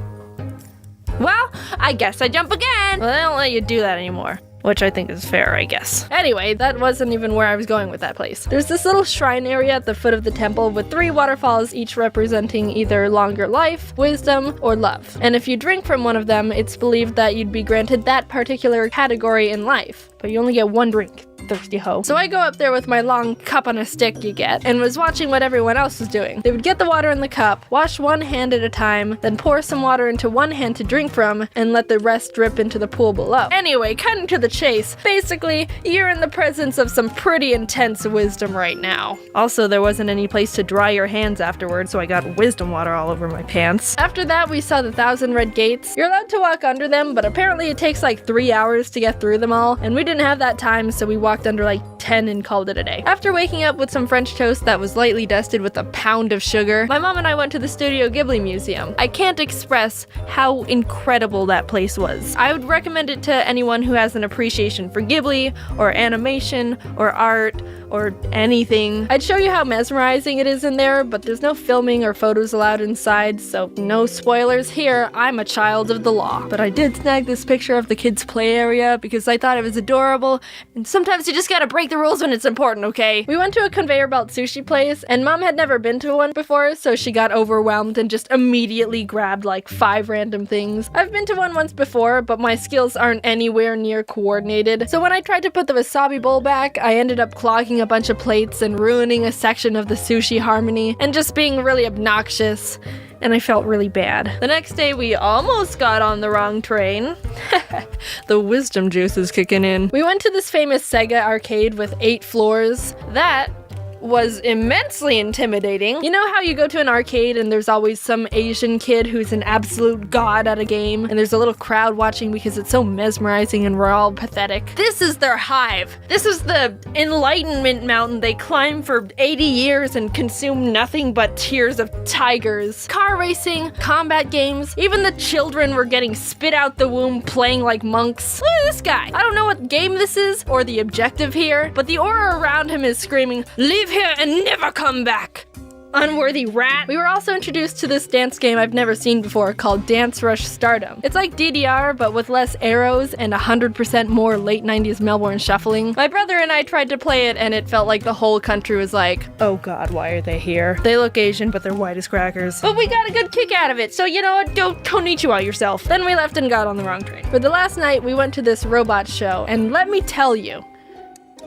Well, I guess I jump again. Well, they don't let you do that anymore. Which I think is fair, I guess. Anyway, that wasn't even where I was going with that place. There's this little shrine area at the foot of the temple with 3 waterfalls, each representing either longer life, wisdom, or love. And if you drink from one of them, it's believed that you'd be granted that particular category in life. But you only get 1 drink. Thirsty hoe. So I go up there with my long cup on a stick you get, and was watching what everyone else was doing. They would get the water in the cup, wash one hand at a time, then pour some water into one hand to drink from, and let the rest drip into the pool below. Anyway, cutting to the chase, basically, you're in the presence of some pretty intense wisdom right now. Also, there wasn't any place to dry your hands afterwards, so I got wisdom water all over my pants. After that, we saw the 1,000 red gates. You're allowed to walk under them, but apparently it takes like 3 hours to get through them all, and we didn't have that time, so we walked under like 10 and called it a day. After waking up with some French toast that was lightly dusted with a pound of sugar, my mom and I went to the Studio Ghibli Museum. I can't express how incredible that place was. I would recommend it to anyone who has an appreciation for Ghibli, or animation, or art, or anything. I'd show you how mesmerizing it is in there, but there's no filming or photos allowed inside, so no spoilers here. I'm a child of the law. But I did snag this picture of the kids' play area because I thought it was adorable, and sometimes you just gotta break the rules when it's important, okay? We went to a conveyor belt sushi place, and Mom had never been to one before, so she got overwhelmed and just immediately grabbed like 5 random things. I've been to one once before, but my skills aren't anywhere near coordinated, so when I tried to put the wasabi bowl back, I ended up clogging a bunch of plates and ruining a section of the sushi harmony, and just being really obnoxious. And I felt really bad. The next day, we almost got on the wrong train. The wisdom juice is kicking in. We went to this famous Sega arcade with 8 floors. That was immensely intimidating. You know how you go to an arcade and there's always some Asian kid who's an absolute god at a game, and there's a little crowd watching because it's so mesmerizing and we're all pathetic? This is their hive. This is the enlightenment mountain they climb for 80 years and consume nothing but tears of tigers. Car racing, combat games, even the children were getting spit out the womb playing like monks. Look at this guy. I don't know what game this is or the objective here, but the aura around him is screaming, "Leave here and never come back! Unworthy rat." We were also introduced to this dance game I've never seen before called Dance Rush Stardom. It's like DDR, but with less arrows and 100% more late 90s Melbourne shuffling. My brother and I tried to play it, and it felt like the whole country was like, oh god, why are they here? They look Asian, but they're white as crackers. But we got a good kick out of it, so you know what, go konnichiwa yourself. Then we left and got on the wrong train. For the last night, we went to this robot show, and let me tell you,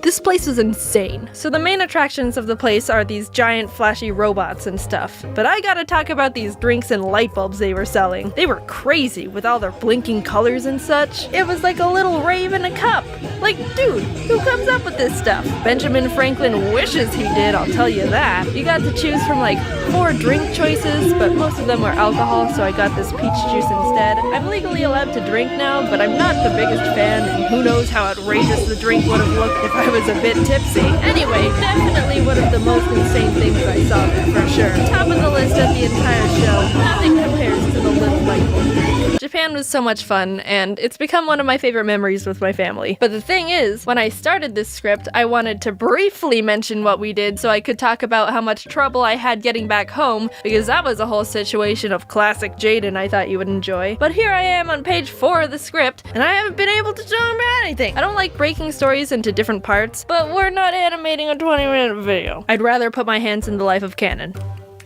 this place was insane. So the main attractions of the place are these giant flashy robots and stuff. But I gotta talk about these drinks and light bulbs they were selling. They were crazy with all their blinking colors and such. It was like a little rave in a cup. Like, dude, who comes up with this stuff? Benjamin Franklin wishes he did, I'll tell you that. You got to choose from like 4 drink choices, but most of them were alcohol, so I got this peach juice instead. I'm legally allowed to drink now, but I'm not the biggest fan, and who knows how outrageous the drink would have looked if I was a bit tipsy. Anyway, definitely one of the most insane things I saw there, for sure. Top of the list of the entire show. Nothing compares to the little light bulb. Japan was so much fun, and it's become one of my favorite memories with my family. But the thing is, when I started this script, I wanted to briefly mention what we did so I could talk about how much trouble I had getting back home, because that was a whole situation of classic Jaiden I thought you would enjoy. But here I am on page 4 of the script, and I haven't been able to talk about anything. I don't like breaking stories into different parts, but we're not animating a 20-minute video. I'd rather put my hands in the life of canon.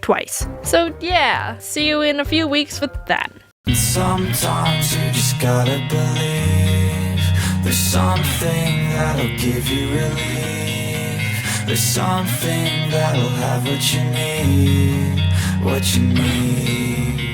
Twice. So yeah, see you in a few weeks with that. Sometimes you just gotta believe there's something that'll give you relief. There's something that'll have what you need, what you need.